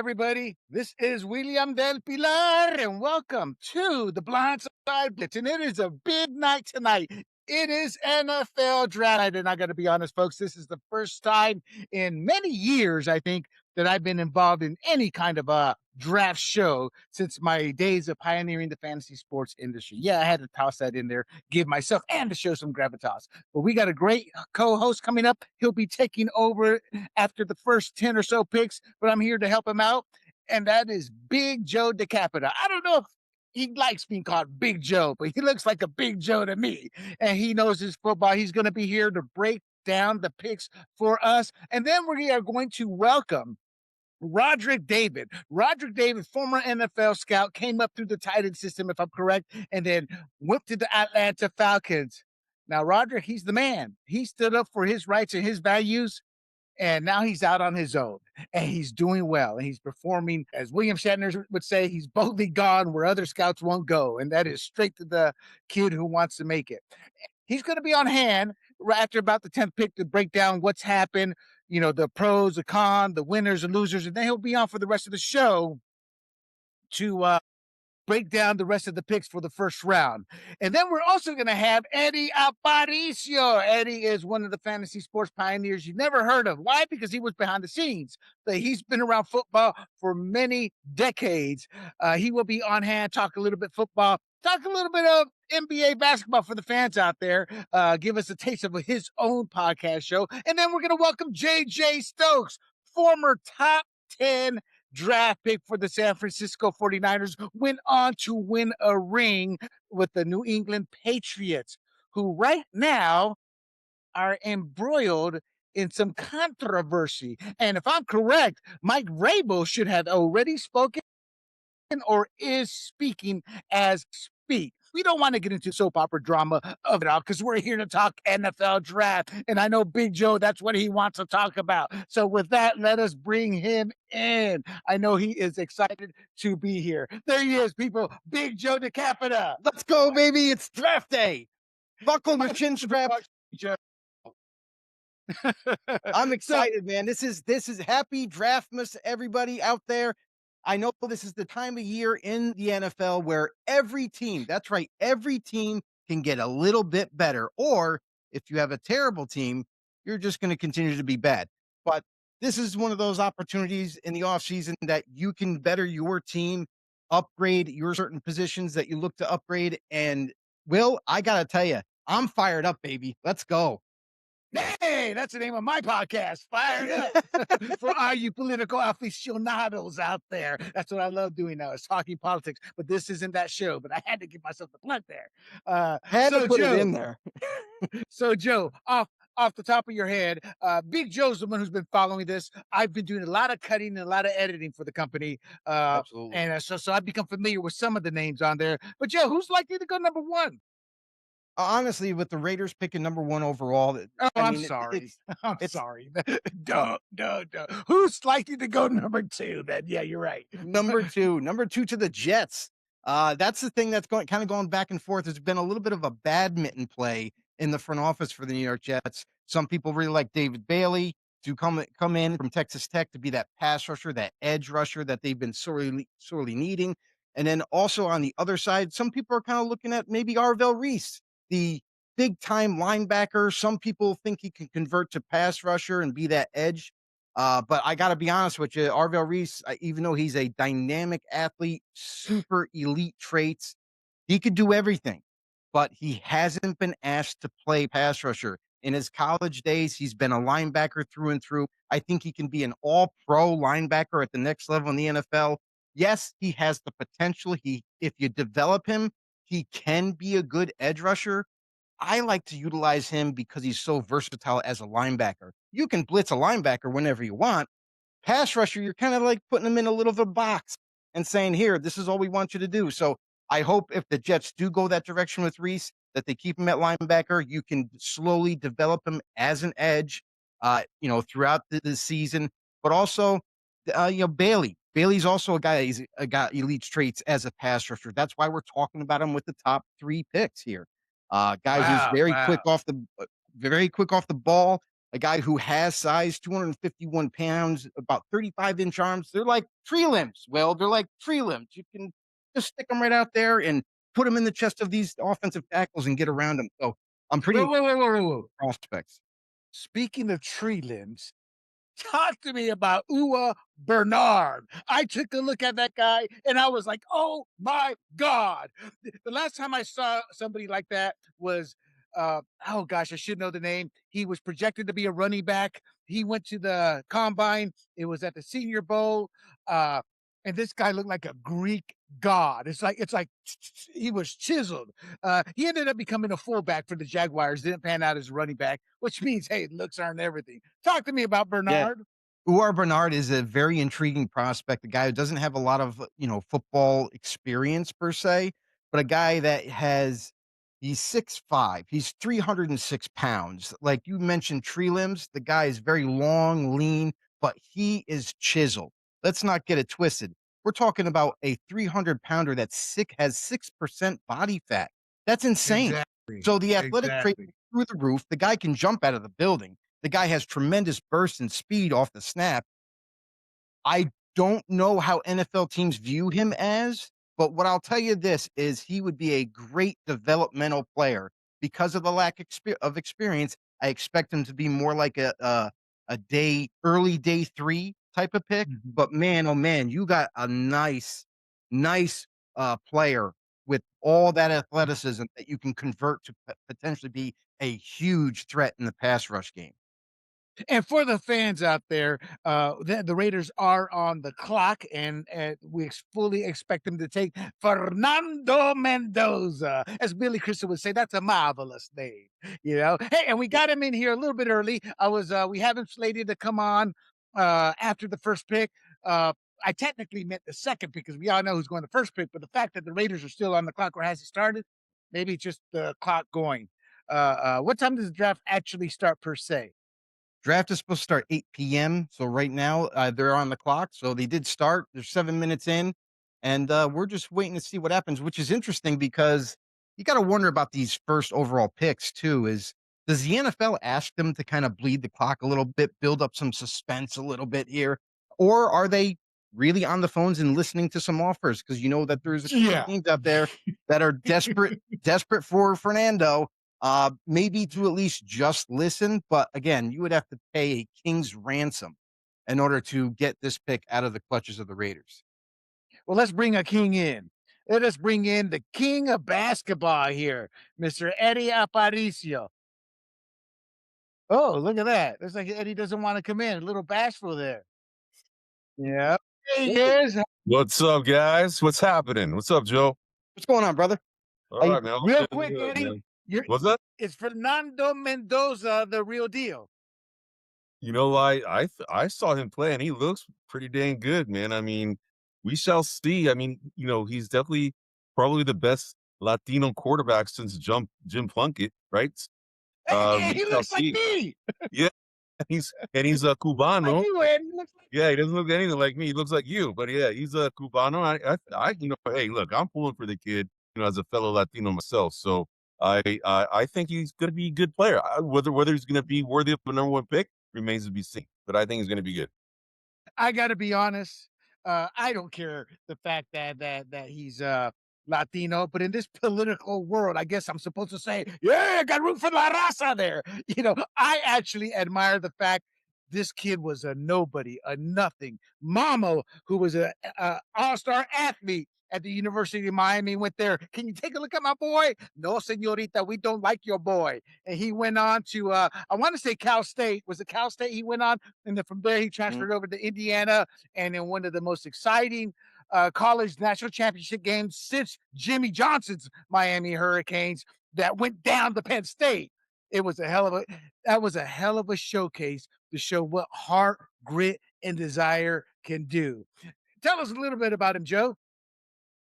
everybody. This is William del Pilar, and welcome to the Blindside Blitz. And it is a big night tonight. It is NFL draft night, and I got to be honest, folks, this is the first time in many years, I think, that I've been involved in any kind of a draft show since my days of pioneering the fantasy sports industry. Yeah, I had to toss that in there, give myself and the show some gravitas. But we got a great co-host coming up. He'll be taking over after the first 10 or so picks, but I'm here to help him out. And that is Big Joe DeCapita. I don't know if he likes being called Big Joe, but he looks like a Big Joe to me. And he knows his football. He's going to be here to break down the picks for us. And then we are going to welcome Rodrik David. Rodrik David, former NFL scout, came up through the tight end system, if I'm correct, and then went to the Atlanta Falcons. Now, Rodrik, he's the man. He stood up for his rights and his values, and now he's out on his own, and he's doing well, and he's performing, as William Shatner would say, he's boldly gone where other scouts won't go, and that is straight to the kid who wants to make it. He's going to be on hand right after about the 10th pick to break down what's happened, you know, the pros, the cons, the winners and losers, and then he'll be on for the rest of the show to break down the rest of the picks for the first round. And then we're also going to have Eddie Aparicio. Eddie is one of the fantasy sports pioneers you've never heard of. Why? Because he was behind the scenes. But he's been around football for many decades. He will be on hand, talk a little bit football, talk a little bit of NBA basketball for the fans out there, give us a taste of his own podcast show. And then we're going to welcome JJ Stokes, former top 10 draft pick for the San Francisco 49ers, went on to win a ring with the New England Patriots, who right now are embroiled in some controversy. And if I'm correct, Mike Vrabel should have already spoken or is speaking as speak. We don't want to get into soap opera drama of it all because we're here to talk NFL draft. And I know Big Joe, that's what he wants to talk about. So with that, let us bring him in. I know he is excited to be here. There he is, people. Big Joe DeCapita. Let's go, baby. It's draft day. Buckle your chin strap. I'm excited, man. This is happy Draftmas, everybody out there. I know this is the time of year in the NFL where every team, that's right, every team can get a little bit better. Or if you have a terrible team, you're just going to continue to be bad. But this is one of those opportunities in the offseason that you can better your team, upgrade your certain positions that you look to upgrade. And Will, I got to tell you, I'm fired up, baby. Let's go. Hey, that's the name of my podcast, Fired Up, for all you political aficionados out there. That's what I love doing now, is talking politics. But this isn't that show, but I had to give myself the plug there. Had to put it in there. So, Joe, off the top of your head, Big Joe's the one who's been following this. I've been doing a lot of cutting and a lot of editing for the company. Absolutely. And so I've become familiar with some of the names on there. But, Joe, who's likely to go number one? Honestly, with the Raiders picking number one overall, I'm sorry. I'm sorry. Duh. Who's likely to go number two then? Yeah, you're right. Number two to the Jets. That's the thing that's going back and forth. There's been a little bit of a badminton play in the front office for the New York Jets. Some people really like David Bailey to come in from Texas Tech to be that pass rusher, that edge rusher that they've been sorely needing. And then also on the other side, some people are kind of looking at maybe Arvell Reese, the big-time linebacker. Some people think he can convert to pass rusher and be that edge. But I got to be honest with you, Arvell Reese, even though he's a dynamic athlete, super elite traits, he could do everything. But he hasn't been asked to play pass rusher. In his college days, he's been a linebacker through and through. I think he can be an all-pro linebacker at the next level in the NFL. Yes, he has the potential. If you develop him, he can be a good edge rusher. I like to utilize him because he's so versatile as a linebacker. You can blitz a linebacker whenever you want. Pass rusher, you're kind of like putting him in a little of a box and saying, here, this is all we want you to do. So I hope if the Jets do go that direction with Reese, that they keep him at linebacker. You can slowly develop him as an edge, throughout the season. But also, Bailey. Bailey's also a guy, he's got elite traits as a pass rusher. That's why we're talking about him with the top 3 picks here. Who's very quick off the ball, a guy who has size, 251 pounds, about 35-inch arms. They're like tree limbs. Well, they're like tree limbs. You can just stick them right out there and put them in the chest of these offensive tackles and get around them. So I'm pretty Whoa. prospects. Speaking of tree limbs, talk to me about Ua Bernard. I took a look at that guy and I was like, oh my God. The last time I saw somebody like that was, oh gosh, I should know the name. He was projected to be a running back. He went to the combine. It was at the Senior Bowl. Uh, and this guy looked like a Greek god. It's like he was chiseled. He ended up becoming a fullback for the Jaguars. Didn't pan out as a running back, which means hey, looks aren't everything. Talk to me about Yeah. Bernard. Uar Bernard is a very intriguing prospect, a guy who doesn't have a lot of, football experience per se, but a guy that he's 6'5", he's 306 pounds. Like you mentioned, tree limbs, the guy is very long, lean, but he is chiseled. Let's not get it twisted. We're talking about a 300-pounder that's sick, has 6% body fat. That's insane. Exactly. So the athletic traits Exactly. through the roof. The guy can jump out of the building. The guy has tremendous burst and speed off the snap. I don't know how NFL teams view him as, but what I'll tell you this is he would be a great developmental player because of the lack of experience. I expect him to be more like a early day 3 type of pick. Mhm. But man, oh man, you got a nice player with all that athleticism that you can convert to potentially be a huge threat in the pass rush game. And for the fans out there, the Raiders are on the clock, and we fully expect them to take Fernando Mendoza, as Billy Crystal would say. That's a marvelous name, you know. Hey, and we got him in here a little bit early. We have him slated to come on after the first pick. I technically meant the second pick because we all know who's going the first pick, but the fact that the Raiders are still on the clock or has it started, maybe it's just the clock going. What time does the draft actually start per se? Draft is supposed to start 8 p.m. So right now, they're on the clock. So they did start. They're 7 minutes in, and we're just waiting to see what happens, which is interesting because you got to wonder about these first overall picks too. Does the NFL ask them to kind of bleed the clock a little bit, build up some suspense a little bit here, or are they really on the phones and listening to some offers? Because you know that there's a couple of Yeah. teams out there that are desperate for Fernando. Maybe to at least just listen, but again, you would have to pay a king's ransom in order to get this pick out of the clutches of the Raiders. Well, let's bring a king in. Let us bring in the king of basketball here, Mr. Eddie Aparicio. Oh, look at that. Looks like Eddie doesn't want to come in. A little bashful there. Yeah. There he Hey, is. What's up, guys? What's happening? What's up, Joe? what's going on, brother? All How you right, man. I'm Real feeling quick, good, Eddie. man. You're What's up? it's Fernando Mendoza, the real deal. You know, I saw him play, and he looks pretty dang good, man. I mean, we shall see. I mean, he's definitely probably the best Latino quarterback since Jim Plunkett, right? Hey, We he shall looks like see. me. Yeah, he's a Like Cubano. you, Eddie. He looks like Yeah, he doesn't look anything like me. He looks like you, but yeah, he's a Cubano. Hey, look, I'm pulling for the kid, as a fellow Latino myself. So I think he's going to be a good player. Whether he's going to be worthy of a number 1 pick remains to be seen, but I think he's going to be good. I got to be honest. I don't care the fact that he's Latino, but in this political world, I guess I'm supposed to say, yeah, I got room for La Raza there. I actually admire the fact this kid was a nobody, a nothing. Mamo, who was a all-star athlete at the University of Miami, went there. Can you take a look at my boy? No, senorita, we don't like your boy. And he went on to, I want to say Cal State. Was it Cal State he went on? And then from there, he Mhm. transferred over to Indiana. And in one of the most exciting college national championship games since Jimmy Johnson's Miami Hurricanes that went down to Penn State. It was that was a hell of a showcase to show what heart, grit, and desire can do. Tell us a little bit about him, Joe.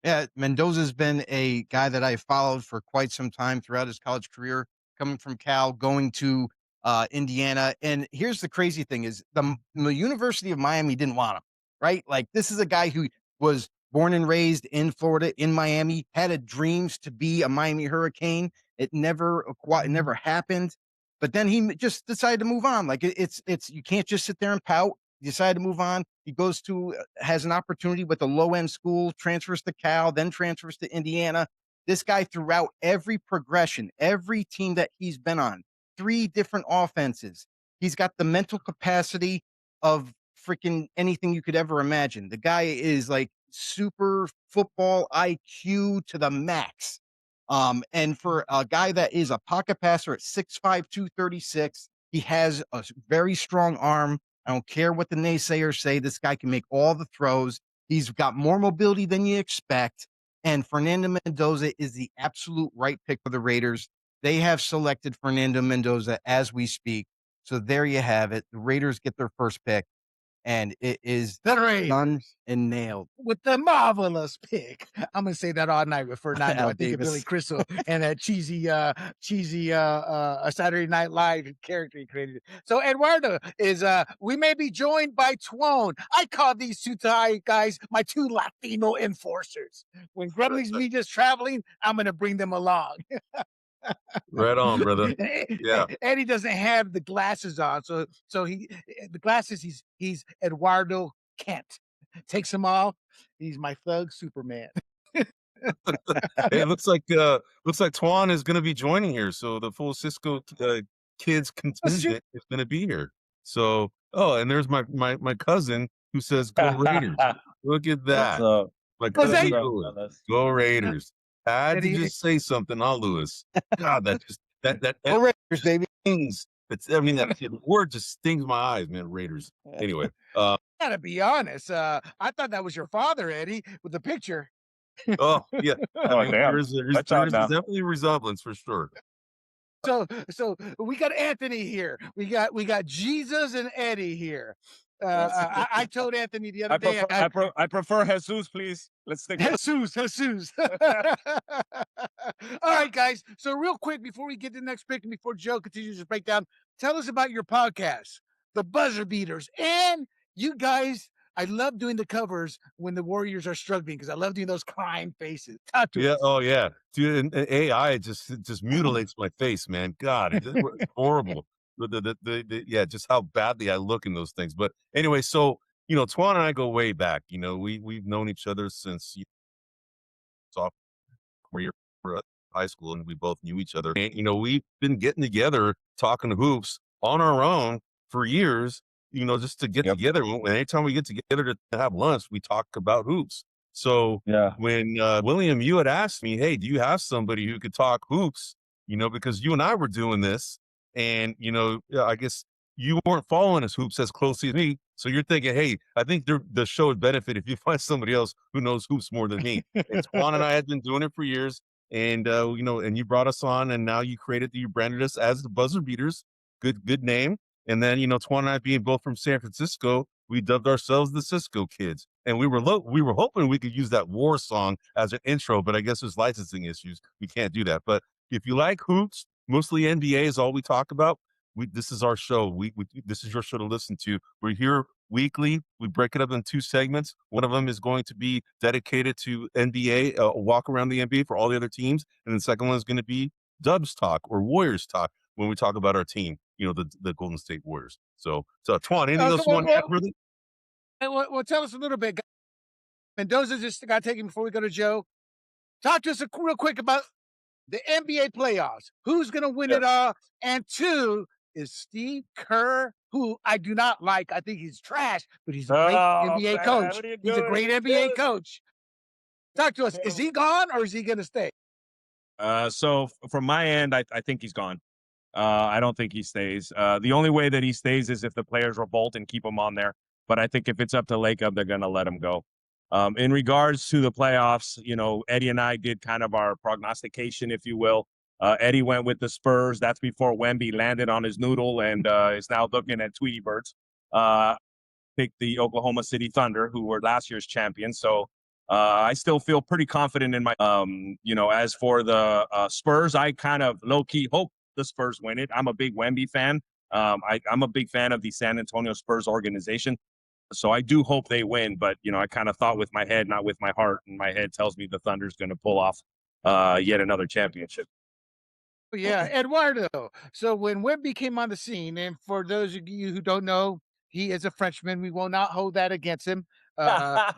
Yeah, Mendoza's been a guy that I followed for quite some time throughout his college career, coming from Cal, going to Indiana. And here's the crazy thing: is the University of Miami didn't want him, right? Like this is a guy who was born and raised in Florida, in Miami, had a dreams to be a Miami Hurricane. It never happened. But then he just decided to move on. Like it's you can't just sit there and pout. He decided to move on. He goes to has an opportunity with a low end school, transfers to Cal, then transfers to Indiana. This guy throughout every progression, every team that he's been on, 3 different offenses. He's got the mental capacity of freaking anything you could ever imagine. The guy is like super football IQ to the max. And for a guy that is a pocket passer at 6'5", 236, he has a very strong arm. I don't care what the naysayers say. This guy can make all the throws. He's got more mobility than you expect. And Fernando Mendoza is the absolute right pick for the Raiders. They have selected Fernando Mendoza as we speak. So there you have it. The Raiders get their first pick, and it is The Raiders done and nailed. with the marvelous pick. I'm gonna say that all night with Fernando. Al I think of Billy Davis. Crystal and that cheesy Saturday Night Live character he created. So Eduardo is we may be joined by Twan. I call these 2 Thai guys my 2 Latino enforcers. When Grumblings meet us traveling, I'm gonna bring them along. Right on, brother. Yeah. Eddie doesn't have the glasses on, so the glasses he's Eduardo Kent. Takes them off. He's my thug Superman. Hey, it looks like Twan is going to be joining here, so the full Cisco kids contingent is going to be here. So, and there's my cousin who says go Raiders. Look at that. My cousin Lewis. Go Raiders. I had to just say something, huh, Lewis? God, that Go Raiders, baby. Stings. That word just stings my eyes, man. Raiders. Anyway, Gotta be honest. I thought that was your father, Eddie, with the picture. Oh yeah, damn. there's definitely a resemblance for sure. So we got Anthony here. We got Jesus and Eddie here. I told Anthony the other day. I prefer Jesus, please. Let's stick with Jesus. All right, guys. So real quick, before we get to the next pick and before Joe continues to break down, tell us about your podcast, The Buzzer Beaters. And you guys, I love doing the covers when the Warriors are struggling because I love doing those crying faces. Talk to us. Oh yeah, dude. And AI just mutilates my face, man. God, it's horrible. Yeah, just how badly I look in those things. But anyway, so Twan and I go way back. We've known each other since sophomore year of high school, and we both knew each other. And we've been getting together, talking hoops on our own for years. Just to get together. Anytime we get together to have lunch, we talk about hoops. So when William, you had asked me, hey, do you have somebody who could talk hoops? Because you and I were doing this, and I guess you weren't following his hoops as closely as me. So you're thinking, hey, I think the show would benefit if you find somebody else who knows hoops more than me. And Twan and I had been doing it for years, and and you brought us on, and now you branded us as the Buzzer Beaters. Good name. And then, Twan and I being both from San Francisco, we dubbed ourselves the Cisco Kids. And we were hoping we could use that war song as an intro, but I guess there's licensing issues. We can't do that. But if you like hoops, mostly NBA is all we talk about. This is our show. This is your show to listen to. We're here weekly. We break it up in 2 segments. One of them is going to be dedicated to NBA, a walk around the NBA for all the other teams. And the second one is going to be Dubs Talk or Warriors Talk when we talk about our team. The Golden State Warriors. So Twan, anything else you want to add, really? Well, tell us a little bit. Mendoza just got taken before we go to Joe. Talk to us real quick about the NBA playoffs. Who's going to win it all? And 2, is Steve Kerr, who I do not like. I think he's trash, but he's a great NBA coach. He's a great NBA coach. Talk to us. Is he gone or is he going to stay? So from my end, I think he's gone. I don't think he stays. The only way that he stays is if the players revolt and keep him on there. But I think if it's up to Lacob, they're going to let him go. In regards to the playoffs, Eddie and I did kind of our prognostication, if you will. Eddie went with the Spurs. That's before Wemby landed on his noodle and is now looking at Tweety Birds. Picked the Oklahoma City Thunder, who were last year's champions. So I still feel pretty confident in my, as for the Spurs, I kind of low-key hope the Spurs win it. I'm a big Wemby fan. I'm a big fan of the San Antonio Spurs organization. So I do hope they win, but, I kind of thought with my head, not with my heart. And my head tells me the Thunder's going to pull off yet another championship. Yeah, Eduardo. So when Wemby came on the scene, and for those of you who don't know, he is a Frenchman. We will not hold that against him.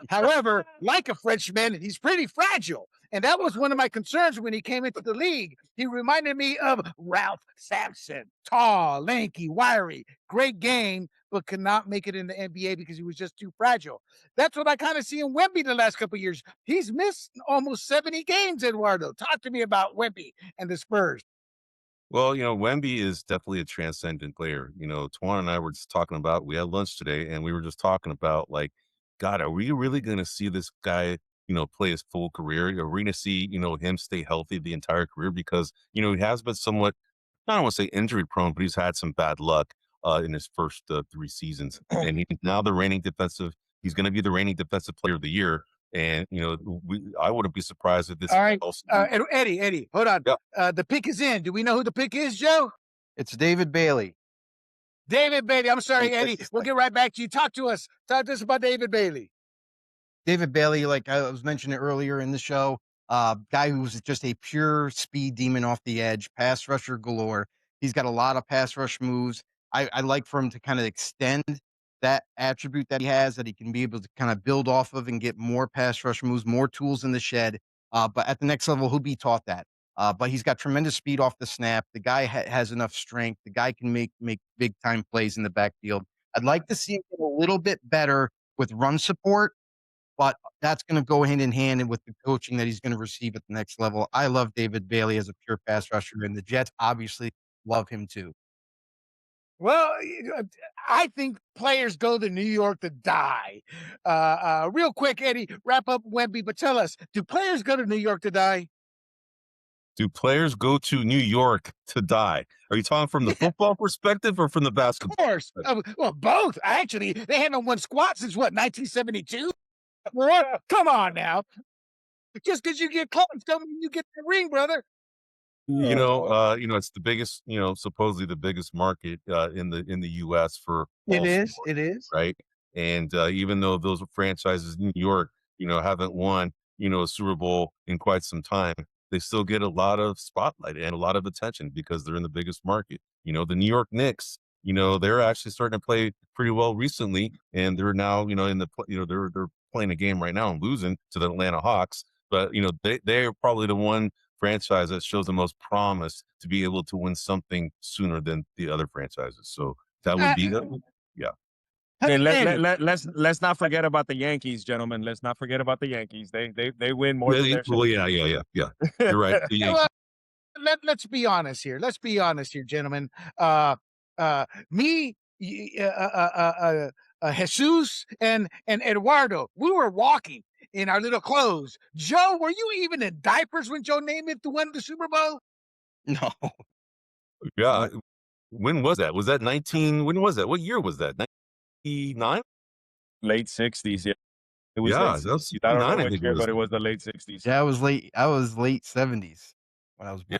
However, like a Frenchman, he's pretty fragile. And that was one of my concerns when he came into the league. He reminded me of Ralph Sampson, tall, lanky, wiry, great game, but could not make it in the NBA because he was just too fragile. That's what I kind of see in Wemby the last couple of years. He's missed almost 70 games, Eduardo. Talk to me about Wemby and the Spurs. Well, Wemby is definitely a transcendent player. Twan and I were just talking about, we had lunch today and we were just talking about like, God, are we really going to see this guy, play his full career? Are we going to see, him stay healthy the entire career? Because, he has been somewhat, I don't want to say injury prone, but he's had some bad luck in his first 3 seasons. And he's going to be the reigning defensive player of the year. And, I wouldn't be surprised if this All right. also, Eddie, hold on. yeah. The pick is in. Do we know who the pick is, Joe? It's David Bailey. David Bailey. I'm sorry, Hey, Eddie. We'll get right back to you. Talk to us. Talk to us about David Bailey. David Bailey, like I was mentioning earlier in the show, guy who's just a pure speed demon off the edge, pass rusher galore. He's got a lot of pass rush moves. I like for him to kind of extend that attribute that he has, that he can be able to kind of build off of and get more pass rush moves, more tools in the shed. But at the next level, he'll be taught that. But he's got tremendous speed off the snap. The guy has enough strength. The guy can make big time plays in the backfield. I'd like to see him get a little bit better with run support, but that's going to go hand in hand with the coaching that he's going to receive at the next level. I love David Bailey as a pure pass rusher, and the Jets obviously love him too. Well, I think players go to New York to die. Real quick, Eddie, wrap up Wemby, but tell us, do players go to New York to die? Do players go to New York to die? Are you talking from the football perspective or from the Of basketball? course. Well, both, actually. They haven't won squat since what, 1972? Come on now. Just because you get close, don't mean you get the ring, brother. It's the biggest, supposedly the biggest market in the US for all sports, It is. right? And even though those franchises in New York, haven't won, a Super Bowl in quite some time, they still get a lot of spotlight and a lot of attention because they're in the biggest market. The New York Knicks, they're actually starting to play pretty well recently, and they're now, in the, they're playing a game right now and losing to the Atlanta Hawks. But they're probably the one franchise that shows the most promise to be able to win something sooner than the other franchises. So that would be, yeah. Hey, let's not forget about the Yankees, gentlemen. Let's not forget about the Yankees. They win more than their Well, yeah. You're right. The Yankees. Well, let's be honest here. Let's be honest here, gentlemen. Me, Jesus, and Eduardo, we were walking in our little clothes. Joe, were you even in diapers when Joe Namath won the Super Bowl? No, Yeah. When was that? Was that 19? When was that? What year was that? 99? late 60s. Yeah, it was Yeah, late that was 60s. I don't know 69, I which think it year, was. but it was the late 60s. yeah, I was late 70s when I was born.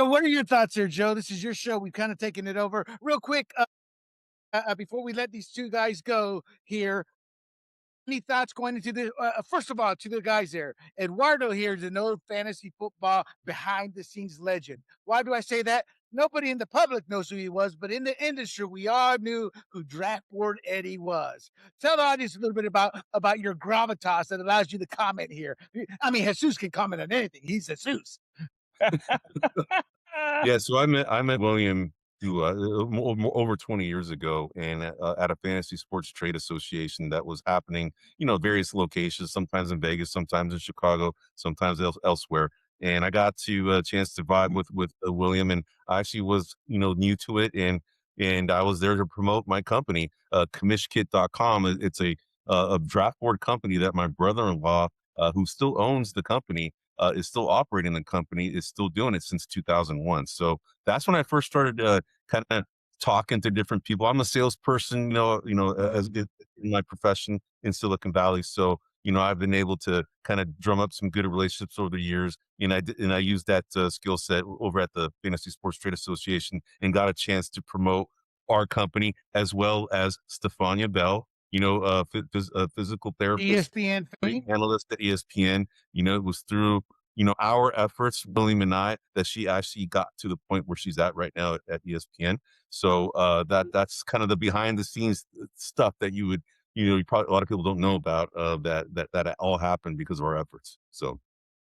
So what are your thoughts here, Joe? This is your show. We've kind of taken it over. Real quick, before we let these two guys go here, any thoughts going into the first of all to the guys there? Eduardo here is an old fantasy football behind the scenes legend. Why do I say that? Nobody in the public knows who he was, but in the industry, we all knew who Draft Board Eddie was. Tell the audience a little bit about your gravitas that allows you to comment here. I mean, Jesus can comment on anything. He's Jesus. Yeah, so I met William over 20 years ago, and at a fantasy sports trade association that was happening, various locations, sometimes in Vegas, sometimes in Chicago, sometimes elsewhere. And I got to a chance to vibe with William, and I actually was new to it, and I was there to promote my company, commishkit.com. It's a draft board company that my brother-in-law, who still owns the company, is still operating the company, is still doing it since 2001. So that's when I first started kind of talking to different people. I'm a salesperson, as in my profession in Silicon Valley. So, I've been able to kind of drum up some good relationships over the years. And I used that skill set over at the Fantasy Sports Trade Association and got a chance to promote our company as well as Stefania Bell, physical therapist, ESPN. analyst at ESPN. It was through our efforts, William and I, that she actually got to the point where she's at right now at ESPN. So that's kind of the behind the scenes stuff that you would, probably a lot of people don't know about, that all happened because of our efforts. So.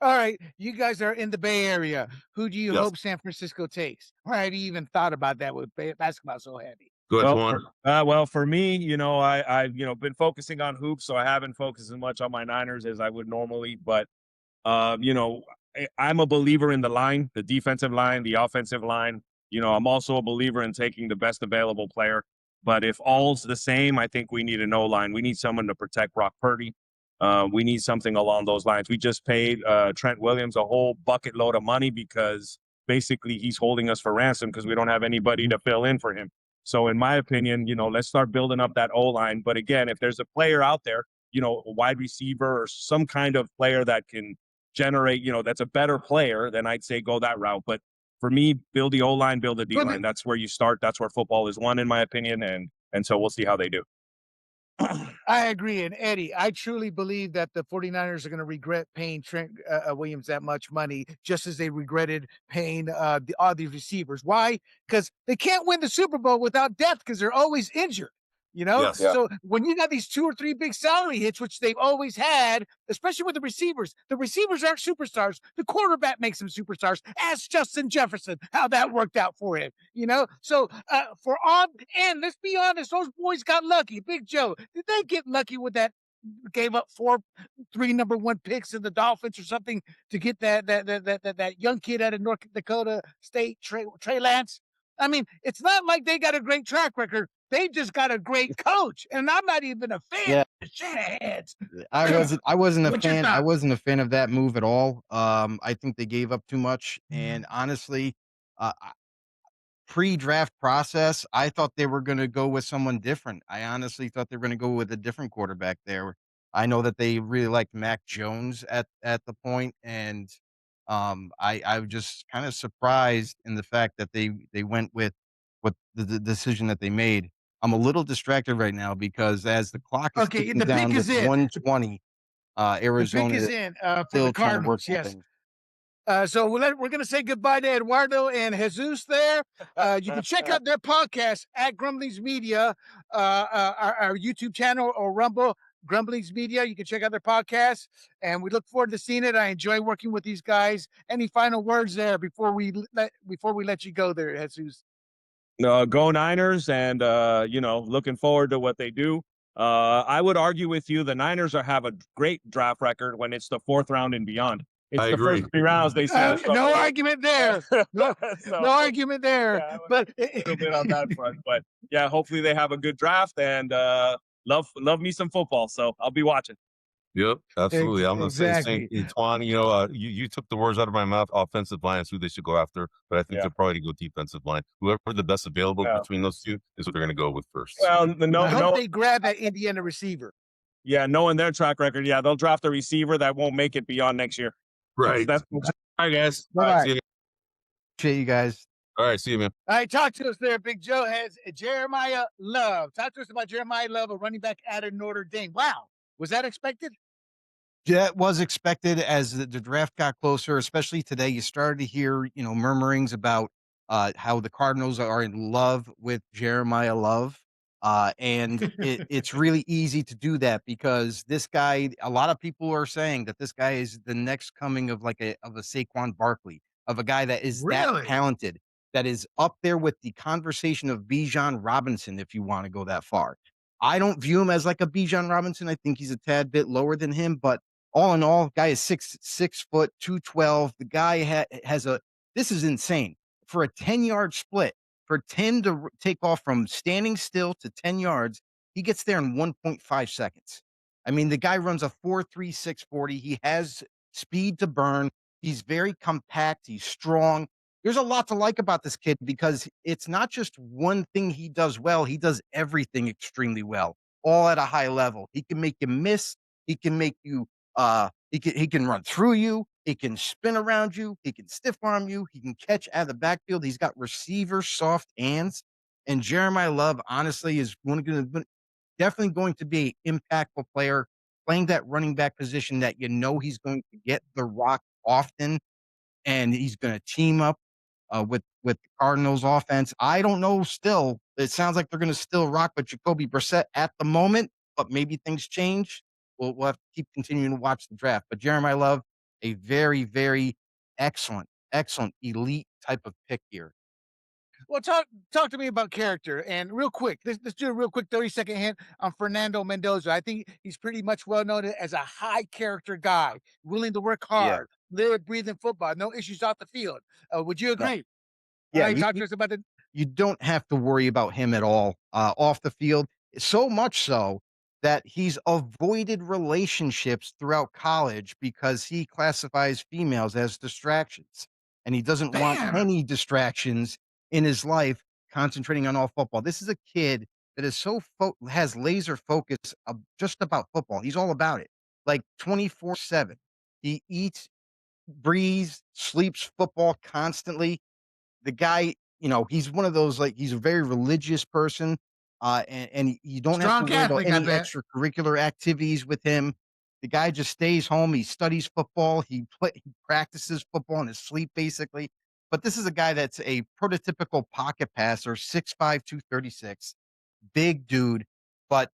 All right, you guys are in the Bay Area. Who do you Yes. hope San Francisco takes? Or have you even thought about that with basketball so heavy? Go ahead, Well, for me, I've been focusing on hoops, so I haven't focused as much on my Niners as I would normally. But I'm a believer in the line, the defensive line, the offensive line. I'm also a believer in taking the best available player. But if all's the same, I think we need an O-line. We need someone to protect Brock Purdy. We need something along those lines. We just paid Trent Williams a whole bucket load of money because basically he's holding us for ransom because we don't have anybody to fill in for him. So in my opinion, let's start building up that O-line. But again, if there's a player out there, a wide receiver or some kind of player that can generate, that's a better player, then I'd say go that route. But for me, build the O-line, build the D-line. That's where you start. That's where football is won, in my opinion. And so we'll see how they do. I agree. And Eddie, I truly believe that the 49ers are going to regret paying Trent Williams that much money, just as they regretted paying all these receivers. Why? Because they can't win the Super Bowl without depth because they're always injured. Yes. So when you got these 2 or 3 big salary hits, which they've always had, especially with the receivers aren't superstars. The quarterback makes them superstars. Ask Justin Jefferson how that worked out for him. So for all, and let's be honest, those boys got lucky. Big Joe, did they get lucky with that? Gave up 3 number 1 picks in the Dolphins or something to get that young kid out of North Dakota State, Trey Lance. I mean, it's not like they got a great track record. They just got a great coach, and I'm not even a fan. Yeah. I wasn't a fan. I wasn't a fan of that move at all. I think they gave up too much, and honestly, pre-draft process, I thought they were going to go with someone different. I honestly thought they were going to go with a different quarterback there. I know that they really liked Mac Jones at the point, and I was just kind of surprised in the fact that they went with what the decision that they made. I'm a little distracted right now because as the clock is ticking down to 1:20, Arizona the pick is in for still the trying to work Cardinals. Yes. things. So we're going to say goodbye to Eduardo and Jesus there. You can check out their podcast at Grumblings Media, our YouTube channel, or Rumble, Grumblings Media. You can check out their podcast, and we look forward to seeing it. I enjoy working with these guys. Any final words there before we let you go there, Jesus? Go Niners, and looking forward to what they do. I would argue with you, the Niners have a great draft record when it's the 4th round and beyond. It's the first 3 rounds. They no argument there. No argument there. Yeah, but a little bit on that front. But yeah, hopefully they have a good draft and love me some football. So I'll be watching. Yep, absolutely. I'm going to say Exactly. the same. Twan, you took the words out of my mouth. Offensive line is who they should go after, but I think they'll probably go defensive line. Whoever the best available between those two is what they're going to go with first. Well, I hope they grab that Indiana receiver. Yeah, knowing their track record, they'll draft a receiver that won't make it beyond next year. Right. All right, guys. All right. See you. Appreciate you guys. All right, see you, man. All right, talk to us there. Big Joe has Jeremiah Love. Talk to us about Jeremiah Love, a running back out of Notre Dame. Wow. Was that expected? That was expected as the draft got closer, especially today. You started to hear, murmurings about how the Cardinals are in love with Jeremiah Love. And it's really easy to do that because this guy, a lot of people are saying that this guy is the next coming of a Saquon Barkley, of a guy that is that talented, that is up there with the conversation of Bijan Robinson, if you want to go that far. I don't view him as like a Bijan Robinson. I think he's a tad bit lower than him, but all in all, guy is 6 foot, 212. The guy this is insane. For a 10-yard split, for 10 to take off from standing still to 10 yards, he gets there in 1.5 seconds. I mean, the guy runs a 4.36 40. He has speed to burn. He's very compact. He's strong. There's a lot to like about this kid because it's not just one thing he does well. He does everything extremely well, all at a high level. He can make you miss. He can make you he can run through you. He can spin around you. He can stiff arm you. He can catch out of the backfield. He's got receiver soft hands. And Jeremiah Love, honestly, is definitely going to be an impactful player, playing that running back position that he's going to get the rock often, and he's going to team up with the Cardinals offense. I don't know still. It sounds like they're going to still rock with Jacoby Brissett at the moment, but maybe things change. We'll have to keep continuing to watch the draft. But Jeremiah Love, a very, very excellent, excellent elite type of pick here. Well, talk to me about character. And real quick, let's do a real quick 30-second hint on Fernando Mendoza. I think he's pretty much well known as a high character guy, willing to work Yeah. hard, live, breathing football, no issues off the field. Would you No. agree? Yeah. Talk to us about the. You don't have to worry about him at all off the field. So much so that he's avoided relationships throughout college because he classifies females as distractions. And he doesn't want Bam! any distractions in his life concentrating on all football. This is a kid that is has laser focus just about football. He's all about it, like 24/7. He eats, breathes, sleeps football constantly. The guy, he's one of those, like, he's a very religious person, and you don't have to Strong worry about Catholic, I any bet. extracurricular activities with him. The guy just stays home, he studies football, he practices football in his sleep, basically. But this is a guy that's a prototypical pocket passer, 6'5", 236, big dude, but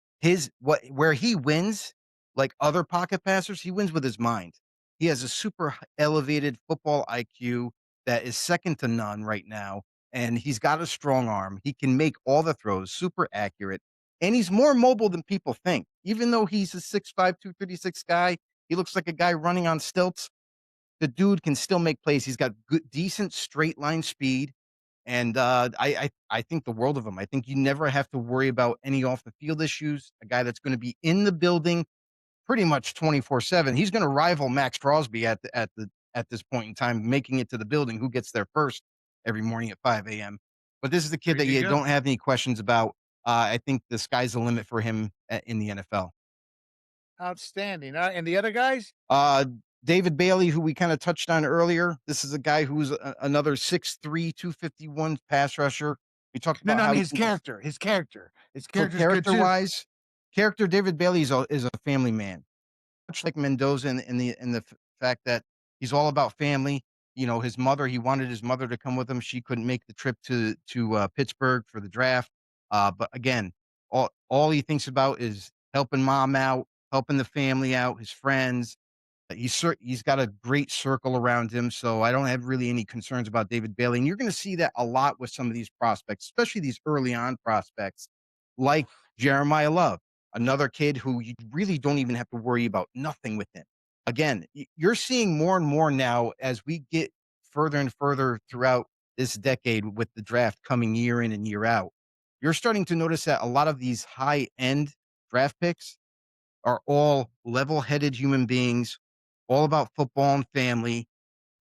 where he wins, like other pocket passers, he wins with his mind. He has a super elevated football IQ that is second to none right now, and he's got a strong arm. He can make all the throws, super accurate, and he's more mobile than people think. Even though he's a 6'5", 236 guy, he looks like a guy running on stilts. The dude can still make plays. He's got good, decent straight line speed, and I think the world of him. I think you never have to worry about any off the field issues. A guy that's going to be in the building pretty much 24/7. He's going to rival Max Crosby at this point in time, making it to the building. Who gets there first every morning at 5 a.m. But this is the kid There that you you go. don't have any questions about. I think the sky's the limit for him in the NFL. Outstanding. And the other guys? David Bailey, who we kind of touched on earlier. This is a guy who's another 6'3", 251 pass rusher. We talked No, about no, I how mean he his can character. His character. His so character's good too. character David Bailey is a family man, much like Mendoza in the fact that he's all about family. His mother, he wanted his mother to come with him. She couldn't make the trip to Pittsburgh for the draft. But again, all he thinks about is helping mom out, helping the family out, his friends. He's got a great circle around him, so I don't have really any concerns about David Bailey. And you're going to see that a lot with some of these prospects, especially these early on prospects, like Jeremiah Love, another kid who you really don't even have to worry about nothing with him. Again, you're seeing more and more now as we get further and further throughout this decade with the draft coming year in and year out. You're starting to notice that a lot of these high end draft picks are all level-headed human beings, all about football and family,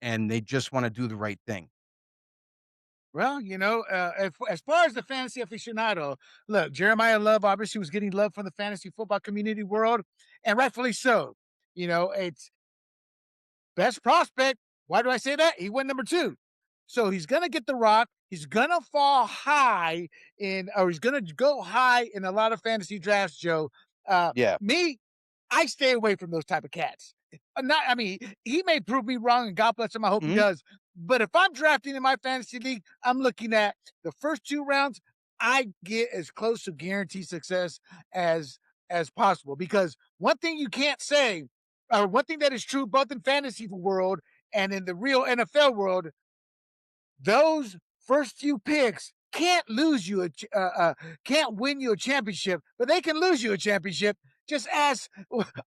and they just want to do the right thing. Well, as far as the fantasy aficionado, look, Jeremiah Love obviously was getting love from the fantasy football community world, and rightfully so. It's best prospect. Why do I say that? He went number 2. So he's going to get the rock. He's going to fall high or he's going to go high in a lot of fantasy drafts, Joe. Yeah. Me, I stay away from those type of cats. He may prove me wrong, and God bless him. I hope he Mhm. does. But if I'm drafting in my fantasy league, I'm looking at the first 2 rounds. I get as close to guaranteed success as possible, because one thing you can't say, or one thing that is true both in fantasy world and in the real NFL world, those first few picks can't can't win you a championship, but they can lose you a championship. Just ask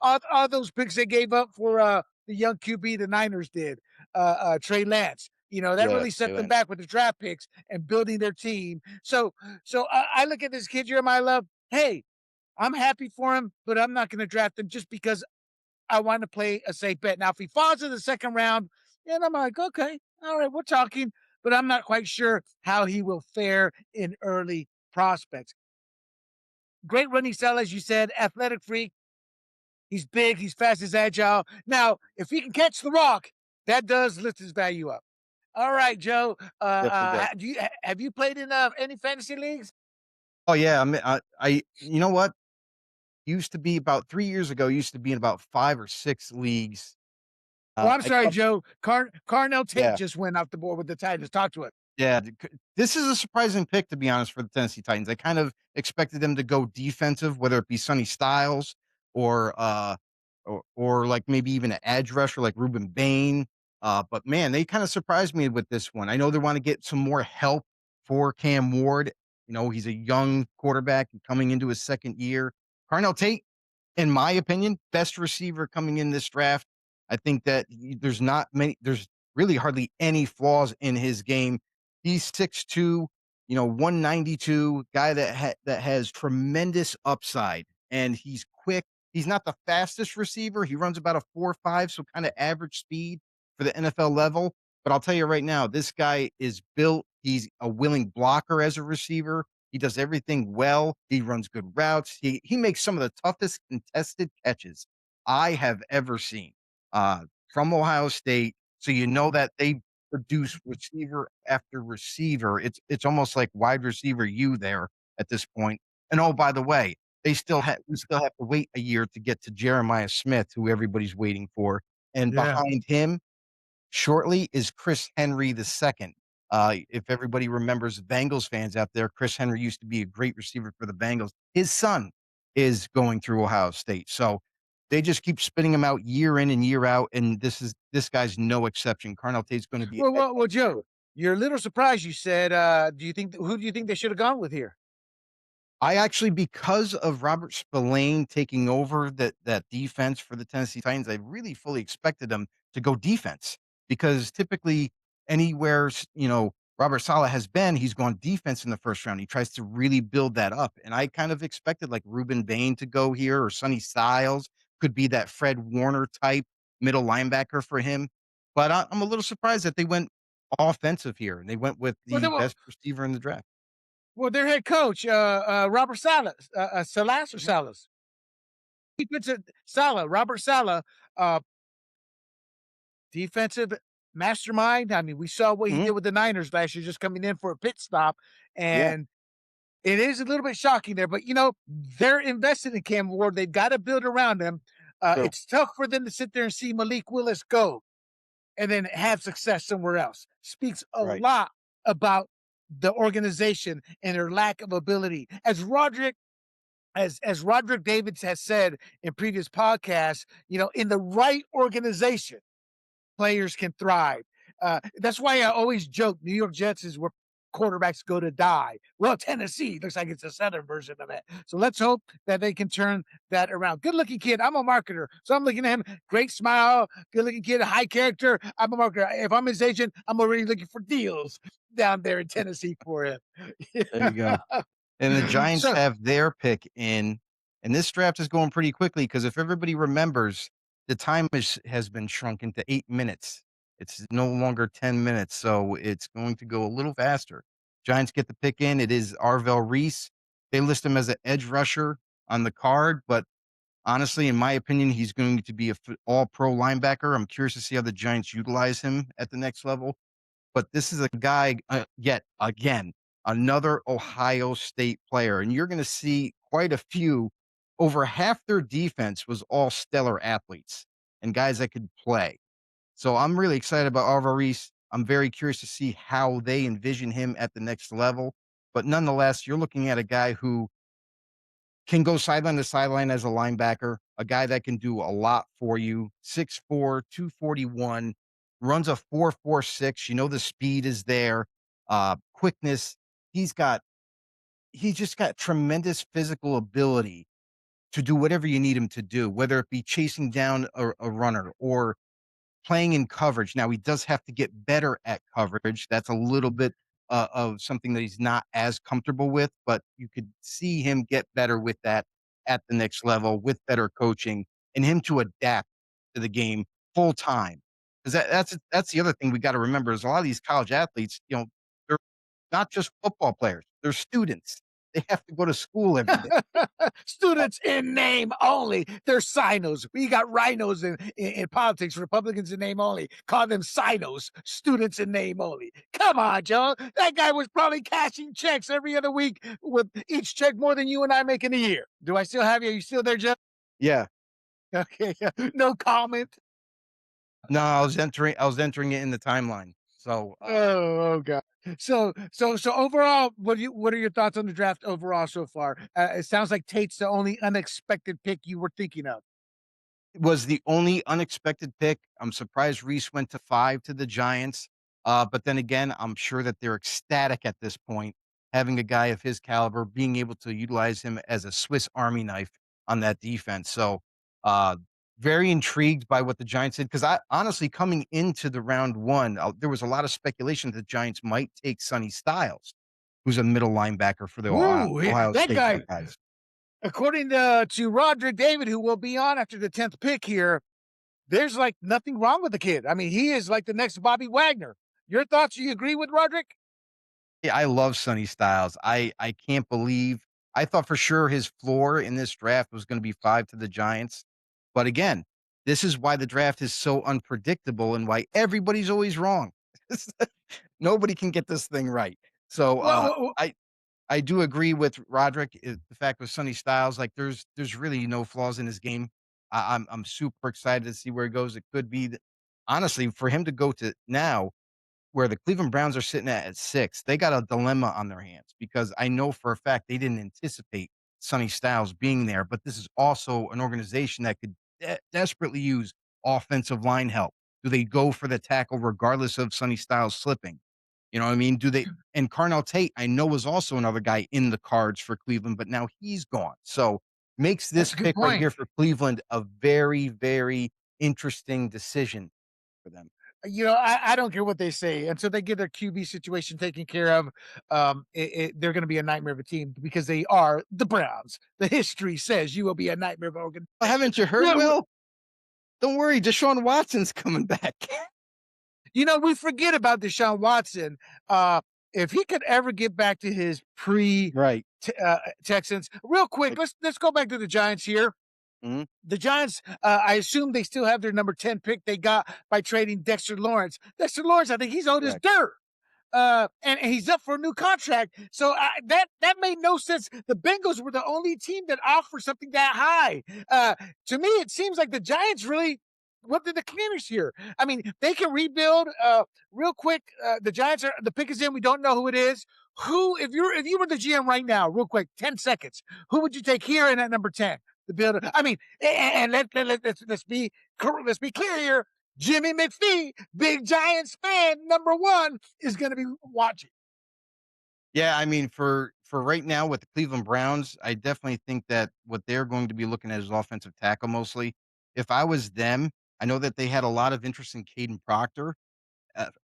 all those picks they gave up for the young QB the Niners did, Trey Lance. That Yeah, really set Trey them Lance. back with the draft picks and building their team. So I look at this kid, Jeremiah Love. Hey, I'm happy for him, but I'm not going to draft him just because I want to play a safe bet. Now, if he falls in the second round, then I'm like, okay, all right, we're talking, but I'm not quite sure how he will fare in early prospects. Great running style, as you said, athletic freak. He's big, he's fast, he's agile. Now, if he can catch the rock, that does lift his value up. All right, Joe. Yes, it does. Have you played in any fantasy leagues? Oh yeah, you know what? Used to be about 3 years ago. Used to be in about 5 or 6 leagues. I'm I sorry, thought- Joe. Carnell Tate Yeah. just went off the board with the Titans. Talk to it. Yeah, this is a surprising pick, to be honest, for the Tennessee Titans. I kind of expected them to go defensive, whether it be Sonny Styles or like maybe even an edge rusher like Ruben Bain. But man, they kind of surprised me with this one. I know they want to get some more help for Cam Ward. You know, he's a young quarterback coming into his second year. Carnell Tate, in my opinion, best receiver coming in this draft. I think that there's really hardly any flaws in his game. He's 6'2", 192, guy that has tremendous upside, and he's quick. He's not the fastest receiver. He runs about a 4.5, so kind of average speed for the NFL level. But I'll tell you right now, this guy is built. He's a willing blocker as a receiver. He does everything well. He runs good routes. He makes some of the toughest contested catches I have ever seen from Ohio State. So you know that they produce receiver after receiver. It's almost like wide receiver U there at this point. And oh, by the way, we still have to wait a year to get to Jeremiah Smith, who everybody's waiting for. And Yeah. behind him, shortly, is Chris Henry II. If everybody remembers, Bengals fans out there, Chris Henry used to be a great receiver for the Bengals. His son is going through Ohio State. So they just keep spitting him out year in and year out, and this guy's no exception. Carnell Tate's going to be. Well, Joe, you're a little surprised. You said, who do you think they should have gone with here? I actually, because of Robert Spillane taking over that defense for the Tennessee Titans, I really fully expected them to go defense, because typically anywhere, Robert Saleh has been, he's gone defense in the first round. He tries to really build that up. And I kind of expected like Ruben Bain to go here, or Sonny Styles could be that Fred Warner type middle linebacker for him. But I'm a little surprised that they went offensive here and they went with the best receiver in the draft. Well, their head coach, Robert Salas, Salas or Salas? He puts it Robert Saleh, defensive mastermind. I mean, we saw what he did with the Niners last year, just coming in for a pit stop. And it is a little bit shocking there, but they're invested in Cam Ward. They've got to build around him. It's tough for them to sit there and see Malik Willis go and then have success somewhere else. Speaks a lot about the organization and their lack of ability. As Rodrik David has said in previous podcasts, in the right organization, players can thrive. That's why I always joke New York Jets is where quarterbacks go to die. Well, Tennessee looks like it's a southern version of it. So let's hope that they can turn that around. Good looking kid. I'm a marketer. So I'm looking at him. Great smile. Good looking kid. High character. I'm a marketer. If I'm his agent, I'm already looking for deals down there in Tennessee for him. There you go. And the Giants have their pick in, and this draft is going pretty quickly because if everybody remembers, the time has been shrunk into 8 minutes. It's no longer 10 minutes, so it's going to go a little faster. Giants get the pick in. It is Arvell Reese. They list him as an edge rusher on the card, but honestly, in my opinion, he's going to be an all-pro linebacker. I'm curious to see how the Giants utilize him at the next level. But this is a guy, yet again, another Ohio State player, and you're going to see quite a few. Over half their defense was all stellar athletes and guys that could play. So I'm really excited about Arvell Reese. I'm very curious to see how they envision him at the next level. But nonetheless, you're looking at a guy who can go sideline to sideline as a linebacker, a guy that can do a lot for you. 6'4", 241, runs a 4.46. The speed is there. Quickness. He's just got tremendous physical ability to do whatever you need him to do, whether it be chasing down a runner or playing in coverage. Now, he does have to get better at coverage. That's a little bit of something that he's not as comfortable with, but you could see him get better with that at the next level with better coaching and him to adapt to the game full time. Because that's the other thing we got to remember is a lot of these college athletes, they're not just football players, they're students. They have to go to school every day. Students in name only. They're sinos. We got rhinos in politics, Republicans in name only. Call them sinos, students in name only. Come on, Joe. That guy was probably cashing checks every other week with each check more than you and I make in a year. Do I still have you? Are you still there, Joe? Yeah. Okay. No comment. No, I was entering it in the timeline. So, Oh god. So overall, what are your thoughts on the draft overall so far? It sounds like Tate's the only unexpected pick you were thinking of. it was the only unexpected pick. I'm surprised Reese went to 5 to the Giants. But then again, I'm sure that they're ecstatic at this point, having a guy of his caliber, being able to utilize him as a Swiss Army knife on that defense. So, uh, very intrigued by what the Giants did because I honestly coming into the round one, there was a lot of speculation that the Giants might take Sonny Styles, who's a middle linebacker for the Ohio That State guy, Buckeyes. according to Rodrik David, who will be on after the 10th pick here, there's like nothing wrong with the kid. I mean, he is like the next Bobby Wagner. Your thoughts? You agree with Rodrik? Yeah, I love Sonny Styles. I can't believe I thought for sure his floor in this draft was gonna be 5 to the Giants. But again, this is why the draft is so unpredictable and why everybody's always wrong. Nobody can get this thing right. So, Well, I do agree with Roderick, the fact with Sonny Styles, like, there's really no flaws in his game. I'm super excited to see where he goes. It could be that honestly, for him to go to now where the Cleveland Browns are sitting at 6, they got a dilemma on their hands because I know for a fact they didn't anticipate Sonny Styles being there, but this is also an organization that could desperately use offensive line help. Do they go for the tackle regardless of Sonny Styles slipping? You know what I mean? Do they and Carnell Tate, I know, was also another guy in the cards for Cleveland, but now he's gone. So makes that's this a good pick right point. here for Cleveland a very, very interesting decision for them. I don't care what they say until they get their QB situation taken care of. They're going to be a nightmare of a team because they are the Browns. The history says you will be a nightmare of an Well, organization. haven't you heard, Real, Will? Don't worry, Deshaun Watson's coming back. we forget about Deshaun Watson. If he could ever get back to his pre Right. Texans, real quick, let's go back to the Giants here. Mhm. The Giants, I assume they still have their number 10 pick they got by trading Dexter Lawrence. Dexter Lawrence, I think he's old as Correct. dirt. And he's up for a new contract. So that made no sense. The Bengals were the only team that offered something that high. To me, it seems like the Giants really went to the cleaners here. I mean, they can rebuild real quick. The Giants are the pick is in. We don't know who it is. Who, if you were the GM right now, real quick, 10 seconds, who would you take here in at number 10? The builder. I mean, and let's be clear here. Jimmy McPhee, big Giants fan, number one, is going to be watching. Yeah, I mean, for right now with the Cleveland Browns, I definitely think that what they're going to be looking at is offensive tackle mostly. If I was them, I know that they had a lot of interest in Caden Proctor,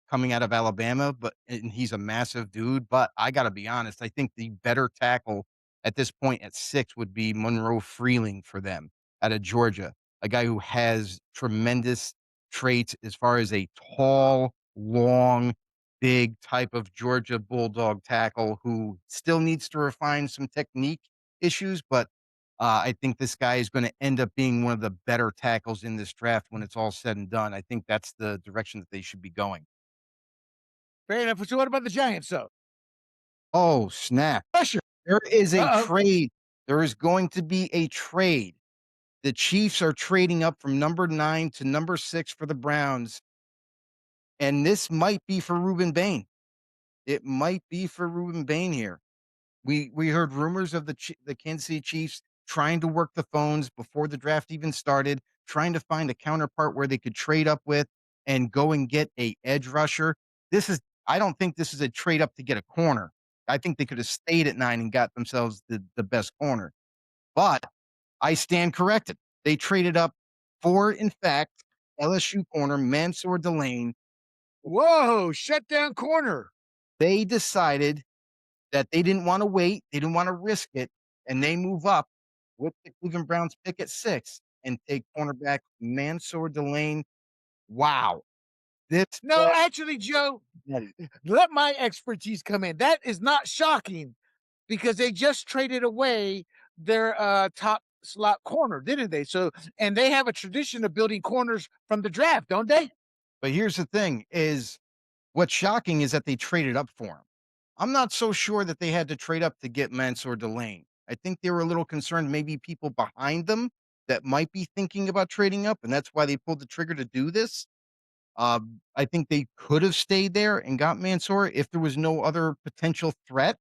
coming out of Alabama, and he's a massive dude. But I got to be honest, I think the better tackle at this point at 6 would be Monroe Freeling for them out of Georgia, a guy who has tremendous traits as far as a tall, long, big type of Georgia Bulldog tackle who still needs to refine some technique issues, but I think this guy is going to end up being one of the better tackles in this draft when it's all said and done. I think that's the direction that they should be going. Fair enough. So what about the Giants, though? Oh, snap. Pressure. There is a Uh-oh. trade. There is going to be a trade. The Chiefs are trading up from number 9 to number 6 for the Browns, and this might be for Ruben Bain. It might be for Ruben Bain here. We heard rumors of the Kansas City Chiefs trying to work the phones before the draft even started, trying to find a counterpart where they could trade up with and go and get a edge rusher. I don't think this is a trade up to get a corner. I think they could have stayed at 9 and got themselves the best corner. But I stand corrected. They traded up for, in fact, LSU corner Mansour Delane. Whoa, shut down corner. They decided that they didn't wanna wait, they didn't wanna risk it, and they move up with the Cleveland Browns pick at 6 and take cornerback Mansour Delane. Wow. This No, draft actually, Joe, Betty. let my expertise come in. That is not shocking because they just traded away their top slot corner, didn't they? So, and they have a tradition of building corners from the draft, don't they? But here's the thing is what's shocking is that they traded up for him. I'm not so sure that they had to trade up to get Mansour Delane. I think they were a little concerned maybe people behind them that might be thinking about trading up, and that's why they pulled the trigger to do this. I think they could have stayed there and got Mansour if there was no other potential threat.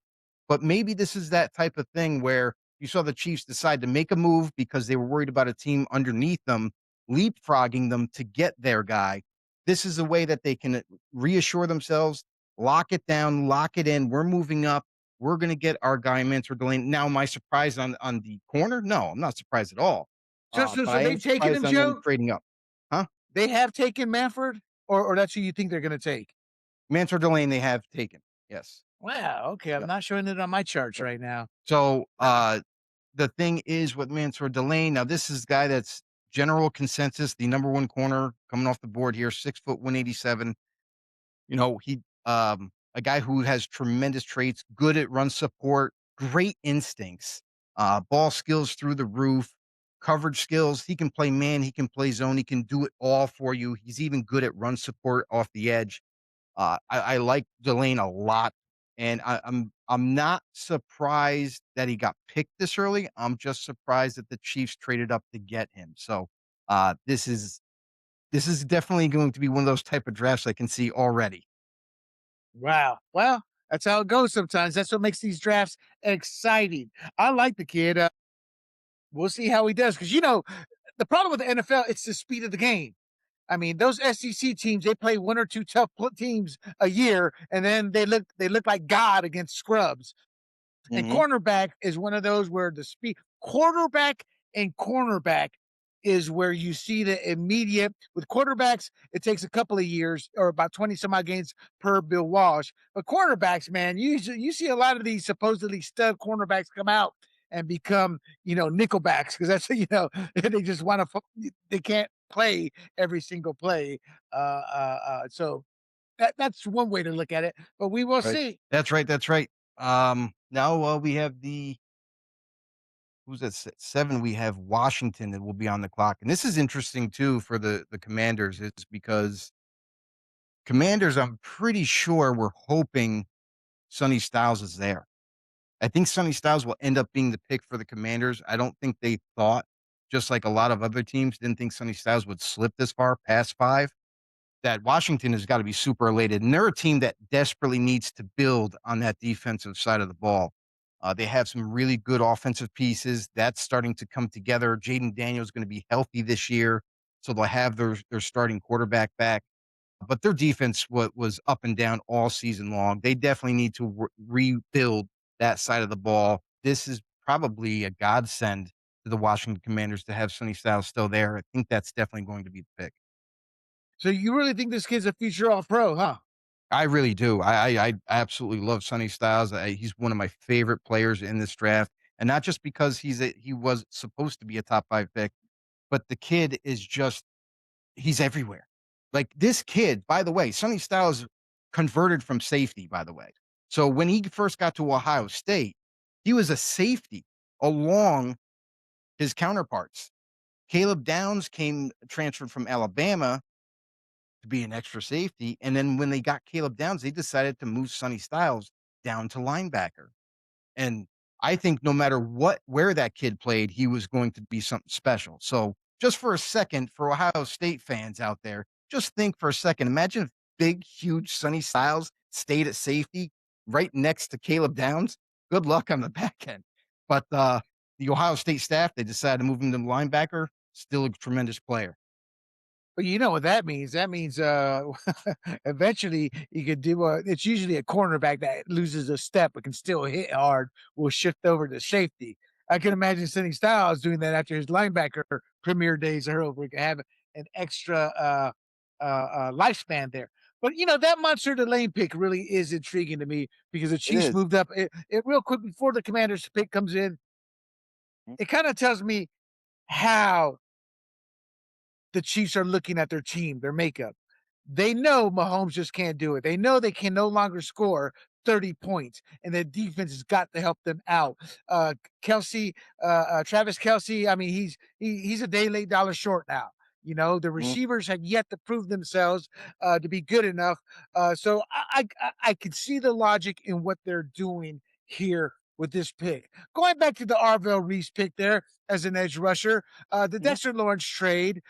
But maybe this is that type of thing where you saw the Chiefs decide to make a move because they were worried about a team underneath them, leapfrogging them to get their guy. This is a way that they can reassure themselves, lock it down, lock it in. We're moving up. We're going to get our guy, Mansour Delane. Now, am I surprised on the corner? No, I'm not surprised at all. So, But so I am they've taken surprised him, on them Joe? trading up. Huh? They have taken Manford, or that's who you think they're going to take? Mansour Delane, they have taken. Yes. Wow. Okay, I'm Yep. not showing it on my charts Yep. right now. So, the thing is with Mansour Delane, now this is a guy that's general consensus, the number one corner coming off the board here, 6 foot 187. You know, a guy who has tremendous traits, good at run support, great instincts, ball skills through the roof, coverage skills. He can play man, he can play zone, he can do it all for you. He's even good at run support off the edge. I like Delane a lot, and I'm not surprised that he got picked this early. I'm just surprised that the Chiefs traded up to get him. So this is definitely going to be one of those type of drafts I can see already. Wow. Well, that's how it goes sometimes. That's what makes these drafts exciting. I like the kid. We'll see how he does because the problem with the NFL, it's the speed of the game. I mean, those SEC teams, they play one or two tough teams a year, and then they look like God against scrubs. And Mhm. cornerback is one of those where the speed quarterback and cornerback is where you see the immediate. With quarterbacks, it takes a couple of years or about 20 some odd games per Bill Walsh. But cornerbacks, man, you see a lot of these supposedly stud cornerbacks come out and become, nickelbacks because that's they just want to they can't play every single play. So that's one way to look at it, but we will Right. see. That's right. That's right. Now we have the who's at 7? We have Washington that will be on the clock, and this is interesting too for the Commanders. It's because Commanders, I'm pretty sure we're hoping Sonny Styles is there. I think Sonny Styles will end up being the pick for the Commanders. I don't think they thought, just like a lot of other teams, didn't think Sonny Styles would slip this far past 5. That Washington has got to be super elated, and they're a team that desperately needs to build on that defensive side of the ball. They have some really good offensive pieces that's starting to come together. Jaden Daniels is going to be healthy this year, so they'll have their starting quarterback back. But their defense was up and down all season long. They definitely need to rebuild that side of the ball. This is probably a godsend to the Washington Commanders to have Sonny Styles still there. I think that's definitely going to be the pick. So you really think this kid's a future all pro, huh? I really do. I absolutely love Sonny Styles. He's one of my favorite players in this draft, and not just because he was supposed to be a top 5 pick, but the kid is just he's everywhere. Like this kid, by the way, Sonny Styles converted from safety, by the way. So when he first got to Ohio State, he was a safety along his counterparts. Caleb Downs came transferred from Alabama to be an extra safety. And then when they got Caleb Downs, they decided to move Sonny Styles down to linebacker. And I think no matter where that kid played, he was going to be something special. So just for a second, for Ohio State fans out there, just think for a second. Imagine if big, huge Sonny Styles stayed at safety right next to Caleb Downs. Good luck on the back end. But the Ohio State staff, they decided to move him to linebacker. Still a tremendous player. But you know what that means? That means eventually you could do it's usually a cornerback that loses a step but can still hit hard will shift over to safety. I can imagine Sonny Styles doing that after his linebacker premier days are over. We can have an extra lifespan there. But that monster the lane pick really is intriguing to me because the It Chiefs is. moved up it real quick before the Commanders pick comes in. It kind of tells me how the Chiefs are looking at their team, their makeup. They know Mahomes just can't do it. They know they can no longer score 30 points, and the defense has got to help them out. Kelsey, Travis Kelsey, I mean, he's a day late, dollar short now. The Mhm. receivers have yet to prove themselves to be good enough. So I could see the logic in what they're doing here with this pick. Going back to the Arvell Reese pick there as an edge rusher, the Dexter Lawrence trade,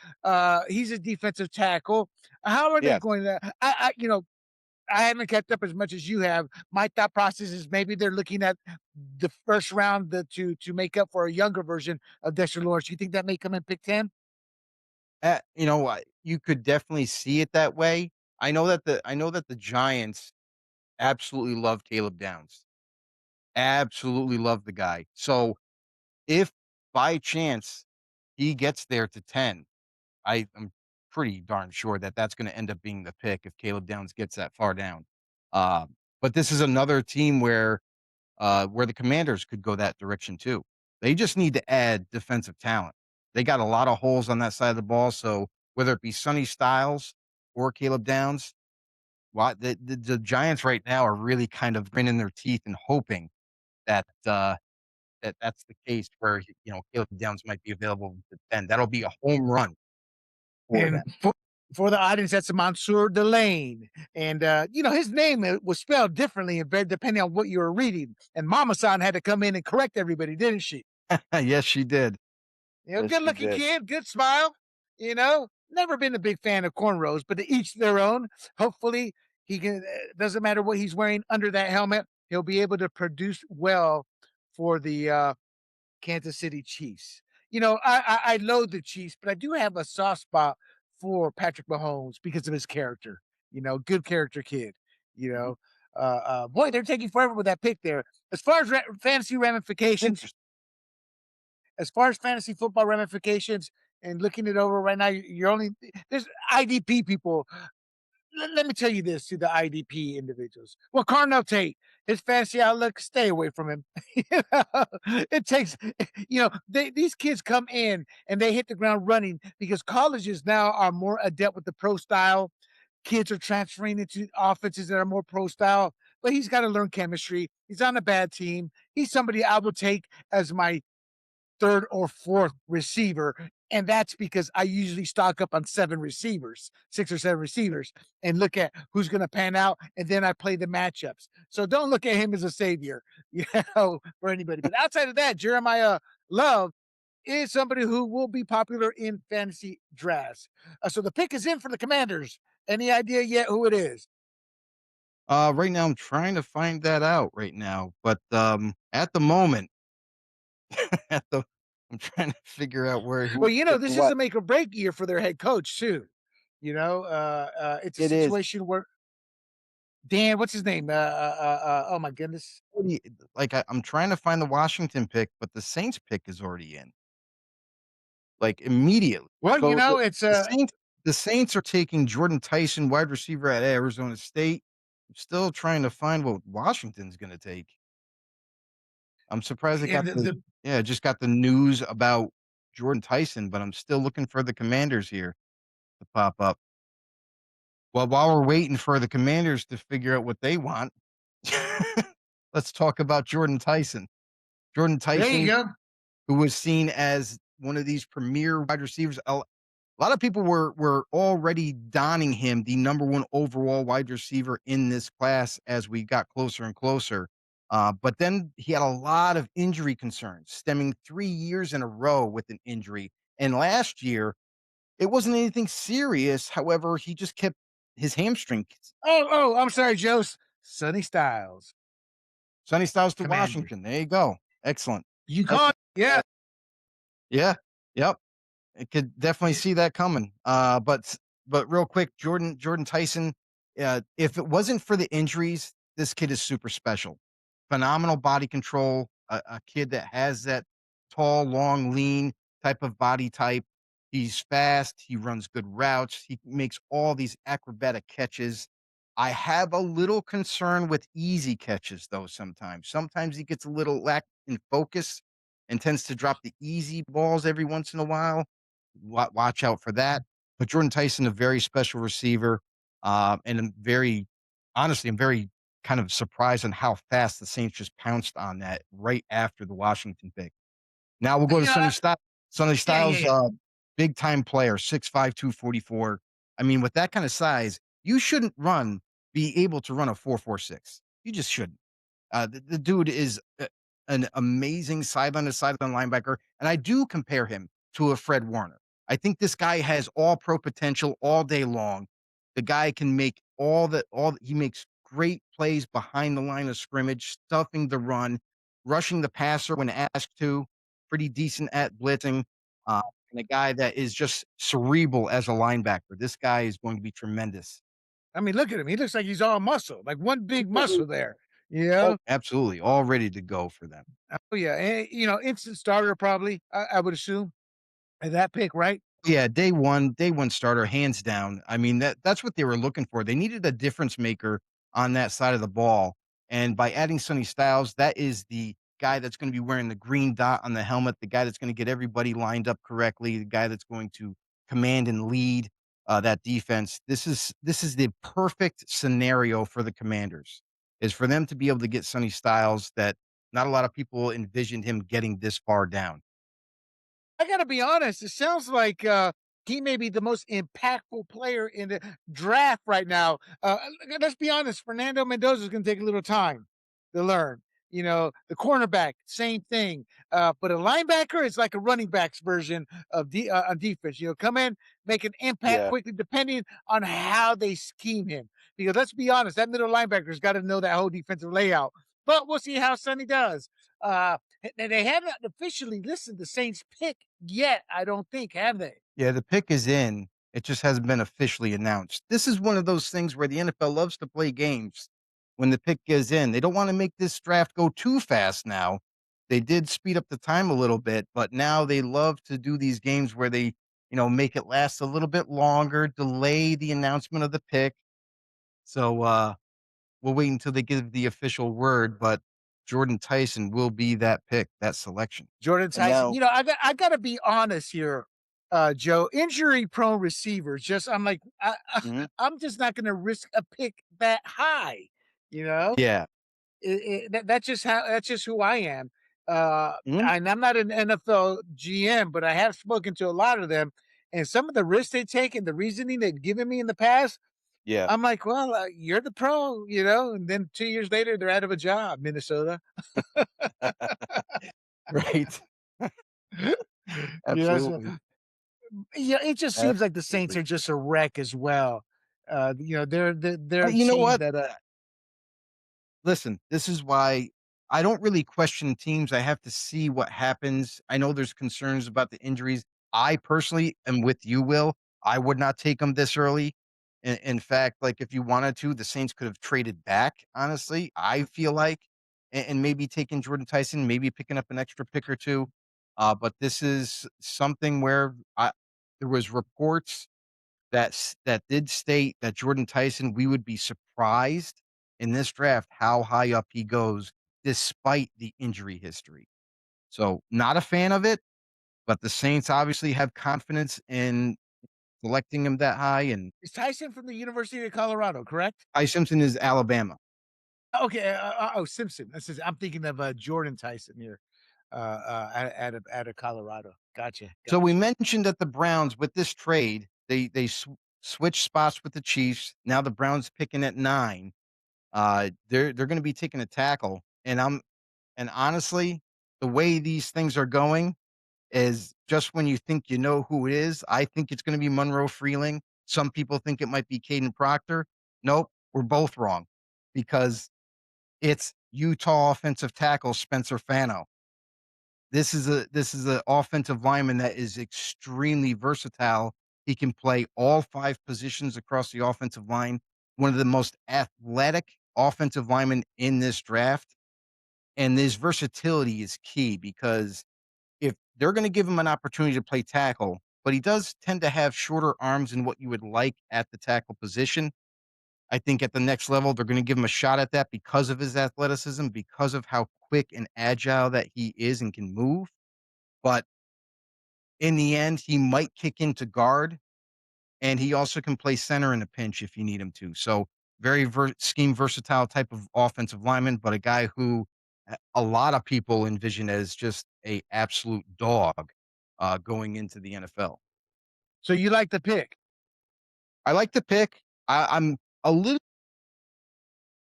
he's a defensive tackle. How are they going to? I haven't kept up as much as you have. My thought process is maybe they're looking at the first round to make up for a younger version of Dexter Lawrence. You think that may come in pick 10? You could definitely see it that way. I know that the Giants absolutely love Caleb Downs. Absolutely love the guy. So if by chance he gets there to 10, I'm pretty darn sure that that's going to end up being the pick if Caleb Downs gets that far down. Uh, but this is another team where the Commanders could go that direction too. They just need to add defensive talent. They got a lot of holes on that side of the ball. So whether it be Sonny Styles or Caleb Downs, the Giants right now are really kind of grinning their teeth and hoping that that's the case where Caleb Downs might be available to 10. That'll be a home run for And them. for the audience, that's Mansour Delane. And, his name was spelled differently and very depending on what you were reading. And Mama San had to come in and correct everybody, didn't she? Yes, she did. Yes, good looking kid, good smile. Never been a big fan of cornrows, but to each their own. Hopefully, he can. Doesn't matter what he's wearing under that helmet, he'll be able to produce well for the Kansas City Chiefs. I loathe the Chiefs, but I do have a soft spot for Patrick Mahomes because of his character. Good character kid. Boy, they're taking forever with that pick there. As far as fantasy ramifications, as far as fantasy football ramifications and looking it over right now, there's IDP people. Let me tell you this to the IDP individuals. Well, Carnell Tate, his fantasy outlook, stay away from him. It takes, these kids come in and they hit the ground running because colleges now are more adept with the pro style. Kids are transferring into offenses that are more pro style, but he's got to learn chemistry. He's on a bad team. He's somebody I will take as my third or fourth receiver. And that's because I usually stock up on 7 receivers, 6 or 7 receivers, and look at who's going to pan out. And then I play the matchups. So don't look at him as a savior, for anybody. But outside of that, Jeremiah Love is somebody who will be popular in fantasy drafts. So the pick is in for the Commanders. Any idea yet who it is? Right now, I'm trying to find that out right now. But at the moment, I'm trying to figure out where. Well, this is a make or break year for their head coach too. It's a situation where Dan, what's his name? Oh my goodness. I'm trying to find the Washington pick, but the Saints pick is already in. Like immediately. Well, So it's the Saints are taking Jordan Tyson, wide receiver at Arizona State. I'm still trying to find what Washington's going to take. I'm surprised it got just got the news about Jordan Tyson, but I'm still looking for the Commanders here to pop up. Well, while we're waiting for the Commanders to figure out what they want, let's talk about Jordan Tyson. Jordan Tyson, there you go. Who was seen as one of these premier wide receivers. A lot of people were already donning him the number 1 overall wide receiver in this class as we got closer and closer. But then he had a lot of injury concerns, stemming 3 years in a row with an injury. And last year, it wasn't anything serious. However, he just kept his hamstring. Oh, I'm sorry, Joe. Sonny Styles. Sonny Styles to Washington. There you go. Excellent. You caught, yeah. Yeah. Yep. I could definitely see that coming. But real quick, Jordan Tyson, if it wasn't for the injuries, this kid is super special. Phenomenal body control, a kid that has that tall, long, lean type of body type. He's fast. He runs good routes. He makes all these acrobatic catches. I have a little concern with easy catches, though, sometimes. Sometimes he gets a little lack in focus and tends to drop the easy balls every once in a while. Watch out for that. But Jordan Tyson, a very special receiver, and I'm very kind of surprised on how fast the Saints just pounced on that right after the Washington pick. Now we'll go to Sonny Styles. Sonny Styles, big time player, 6'5", 244. I mean, with that kind of size, you shouldn't be able to run a 4.46. You just shouldn't. The dude is an amazing sideline-to-sideline linebacker, and I do compare him to a Fred Warner. I think this guy has all-pro potential all day long. The guy can make he makes great plays behind the line of scrimmage, stuffing the run, rushing the passer when asked to, pretty decent at blitzing, and a guy that is just cerebral as a linebacker. This guy is going to be tremendous. I mean, look at him. He looks like he's all muscle, like one big muscle there. You Oh, know? absolutely, all ready to go for them. Oh yeah, and, instant starter probably. I would assume at that pick, right? Yeah, day one starter, hands down. I mean, that's what they were looking for. They needed a difference maker on that side of the ball, and by adding Sonny Styles, that is the guy that's gonna be wearing the green dot on the helmet, the guy that's gonna get everybody lined up correctly, the guy that's going to command and lead, that defense. This is the perfect scenario for the Commanders, is for them to be able to get Sonny Styles that not a lot of people envisioned him getting this far down. I gotta be honest, it sounds like, he may be the most impactful player in the draft right now. Let's be honest, Fernando Mendoza is gonna take a little time to learn. The cornerback, same thing. But a linebacker is like a running back's version of on defense. Come in, make an impact Yeah. quickly, depending on how they scheme him. Because let's be honest, that middle linebacker's got to know that whole defensive layout. But we'll see how Sonny does. And they haven't officially listed the Saints pick yet, I don't think, have they? Yeah, the pick is in. It just hasn't been officially announced. This is one of those things where the NFL loves to play games when the pick is in. They don't want to make this draft go too fast now. They did speed up the time a little bit, but now they love to do these games where they, make it last a little bit longer, delay the announcement of the pick. So we'll wait until they give the official word, but Jordan Tyson will be that pick, that selection. Jordan And Tyson. now, I gotta be honest here, Joe. Injury prone receivers. I'm like, Mhm. I'm just not gonna risk a pick that high. You know, Yeah. that's just who I am. Mhm. And I'm not an NFL GM, but I have spoken to a lot of them, and some of the risks they take and the reasoning they've given me in the past. Yeah. I'm like, well, you're the pro, and then 2 years later they're out of a job, Minnesota. Right. Yeah, so Absolutely. yeah, it just seems like the Saints Absolutely. are just a wreck as well. They're a You know team what? that Listen, this is why I don't really question teams. I have to see what happens. I know there's concerns about the injuries. I personally am with you, Will. I would not take them this early. In fact, like if you wanted to, the Saints could have traded back, honestly, I feel like, and maybe taking Jordan Tyson, maybe picking up an extra pick or two. But this is something where there was reports that did state that Jordan Tyson, we would be surprised in this draft how high up he goes despite the injury history. So, not a fan of it, but the Saints obviously have confidence in selecting him that high, and is Tyson from the University of Colorado, correct? Ty Simpson is Alabama. Okay, Simpson. I'm thinking of Jordan Tyson here, out of Colorado. Gotcha, So we gotcha. mentioned that the Browns with this trade, they switched spots with the Chiefs. Now the Browns picking at 9. They're gonna be taking a tackle, and honestly, the way these things are going is just when you think you know who it is, I think it's gonna be Monroe Freeling. Some people think it might be Caden Proctor. Nope, we're both wrong because it's Utah offensive tackle Spencer Fano. This is a offensive lineman that is extremely versatile. He can play all 5 positions across the offensive line. One of the most athletic offensive linemen in this draft, and his versatility is key because if they're gonna give him an opportunity to play tackle, but he does tend to have shorter arms than what you would like at the tackle position. I think at the next level, they're gonna give him a shot at that because of his athleticism, because of how quick and agile that he is and can move. But in the end, he might kick into guard, and he also can play center in a pinch if you need him to. So very scheme versatile type of offensive lineman, but a guy who a lot of people envision as just a absolute dog going into the NFL. So you like the pick? I like the pick. I'm a little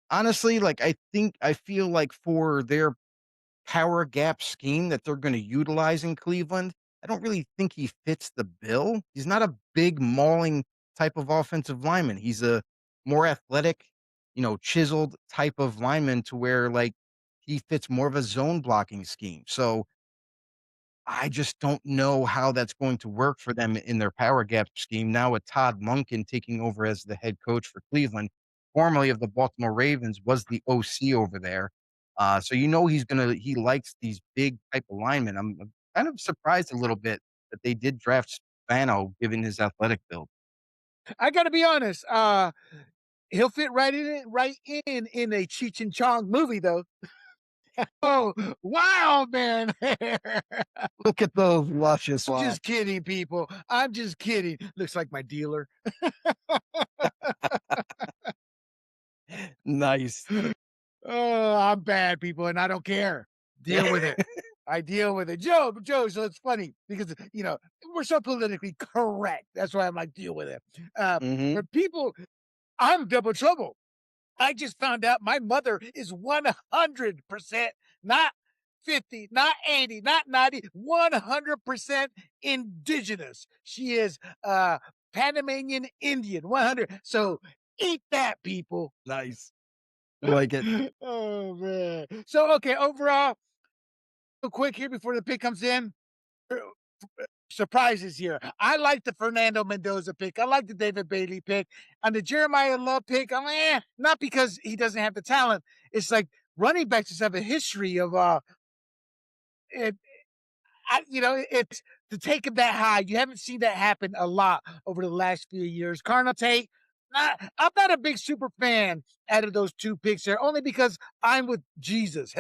honestly like I feel like for their power gap scheme that they're going to utilize in Cleveland, I don't really think he fits the bill. He's not a big mauling type of offensive lineman. He's a more athletic, chiseled type of lineman to where like he fits more of a zone blocking scheme. So I just don't know how that's going to work for them in their power gap scheme. Now with Todd Monken taking over as the head coach for Cleveland, formerly of the Baltimore Ravens, was the OC over there. So he likes these big type of linemen. I'm kind of surprised a little bit that they did draft Spano given his athletic build. I got to be honest. He'll fit right in a Cheech and Chong movie, though. Oh, wild man hair. Look at those luscious I'm locks. just kidding, people. I'm just kidding. Looks like my dealer. Nice. Oh, I'm bad, people, and I don't care. Deal with it. I deal with it. Joe, so it's funny because, we're so politically correct. That's why I'm like, deal with it. Mhm. For people, I'm double trouble. I just found out my mother is 100%, not 50, not 80, not 90, 100% indigenous. She is Panamanian Indian, 100. So eat that, people. Nice. I like it. Oh, man. So, okay, overall, real quick here before the pick comes in. Surprises here. I like the Fernando Mendoza pick. I like the David Bailey pick. And the Jeremiah Love pick, I'm like, not because he doesn't have the talent. It's like running backs just have a history of it, it's to take him that high. You haven't seen that happen a lot over the last few years. Cardinal Tate, I'm not a big super fan out of those two picks there, only because I'm with Jesus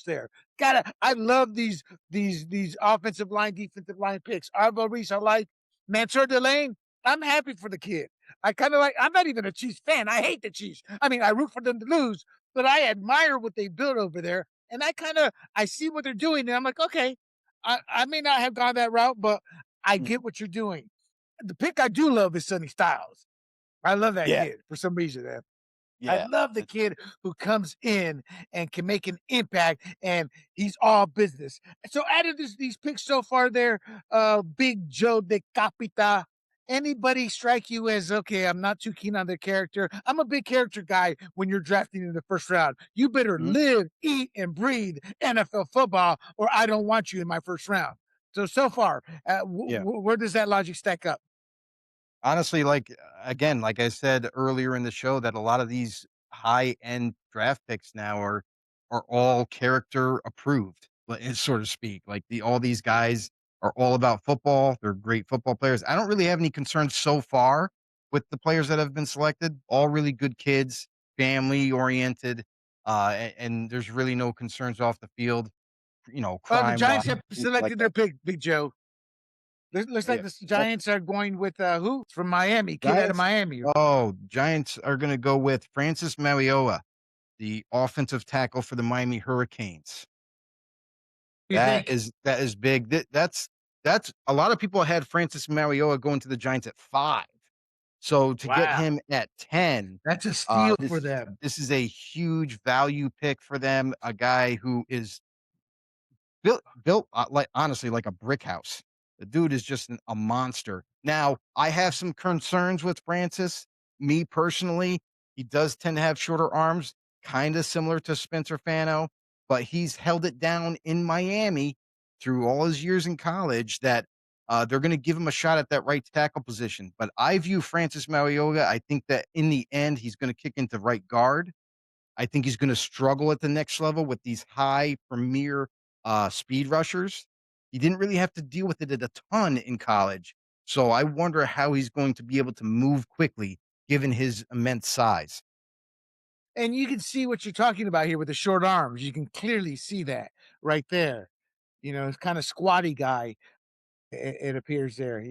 there. I love these offensive line, defensive line picks. Arvo Reese, I like. Mansour Delane, I'm happy for the kid. I kind of like. I'm not even a Chiefs fan. I hate the Chiefs. I mean, I root for them to lose, but I admire what they built over there, and I see what they're doing, and I'm like, okay, I may not have gone that route, but I get what you're doing. The pick I do love is Sonny Styles. I love that Yeah. kid for some reason. Man. I Yeah. love the kid who comes in and can make an impact, and he's all business. So out of these picks so far there, Big Joe de Capita, anybody strike you as, okay, I'm not too keen on their character. I'm a big character guy when you're drafting in the first round. You better live, eat, and breathe NFL football, or I don't want you in my first round. So far, where does that logic stack up? Honestly, again, like I said earlier in the show, that a lot of these high-end draft picks now are all character approved, so to speak. Like all these guys are all about football. They're great football players. I don't really have any concerns so far with the players that have been selected. All really good kids, family oriented, and there's really no concerns off the field. The Crime. Giants have selected their pick, Big Joe. Looks like the Giants are going with who? From Miami, kid out of Miami. Oh, Giants are going to go with Francis Marioga, the offensive tackle for the Miami Hurricanes. That is big. That's a lot of people had Francis Marioga going to the Giants at 5. So to get him at 10, that's a steal for them. This is a huge value pick for them. A guy who is built honestly like a brick house. The dude is just a monster. Now, I have some concerns with Francis. Me personally, he does tend to have shorter arms, kind of similar to Spencer Fano, but he's held it down in Miami through all his years in college that they're going to give him a shot at that right tackle position. But I view Francis Marioga, I think that in the end, he's going to kick into right guard. I think he's gonna struggle at the next level with these high premier speed rushers. He didn't really have to deal with it a ton in college. So I wonder how he's going to be able to move quickly given his immense size. And you can see what you're talking about here with the short arms. You can clearly see that right there. It's kind of squatty guy. It appears there,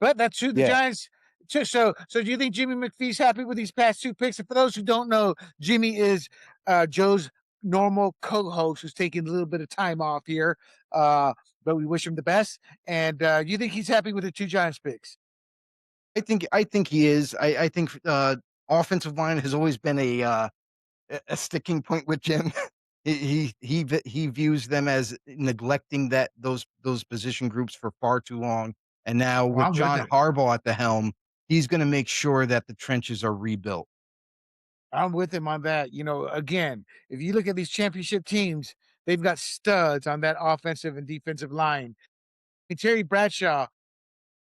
but that's who the Giants. So do you think Jimmy McPhee's happy with these past 2 picks? And for those who don't know, Jimmy is Joe's normal co-host who's taking a little bit of time off here, but we wish him the best. And you think he's happy with the 2 Giants picks? I think he is. I think offensive line has always been a sticking point with Jim. He views them as neglecting those position groups for far too long, and now Well, with I'm with John it. Harbaugh at the helm, he's gonna make sure that the trenches are rebuilt. I'm with him on that. You know, again, if you look at these championship teams, they've got studs on that offensive and defensive line. And Terry Bradshaw,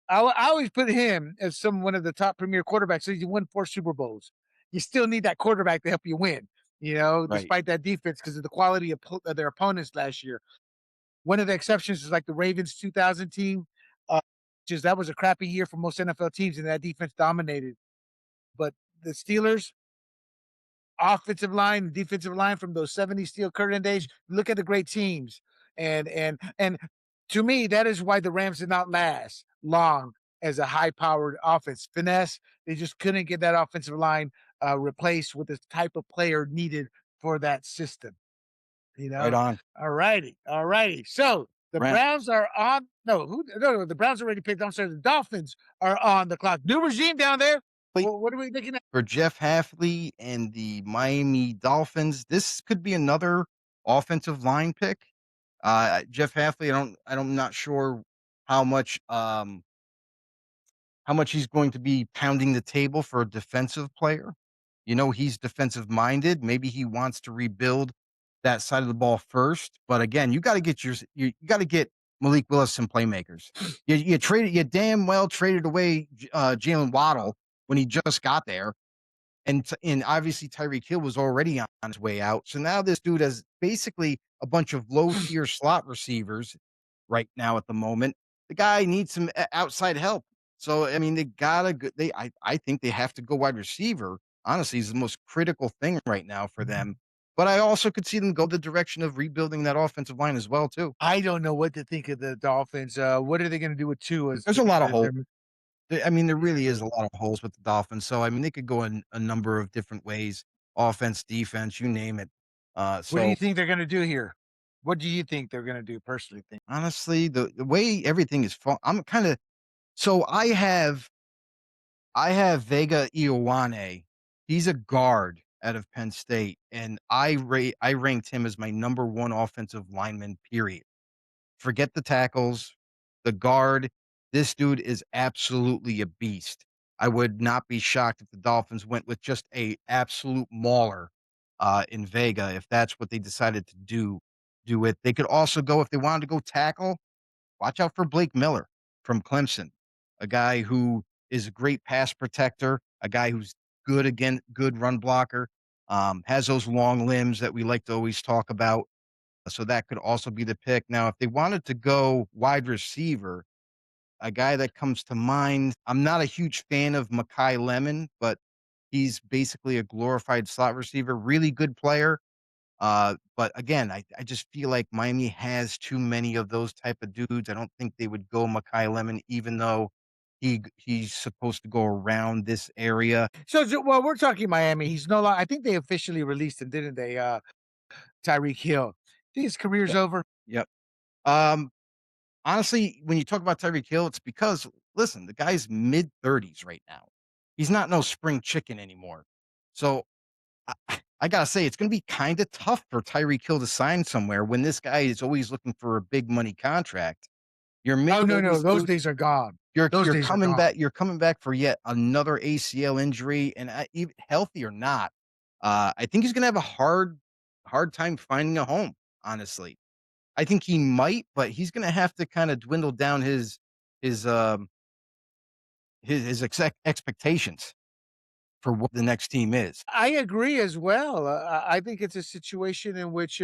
I always put him as one of the top premier quarterbacks. So he won 4 Super Bowls. You still need that quarterback to help you win, Right. despite that defense because of the quality of their opponents last year. One of the exceptions is like the Ravens 2000 team, just that was a crappy year for most NFL teams, and that defense dominated. But the Steelers, offensive line, defensive line from those 70s Steel Curtain days, look at the great teams. And to me, that is why the Rams did not last long as a high-powered offense. Finesse, they just couldn't get that offensive line replaced with the type of player needed for that system. You Right know? on. All righty. So the Ram Browns are on. No, the Browns already picked. I'm sorry, the Dolphins are on the clock. New regime down there. Well, what are we looking at? for Jeff Hafley and the Miami Dolphins, this could be another offensive line pick. Jeff Hafley, I'm not sure how much he's going to be pounding the table for a defensive player. You know, he's defensive minded. Maybe he wants to rebuild that side of the ball first. But again, you got to get you got to get Malik Willis some playmakers. You damn well traded away Jalen Waddle when he just got there, and obviously Tyreek Hill was already on his way out. So now this dude has basically a bunch of low tier slot receivers right now at the moment. The guy needs some outside help. So I mean, they gotta go, I think they have to go wide receiver. Honestly, is the most critical thing right now for them. But I also could see them go the direction of rebuilding that offensive line as well too. I don't know what to think of the Dolphins. What are they going to do with Tua? There's a lot of As holes. their I mean, there really is a lot of holes with the Dolphins. So I mean, they could go in a number of different ways: offense, defense, you name it. What do you So think they're going to do here? What do you think they're going to do? Personally, think. honestly, the way everything is, I'm kind of so I have Vega Ioane. He's a guard out of Penn State, and I ranked him as my number one offensive lineman. Period. Forget the tackles, the guard. This dude is absolutely a beast. I would not be shocked if the Dolphins went with just a absolute mauler in Vega if that's what they decided to do. Do it. They could also go if they wanted to go tackle. Watch out for Blake Miller from Clemson, a guy who is a great pass protector, a guy who's good run blocker, has those long limbs that we like to always talk about. So that could also be the pick. Now, if they wanted to go wide receiver, a guy that comes to mind, I'm not a huge fan of Makai Lemon, but he's basically a glorified slot receiver, really good player. But again, I just feel like Miami has too many of those type of dudes. I don't think they would go Makai Lemon, even though he's supposed to go around this area. Well, we're talking Miami. He's no longer. I think they officially released him, didn't they? Tyreek Hill. Think his career's Yep. over. Yep. Um, Honestly, when you talk about Tyreek Hill, it's because listen, the guy's mid-30s right now. He's not no spring chicken anymore. So I gotta say, it's gonna be kind of tough for Tyreek Hill to sign somewhere when this guy is always looking for a big money contract. You're Oh no, mid-30s, those dude. days are gone. You're Those you're days are coming gone. back. You're coming back for yet another ACL injury, and even healthy or not, I think he's gonna have a hard time finding a home. Honestly, I think he might, but he's gonna have to kind of dwindle down his um expectations for what the next team is. I agree as well. I think it's a situation in which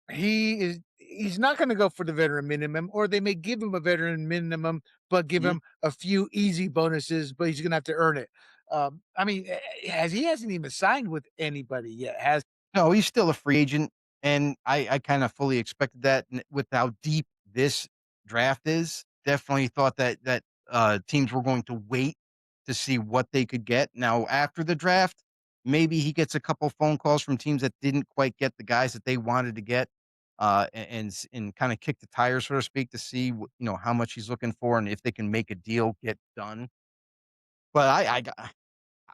he's not going to go for the veteran minimum, or they may give him a veteran minimum, but give Mhm. him a few easy bonuses, but he's going to have to earn it. I mean, he hasn't even signed with anybody yet, has No, he's still a free agent, and I kind of fully expected that with how deep this draft is. Definitely thought that teams were going to wait to see what they could get. Now, after the draft, maybe he gets a couple phone calls from teams that didn't quite get the guys that they wanted to get, and kind of kick the tires, so to speak, to see how much he's looking for and if they can make a deal get done. But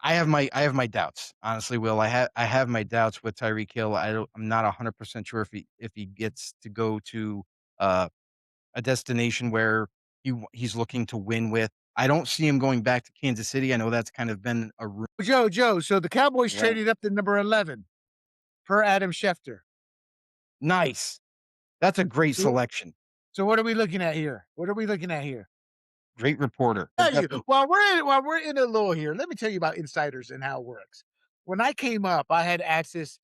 I have my doubts. Honestly, Will. I have my doubts with Tyreek Hill. I'm not 100% sure if he gets to go to uh, a destination where he's looking to win with. I don't see him going back to Kansas City. I know that's kind of been a Joe, so the Cowboys Yeah. traded up to number 11 per Adam Schefter. nice. That's a great So- selection. So what are we looking at here? Great reporter. Tell you, while we're in a lull here, let me tell you about insiders and how it works. When I came up, I had access.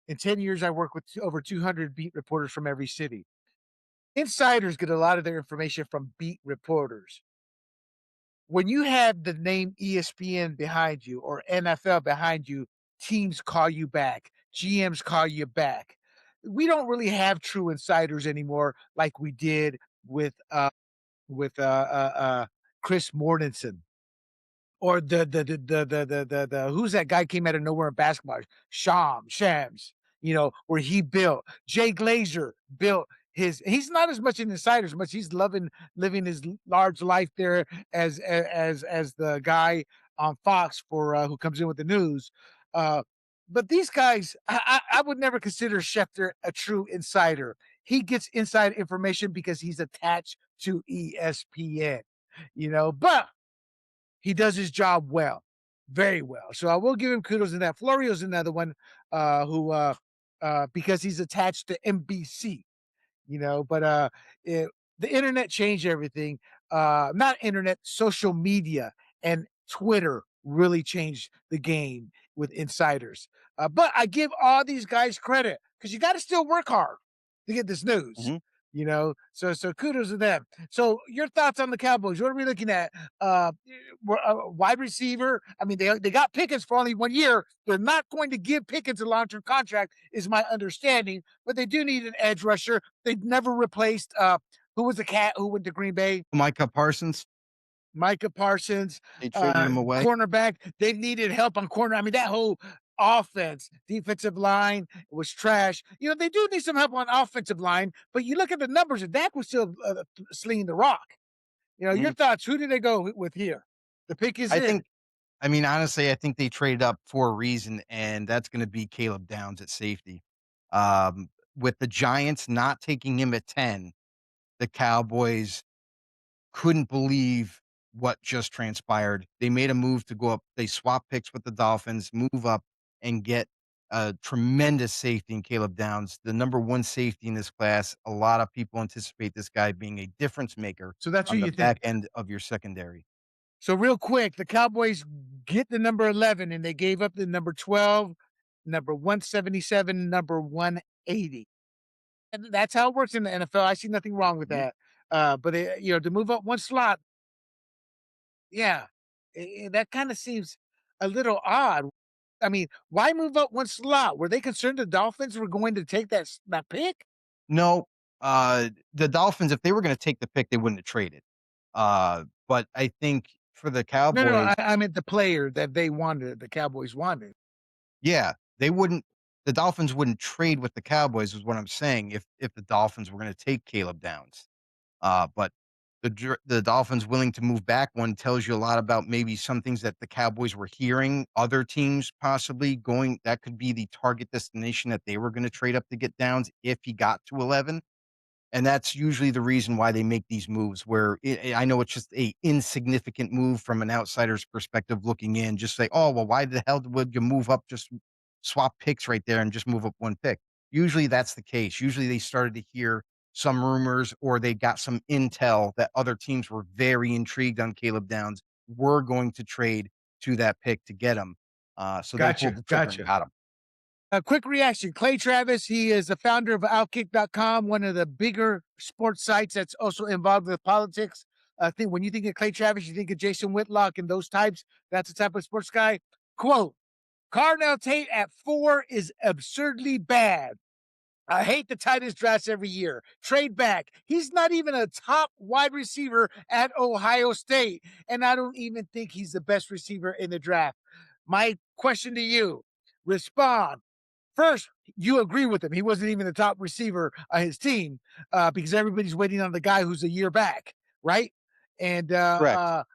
In 10 years, I worked with over 200 beat reporters from every city. Insiders get a lot of their information from beat reporters. When you have the name ESPN behind you or NFL behind you, teams call you back, GMs call you back. We don't really have true insiders anymore like we did with Chris Mortensen. Or the who's that guy came out of nowhere in basketball? Shams, where he built. Jay Glazer built he's not as much an insider as much he's living his large life there as the guy on Fox for who comes in with the news. But these guys, I would never consider Schefter a true insider. He gets inside information because he's attached to ESPN, but he does his job well, very well. So I will give him kudos in that. Florio's another one who because he's attached to NBC, but the internet changed everything. Not internet, social media and Twitter really changed the game with insiders. But I give all these guys credit because you got to still work hard to get this news. Mhm. So kudos to them. So your thoughts on the Cowboys? What are we looking at? Wide receiver. I mean, they got Pickens for only 1 year. They're not going to give Pickens a long-term contract, is my understanding. But they do need an edge rusher. They've never replaced who was the cat who went to Green Bay? Micah Parsons. Micah Parsons, They traded him away. cornerback. They needed help on corner. I mean, that whole offense, defensive line was trash. They do need some help on offensive line, but you look at the numbers, and Dak was still slinging the rock. Your thoughts? Who did they go with here? The pick is honestly, I think they traded up for a reason, and that's going to be Caleb Downs at safety. With the Giants not taking him at 10, the Cowboys couldn't believe what just transpired. They made a move to go up. They swapped picks with the Dolphins, move up, and get a tremendous safety in Caleb Downs, the number one safety in this class. A lot of people anticipate this guy being a difference maker So that's who on the you back think. end of your secondary. So real quick, the Cowboys get the number 11, and they gave up the number 12, number 177, number 180. And that's how it works in the NFL. I see nothing wrong with that. But to move up one slot, yeah, that kind of seems a little odd. I mean, why move up one slot? Were they concerned the Dolphins were going to take that pick? No, the Dolphins, if they were going to take the pick, they wouldn't have traded. But I think for the Cowboys, No, I meant the player that they wanted, the Cowboys wanted. yeah, they wouldn't. The Dolphins wouldn't trade with the Cowboys, is what I'm saying. If the Dolphins were going to take Caleb Downs, but the Dolphins willing to move back one tells you a lot about maybe some things that the Cowboys were hearing. Other teams possibly going that could be the target destination that they were going to trade up to get Downs if he got to 11. And that's usually the reason why they make these moves where I know it's just a insignificant move from an outsider's perspective looking in, just say, oh, well, why the hell would you move up? Just swap picks right there and just move up one pick. Usually that's the case. Usually they started to hear some rumors or they got some intel that other teams were very intrigued on Caleb Downs, were going to trade to that pick to get him. So they pulled the trigger and got him. A quick reaction. Clay Travis, he is the founder of Outkick.com, one of the bigger sports sites that's also involved with politics. I think when you think of Clay Travis, you think of Jason Whitlock and those types. That's the type of sports guy. Quote, Carnell Tate at 4 is absurdly bad. I hate the tightest drafts every year. Trade back. He's not even a top wide receiver at Ohio State. And I don't even think he's the best receiver in the draft. My question to you, respond. First, you agree with him. He wasn't even the top receiver on his team because everybody's waiting on the guy who's a year back, right? And Correct.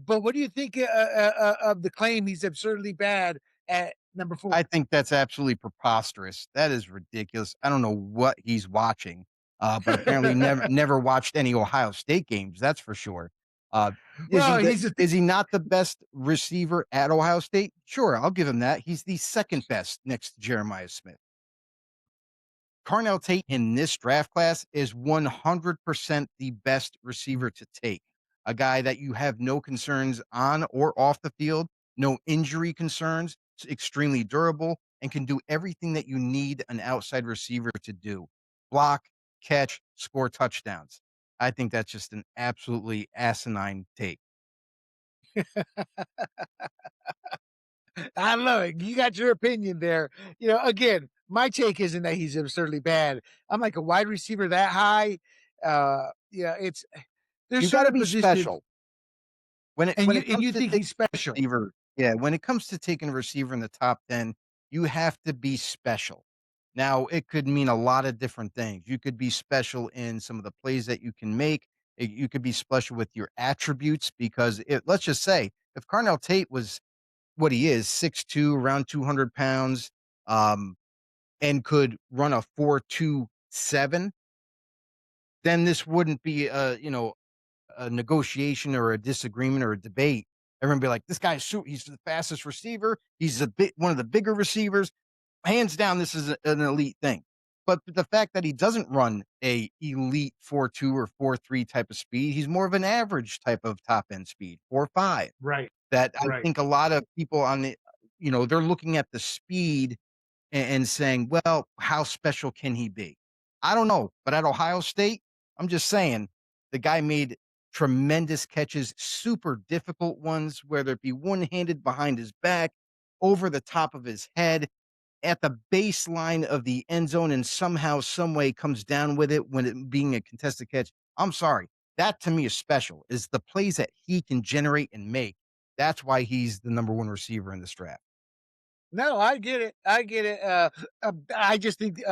But what do you think of the claim he's absurdly bad at number 4? I think that's absolutely preposterous. That is ridiculous. I don't know what he's watching, but apparently never watched any Ohio State games. That's for sure. Well, he's Is he not the best receiver at Ohio State? Sure, I'll give him that. He's the second best next to Jeremiah Smith. Carnell Tate in this draft class is 100% the best receiver to take. A guy that you have no concerns on or off the field, no injury concerns, extremely durable, and can do everything that you need an outside receiver to do. Block, catch, score touchdowns. I think that's just an absolutely asinine take. I love it. You got your opinion there. Again, my take isn't that he's absurdly bad. I'm like a wide receiver that high. It's there's You got to certain be positions, special. When it comes you to think taking he's special. receiver, yeah, when it comes to taking a receiver in the top 10, you have to be special. Now, it could mean a lot of different things. You could be special in some of the plays that you can make. You could be special with your attributes because let's just say if Carnell Tate was what he is, 6'2", around 200 pounds, and could run a 4.27, then this wouldn't be a negotiation or a disagreement or a debate. Everyone be like, this guy's he's the fastest receiver. He's one of the bigger receivers. Hands down, this is an elite thing. But the fact that he doesn't run a elite 4.2 or 4.3 type of speed, he's more of an average type of top end speed, 4.5. Right. That I Right. think a lot of people they're looking at the speed and saying, well, how special can he be? I don't know. But at Ohio State, I'm just saying the guy made tremendous catches, super difficult ones, whether it be one-handed behind his back, over the top of his head, at the baseline of the end zone, and somehow, some way comes down with it when it being a contested catch. I'm sorry. That to me is special, is the plays that he can generate and make. That's why he's the number one receiver in this draft. No, I get it. I get it. I just think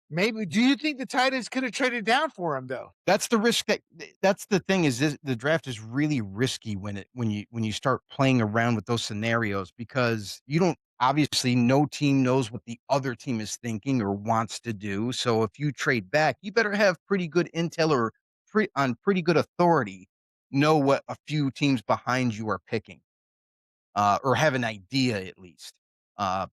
maybe. Do you think the Titans could have traded down for him though? That's the risk that's the thing is the draft is really risky when you start playing around with those scenarios because you don't obviously no team knows what the other team is thinking or wants to do. So if you trade back, you better have pretty good intel or on pretty good authority, know what a few teams behind you are picking. Or have an idea at least.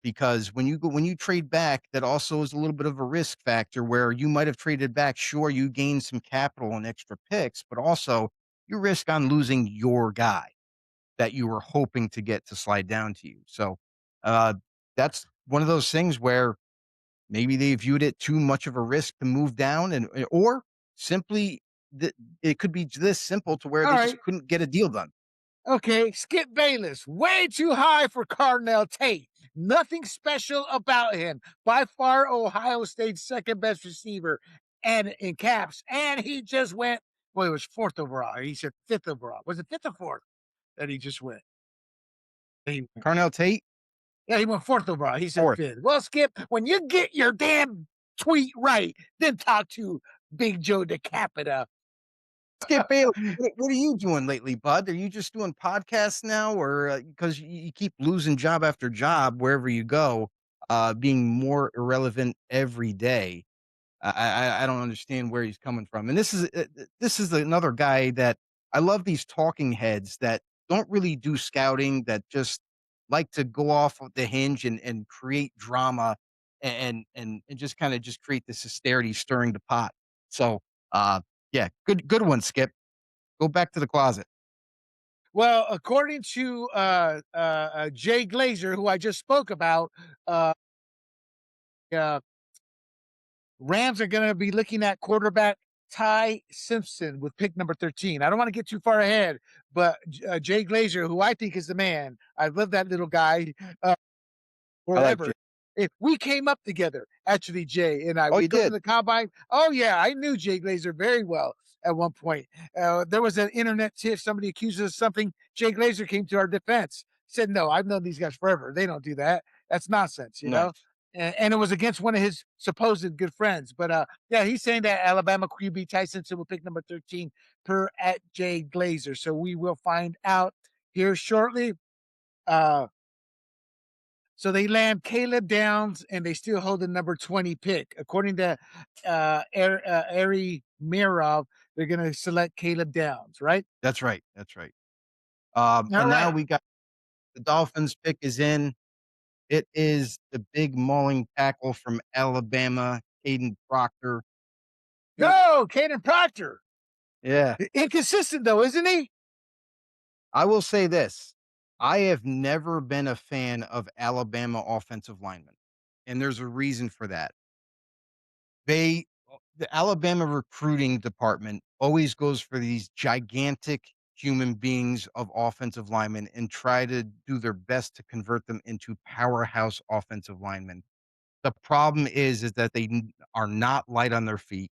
Because when you trade back, that also is a little bit of a risk factor where you might have traded back. Sure, you gain some capital and extra picks, but also you risk on losing your guy that you were hoping to get to slide down to you. So that's one of those things where maybe they viewed it too much of a risk to move down, or simply it could be this simple to where All they right. just couldn't get a deal done. Okay, Skip Bayless, way too high for Carnell Tate. Nothing special about him. By far, Ohio State's second best receiver, and in caps. And he just went. Well, it was 4th overall. He said 5th overall. Was it 5th or 4th that he just went? Carnell Tate. Yeah, he went 4th overall. He said 4th. 5th. Well, Skip, when you get your damn tweet right, then talk to Big Joe DeCapita. Skip Bayless, what are you doing lately, bud? Are you just doing podcasts now, or because you keep losing job after job wherever you go, being more irrelevant every day? I don't understand where he's coming from. And this is another guy that I love, these talking heads that don't really do scouting, that just like to go off of the hinge and create drama and just kind of just create this hysteria, stirring the pot. So yeah, good one, Skip. Go back to the closet. Well, according to Jay Glazer, who I just spoke about, uh, Rams are going to be looking at quarterback Ty Simpson with pick number 13. I don't want to get too far ahead, but Jay Glazer, who I think is the man, I love that little guy forever. If we came up together, actually, Jay and I, Oh, we you go to did? the combine. Oh yeah, I knew Jay Glazer very well at one point. There was an internet tiff. Somebody accused us of something. Jay Glazer came to our defense. Said, "No, I've known these guys forever. They don't do that. That's nonsense." You know. Nice. and it was against one of his supposed good friends. But yeah, he's saying that Alabama QB Ty Simpson will pick number 13 per at Jay Glazer. So we will find out here shortly. So they land Caleb Downs, and they still hold the number 20 pick. According to Ari Mirov, they're going to select Caleb Downs, right? That's right. That's right. All and now right. we got the Dolphins pick is in. It is the big mauling tackle from Alabama, Caden Proctor. Go, Caden Proctor. Yeah. Inconsistent, though, isn't he? I will say this. I have never been a fan of Alabama offensive linemen, and there's a reason for that. The Alabama recruiting department always goes for these gigantic human beings of offensive linemen and try to do their best to convert them into powerhouse offensive linemen. The problem is that they are not light on their feet.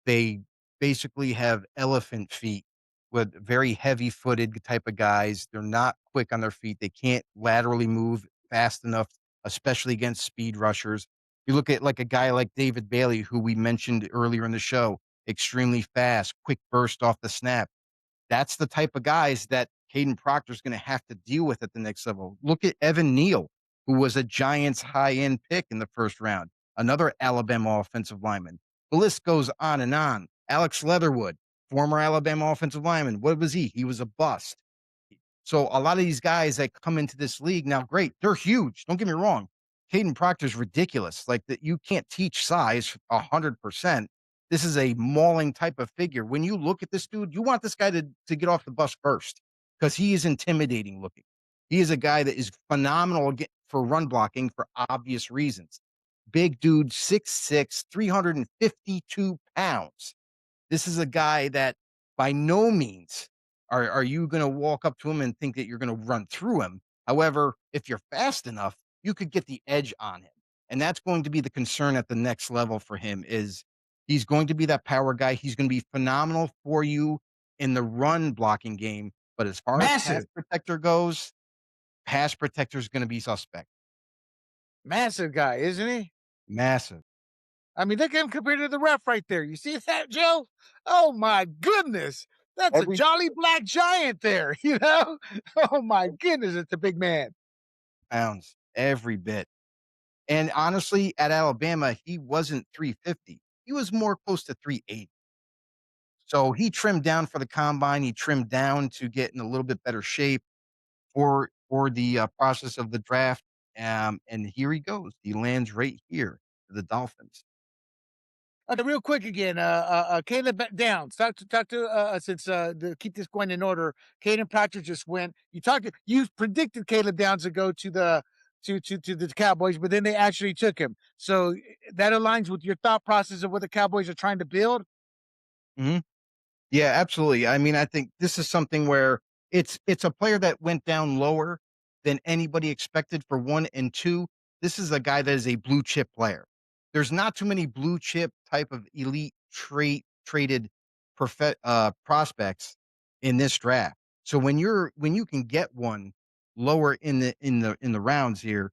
They basically have elephant feet with very heavy-footed type of guys. They're not quick on their feet. They can't laterally move fast enough, especially against speed rushers. You look at like a guy like David Bailey, who we mentioned earlier in the show, extremely fast, quick burst off the snap. That's the type of guys that Caden Proctor is going to have to deal with at the next level. Look at Evan Neal, who was a Giants high-end pick in the first round, another Alabama offensive lineman. The list goes on and on. Alex Leatherwood, former Alabama offensive lineman. What was he? He was a bust. So a lot of these guys that come into this league now, great, they're huge. Don't get me wrong. Caden Proctor's ridiculous. Like that, you can't teach size 100%. This is a mauling type of figure. When you look at this dude, you want this guy to get off the bus first because he is intimidating looking. He is a guy that is phenomenal for run blocking for obvious reasons. Big dude, 6'6", 352 pounds. This is a guy that by no means are you going to walk up to him and think that you're going to run through him. However, if you're fast enough, you could get the edge on him. And that's going to be the concern at the next level for him is he's going to be that power guy. He's going to be phenomenal for you in the run blocking game. But as far as pass protector goes, pass protector is going to be suspect. Massive guy, isn't he? Massive. I mean, look at him compared to the ref right there. You see that, Joe? Oh, my goodness. That's a jolly black giant there, you know? Oh, my goodness, it's a big man. Pounds, every bit. And honestly, at Alabama, he wasn't 350. He was more close to 380. So he trimmed down for the combine. He trimmed down to get in a little bit better shape for the process of the draft. And here he goes. He lands right here for the Dolphins. Okay, real quick again, Caleb Downs. Talk to since to keep this going in order. Caden Proctor just went. You predicted Caleb Downs to go to the the Cowboys, but then they actually took him. So that aligns with your thought process of what the Cowboys are trying to build. Mm-hmm. Yeah, absolutely. I mean, I think this is something where it's a player that went down lower than anybody expected for one, and two, this is a guy that is a blue chip player. There's not too many blue chip type of elite traded prospects in this draft. So when you can get one lower in the rounds here,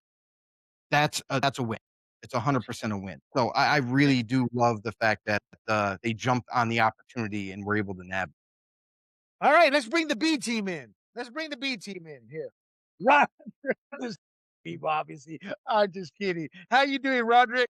that's a win. It's 100% a win. So I really do love the fact that they jumped on the opportunity and were able to nab it. All right, let's bring the B team in. Let's bring the B team in here. Right. Obviously. I'm just kidding. How you doing, Rodrik?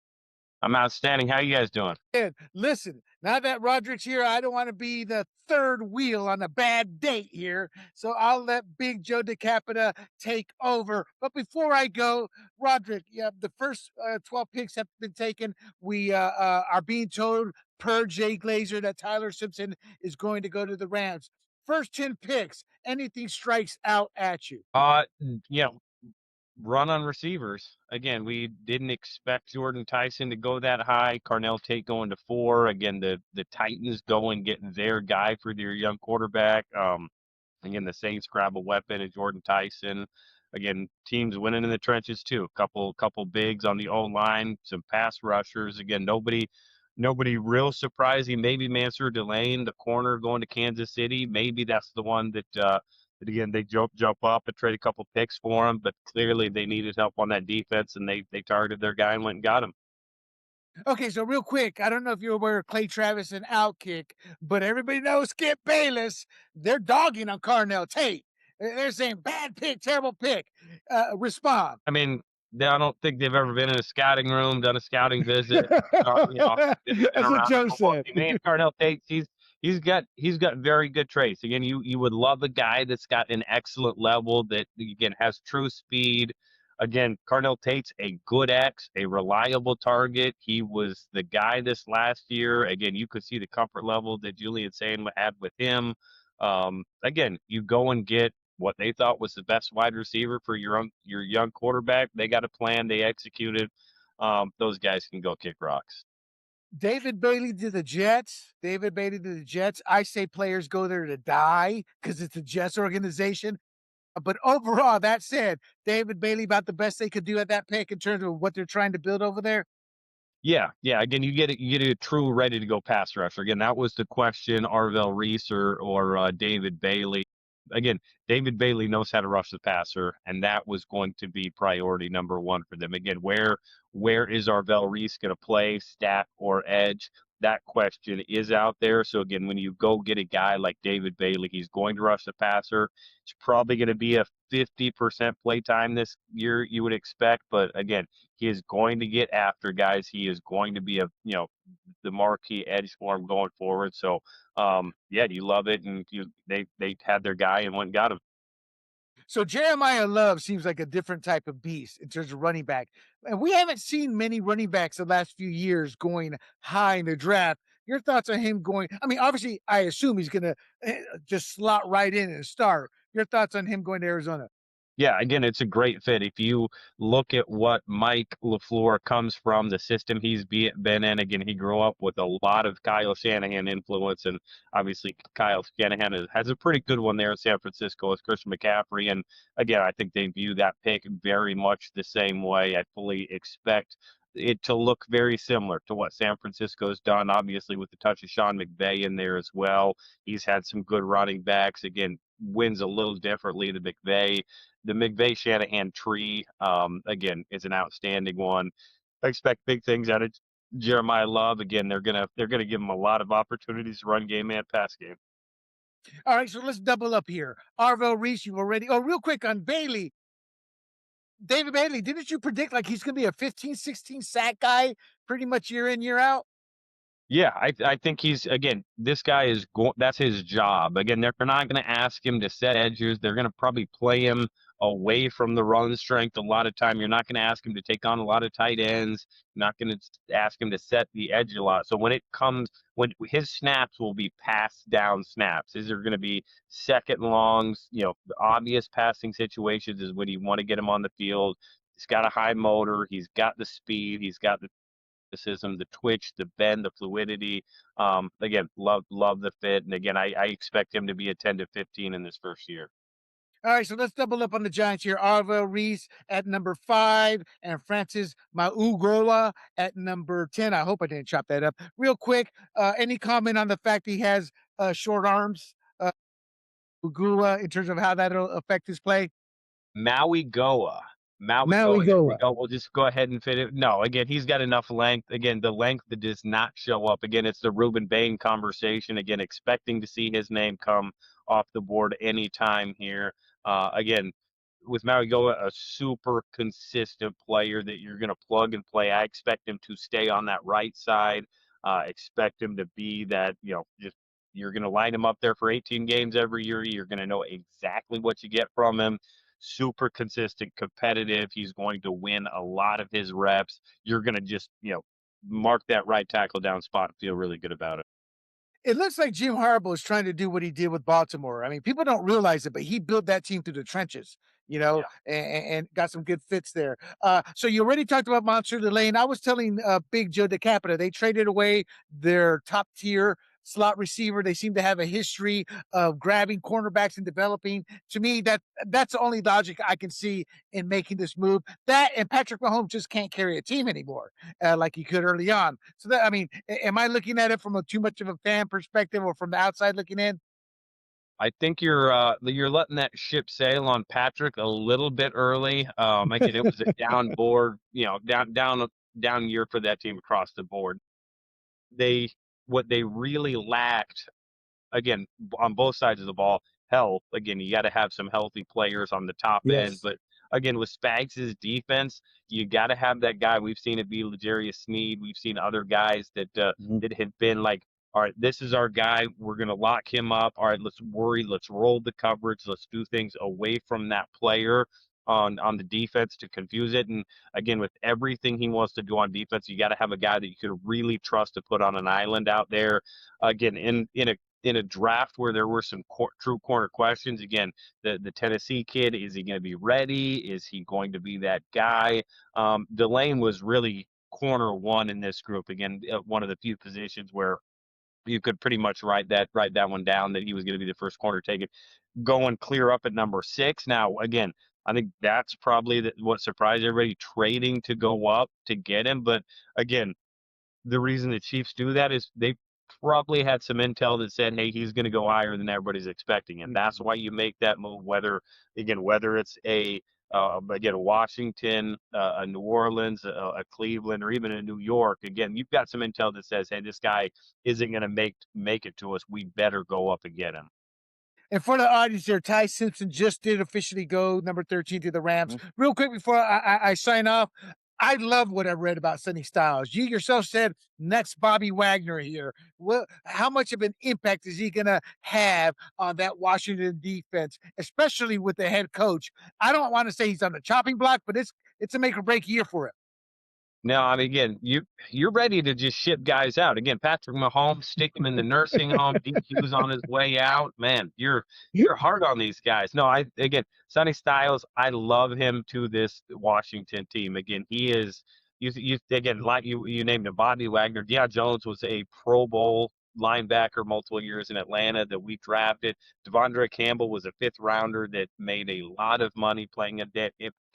I'm outstanding. How you guys doing? And listen, now that Rodrik's here, I don't want to be the third wheel on a bad date here. So I'll let Big Joe DeCapita take over. But before I go, Rodrik, yeah, the first 12 picks have been taken. We are being told per Jay Glazer that Tyler Simpson is going to go to the Rams. First 10 picks, anything strikes out at you? Yeah, run on receivers. Again, we didn't expect Jordan Tyson to go that high. Carnell Tate going to 4. Again, the Titans going, getting their guy for their young quarterback. Again, the Saints grab a weapon at Jordan Tyson. Again, teams winning in the trenches too. Couple bigs on the O-line, some pass rushers. Again, nobody real surprising. Maybe Mansour Delane, the corner, going to Kansas City. Maybe that's the one that again, they jump up and trade a couple picks for him, but clearly they needed help on that defense, and they targeted their guy and went and got him. Okay, so real quick, I don't know if you're aware of Clay Travis and Outkick, but everybody knows Skip Bayless. They're dogging on Carnell Tate. They're saying bad pick, terrible pick. Respond. I mean, I don't think they've ever been in a scouting room, done a scouting visit. Been That's what around the Joe football said. team. Man, Carnell Tate, he's got very good traits. Again, you would love a guy that's got an excellent level that again has true speed. Again, Carnell Tate's a good X, a reliable target. He was the guy this last year. Again, you could see the comfort level that Julian Sane had with him. Again, you go and get what they thought was the best wide receiver for your young quarterback. They got a plan. They executed. Those guys can go kick rocks. David Bailey to the Jets. David Bailey to the Jets. I say players go there to die because it's a Jets organization. But overall, that said, David Bailey about the best they could do at that pick in terms of what they're trying to build over there. Yeah. Again, you get a true ready to go pass rusher. Again, that was the question. Arvell Reese or David Bailey. Again, David Bailey knows how to rush the passer, and that was going to be priority number one for them. Again, where is Arvell Reese going to play, stack or edge? That question is out there. So again, when you go get a guy like David Bailey, he's going to rush the passer. It's probably going to be a 50% play time this year, you would expect. But again, he is going to get after guys. He is going to be the marquee edge for him going forward. So yeah, you love it, and they had their guy and went and got him. So Jeremiah Love seems like a different type of beast in terms of running back. And we haven't seen many running backs the last few years going high in the draft. Your thoughts on him going? I mean, obviously, I assume he's going to just slot right in and start. Your thoughts on him going to Arizona? Yeah, again, it's a great fit. If you look at what Mike LaFleur comes from, the system he's been in, again, he grew up with a lot of Kyle Shanahan influence, and obviously Kyle Shanahan has a pretty good one there in San Francisco with Christian McCaffrey. And again, I think they view that pick very much the same way. I fully expect it to look very similar to what San Francisco's done, obviously with the touch of Sean McVay in there as well. He's had some good running backs. Again, wins a little differently to McVay. The McVay Shanahan tree, again, is an outstanding one. I expect big things out of Jeremiah Love. Again, they're gonna give him a lot of opportunities to run game and pass game. All right, so let's double up here. Arvell Reese, you've already. Oh, real quick on Bailey. David Bailey, didn't you predict like he's going to be a 15, 16 sack guy pretty much year in, year out? Yeah, I think he's again. This guy is that's his job. Again, they're not going to ask him to set edges. They're going to probably play him away from the run strength a lot of time. You're not going to ask him to take on a lot of tight ends. You're not going to ask him to set the edge a lot. So when his snaps will be pass down snaps. These are going to be second longs. Obvious passing situations is when you want to get him on the field. He's got a high motor. He's got the speed. He's got the the twitch, the bend, the fluidity. Again, love the fit. And again, I expect him to be a 10 to 15 in this first year. All right, so let's double up on the Giants here. Arvell Reese at number 5 and Francis Maugola at number 10. I hope I didn't chop that up. Real quick, any comment on the fact he has short arms, Ugula, in terms of how that'll affect his play? Maui Goa. We'll just go ahead and fit it. No, again, he's got enough length. Again, the length that does not show up. Again, it's the Ruben Bain conversation. Again, expecting to see his name come off the board anytime here. Again, with Maui Goa, a super consistent player that you're going to plug and play. I expect him to stay on that right side. Expect him to be that, just you're going to line him up there for 18 games every year. You're going to know exactly what you get from him. Super consistent, competitive. He's going to win a lot of his reps. You're going to just, mark that right tackle down spot and feel really good about it. It looks like Jim Harbaugh is trying to do what he did with Baltimore. I mean, people don't realize it, but he built that team through the trenches, and got some good fits there. So you already talked about Monsieur Delane. I was telling Big Joe DeCapita, they traded away their top tier slot receiver. They seem to have a history of grabbing cornerbacks and developing. To me, that's the only logic I can see in making this move. That and Patrick Mahomes just can't carry a team anymore like he could early on. So am I looking at it from too much of a fan perspective or from the outside looking in? I think you're letting that ship sail on Patrick a little bit early. Again, it was a down board, down year for that team across the board. What they really lacked, again, on both sides of the ball, health. Again, you got to have some healthy players on the top end. Yes. But again, with Spags' defense, you got to have that guy. We've seen it be L'Jarius Sneed. We've seen other guys that had been like, all right, this is our guy. We're going to lock him up. All right, let's worry. Let's roll the coverage. Let's do things away from that player on the defense to confuse it. And again, with everything he wants to do on defense, you got to have a guy that you can really trust to put on an island out there. Again, in a draft where there were some true corner questions. Again, the Tennessee kid, is he going to be ready? Is he going to be that guy? Delane was really corner one in this group. Again, one of the few positions where you could pretty much write that one down, that he was going to be the first corner taken. Going clear up at number 6. Now, again, I think that's probably what surprised everybody, trading to go up to get him. But again, the reason the Chiefs do that is they probably had some intel that said, hey, he's going to go higher than everybody's expecting. And that's why you make that move, whether it's again, Washington, a New Orleans, a Cleveland, or even a New York. Again, you've got some intel that says, hey, this guy isn't going to make it to us. We better go up and get him. And for the audience here, Ty Simpson just did officially go number 13 to the Rams. Real quick before I sign off, I love what I read about Sonny Styles. You yourself said next Bobby Wagner here. Well, how much of an impact is he going to have on that Washington defense, especially with the head coach? I don't want to say he's on the chopping block, but it's a make or break year for him. No, I mean, again, you're ready to just ship guys out. Again, Patrick Mahomes, stick him in the nursing home. DQ's on his way out. Man, you're hard on these guys. No, again, Sonny Styles, I love him to this Washington team. Again, he is you again, like you named him, Bobby Wagner. Deion Jones was a Pro Bowl linebacker multiple years in Atlanta that we drafted. Devondre Campbell was a 5th rounder that made a lot of money playing at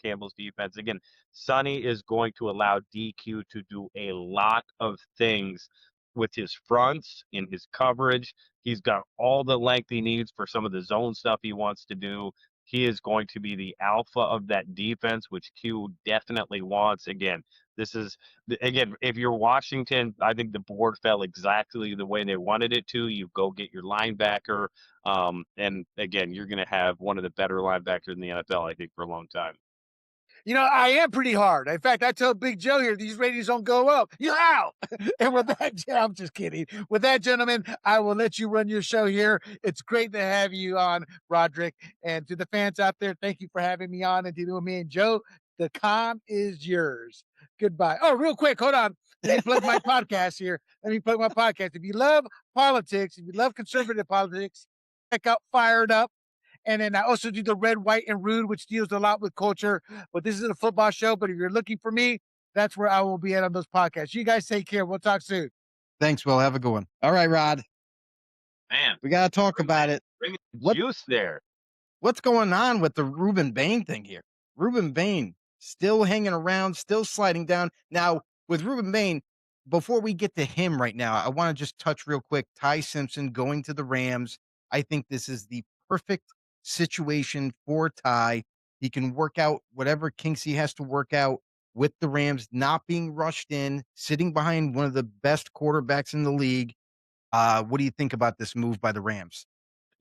Campbell's defense. Again, Sonny is going to allow DQ to do a lot of things with his fronts, in his coverage. He's got all the length he needs for some of the zone stuff he wants to do. He is going to be the alpha of that defense, which Q definitely wants. Again, if you're Washington, I think the board fell exactly the way they wanted it to. You go get your linebacker. And again, you're going to have one of the better linebackers in the NFL, I think, for a long time. You know, I am pretty hard. In fact, I tell Big Joe here, these ratings don't go up. You out. And with that, I'm just kidding. With that, gentlemen, I will let you run your show here. It's great to have you on, Rodrik. And to the fans out there, thank you for having me on. And to me and Joe, the calm is yours. Goodbye. Oh, real quick, hold on. Let me plug my podcast here. Let me plug my podcast. If you love politics, if you love conservative politics, check out Fired Up. And then I also do the Red, White, and Rude, which deals a lot with culture. But this is a football show. But if you're looking for me, that's where I will be at on those podcasts. You guys take care. We'll talk soon. Thanks, Will. Have a good one. All right, Rod. Man, we got to talk about it. What juice there? What's going on with the Ruben Bain thing here? Ruben Bain still hanging around, still sliding down. Now, with Ruben Bain, before we get to him right now, I want to just touch real quick. Ty Simpson going to the Rams. I think this is the perfect situation for Ty. He can work out whatever kinks he has to work out with the Rams, not being rushed in, sitting behind one of the best quarterbacks in the league. What do you think about this move by the Rams?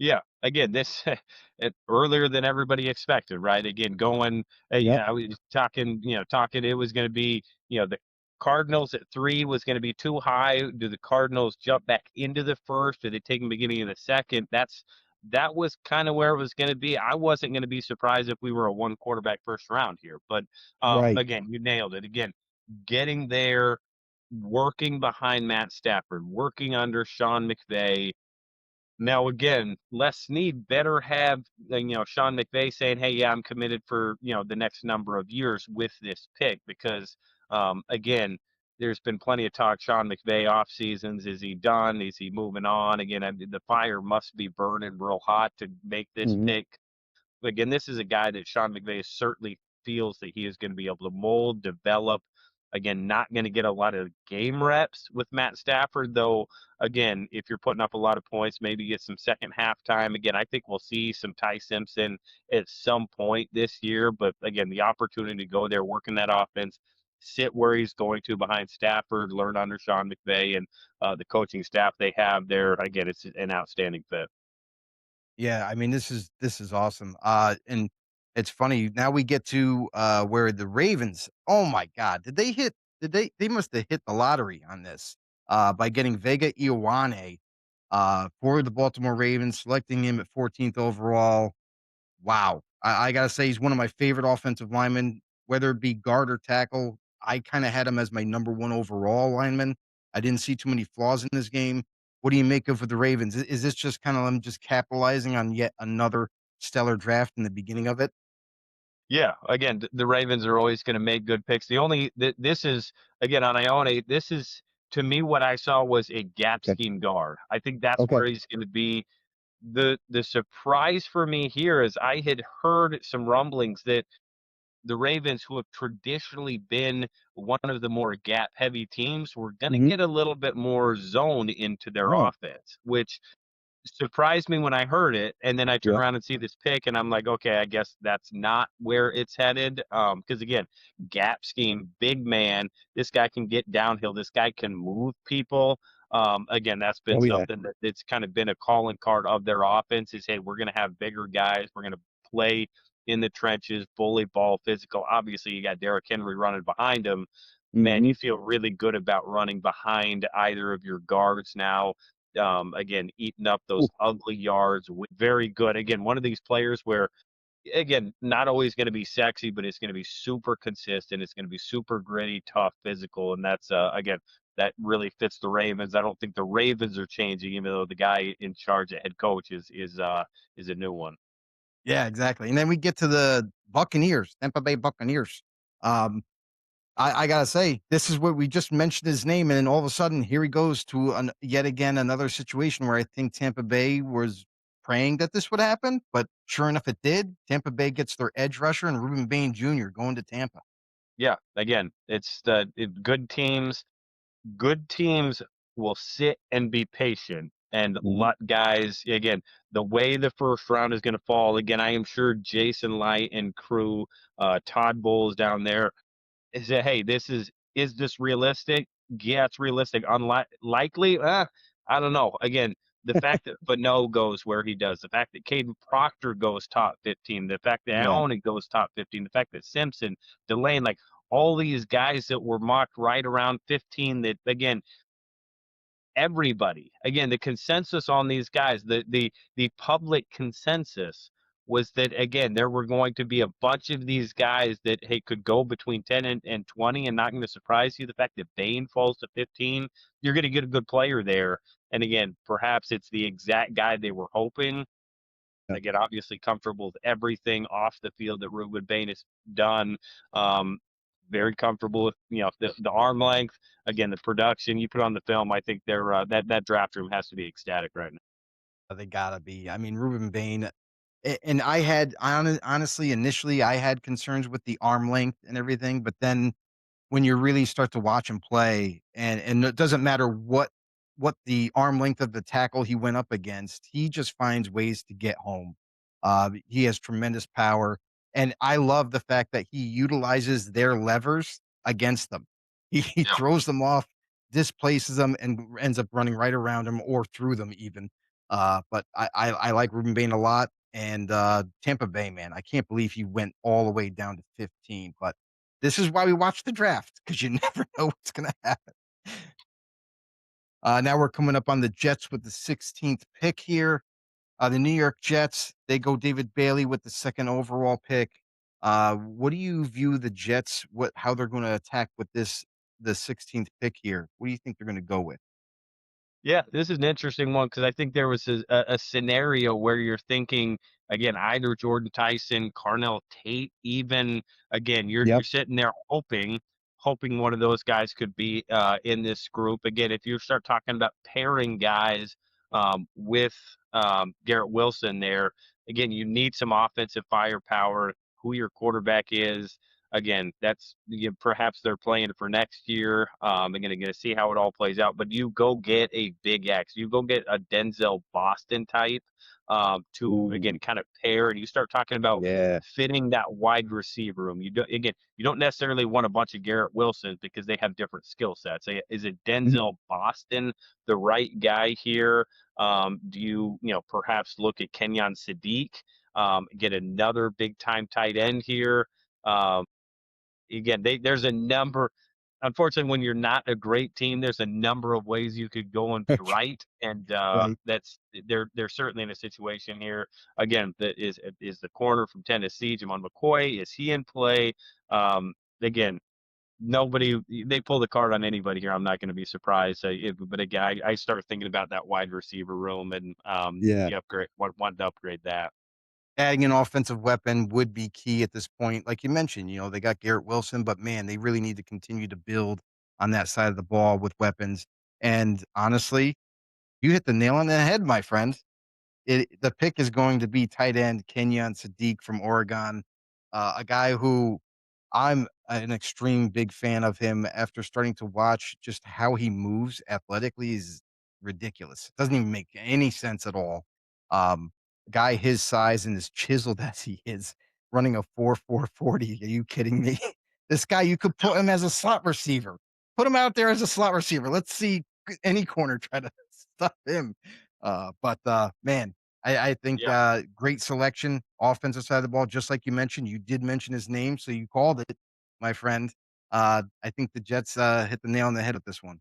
Yeah, again, this earlier than everybody expected, right? Again, going, I was talking, it was going to be, the Cardinals at 3 was going to be too high. Do the Cardinals jump back into the first? Do they take them beginning of the second? That was kind of where it was going to be. I wasn't going to be surprised if we were a 1 quarterback first round here, but again, you nailed it. Again, getting there, working behind Matt Stafford, working under Sean McVay. Now, again, Les Snead better have, Sean McVay saying, hey, yeah, I'm committed for, the next number of years with this pick because, again, there's been plenty of talk, Sean McVay off seasons. Is he done? Is he moving on? Again, the fire must be burning real hot to make this pick. Again, this is a guy that Sean McVay certainly feels that he is going to be able to mold, develop, Again, not going to get a lot of game reps with Matt Stafford, though. Again, if you're putting up a lot of points, maybe get some second half time. Again, I think we'll see some Ty Simpson at some point this year. But again, the opportunity to go there, work in that offense, sit where he's going to behind Stafford, learn under Sean McVay and the coaching staff they have there. Again, it's an outstanding fit. Yeah, I mean, this is awesome. And it's funny, now we get to where the Ravens, oh my God, they must have hit the lottery on this by getting Vega Ioane for the Baltimore Ravens, selecting him at 14th overall. Wow. I gotta say he's one of my favorite offensive linemen, whether it be guard or tackle. I kind of had him as my number one overall lineman. I didn't see too many flaws in his game. What do you make of the Ravens? Is this just kind of them just capitalizing on yet another stellar draft in the beginning of it? Yeah, again, the Ravens are always going to make good picks. The only this is again on Ione. This is to me what I saw was a gap Okay. scheme guard. I think that's Okay. where he's going to be. The surprise for me here is I had heard some rumblings that the Ravens, who have traditionally been one of the more gap heavy teams, were going to Mhm. get a little bit more zone into their Oh, offense, which surprised me when I heard it, and then I turn yeah. around and see this pick, and I'm like, okay, I guess that's not where it's headed. Because again, gap scheme, big man, this guy can get downhill, this guy can move people. Again, that's been Oh, yeah. something that it's kind of been a calling card of their offense is, hey, we're going to have bigger guys, we're going to play in the trenches, bully ball, physical. Obviously, you got Derrick Henry running behind him. Man, you Mhm. feel really good about running behind either of your guards now. Again, eating up those Ooh. ugly yards. Very good. Again, one of these players where, again, not always going to be sexy, but it's going to be super consistent. It's going to be super gritty, tough, physical, and that's again that really fits the Ravens. I don't think the Ravens are changing, even though the guy in charge at head coach is a new one. Yeah, exactly. And then we get to the Buccaneers, Tampa Bay Buccaneers. Um, I gotta say, this is what we just mentioned his name, and then all of a sudden, here he goes to yet again another situation where I think Tampa Bay was praying that this would happen, but sure enough, it did. Tampa Bay gets their edge rusher and Ruben Bain Jr. going to Tampa. Yeah, again, it's good teams. Good teams will sit and be patient and Mhm. let guys again the way the first round is going to fall. Again, I am sure Jason Light and crew, Todd Bowles down there is that, hey, is this realistic? Yeah, it's realistic. Unlikely? I don't know. Again, the fact that Bano goes where he does, the fact that Caden Proctor goes top 15, the fact that Yeah. Aoni goes top 15, the fact that Simpson, Delane, like all these guys that were mocked right around 15, that again, everybody, again, the consensus on these guys, the public consensus was that again there were going to be a bunch of these guys that, hey, could go between 10 and 20 and not going to surprise you. The fact that Bain falls to 15, you're going to get a good player there. And again, perhaps it's the exact guy they were hoping. Yeah. They get obviously comfortable with everything off the field that Ruben Bain has done. Um, very comfortable with the arm length. Again, the production you put on the film. I think they're that draft room has to be ecstatic right now. They gotta be. I mean, Ruben Bain, and honestly, initially, I had concerns with the arm length and everything, but then when you really start to watch him play, and it doesn't matter what the arm length of the tackle he went up against, he just finds ways to get home. He has tremendous power, and I love the fact that he utilizes their levers against them. He Yeah. throws them off, displaces them, and ends up running right around them or through them even. But I like Ruben Bain a lot, and Tampa Bay, man, I can't believe he went all the way down to 15, but this is why we watch the draft, because you never know what's gonna happen. Now we're coming up on the Jets with the 16th pick here. The New York Jets, they go David Bailey with the second overall pick. What do you view the Jets, how they're gonna attack with the 16th pick here? What do you think they're gonna go with? Yeah, this is an interesting one because I think there was a scenario where you're thinking again either Jordan Tyson, Carnell Tate, even again you're Yep. sitting there hoping one of those guys could be in this group. Again, if you start talking about pairing guys with Garrett Wilson there, again you need some offensive firepower. Who your quarterback is. again, that's perhaps they're playing for next year. I'm going to see how it all plays out. But you go get a big X. You go get a Denzel Boston type to again kind of pair, and you start talking about fitting that wide receiver room. You don't necessarily want a bunch of Garrett Wilsons because they have different skill sets. Is it Denzel Boston the right guy here? Do you perhaps look at Kenyon Sadiq? Get another big time tight end here. Again, there's a number. Unfortunately, when you're not a great team, there's a number of ways you could go and be right, and that's they're certainly in a situation here. Again, that is the corner from Tennessee, Jamon McCoy. Is he in play? Again, nobody. They pull the card on anybody here. I'm not going to be surprised. But again, I start thinking about that wide receiver room, and want to upgrade that. Adding an offensive weapon would be key at this point. Like you mentioned, they got Garrett Wilson, but man, they really need to continue to build on that side of the ball with weapons. And honestly, you hit the nail on the head, my friend. The pick is going to be tight end Kenyon Sadiq from Oregon, a guy who I'm an extreme big fan of him after starting to watch just how he moves athletically is ridiculous. It doesn't even make any sense at all. Guy his size and as chiseled as he is, running a 4.40. Are you kidding me? This guy, you could put him as a slot receiver. Put him out there as a slot receiver. Let's see any corner try to stop him. Man, I think great selection, offensive side of the ball, just like you mentioned. You did mention his name, so you called it, my friend. I think the Jets hit the nail on the head with this one.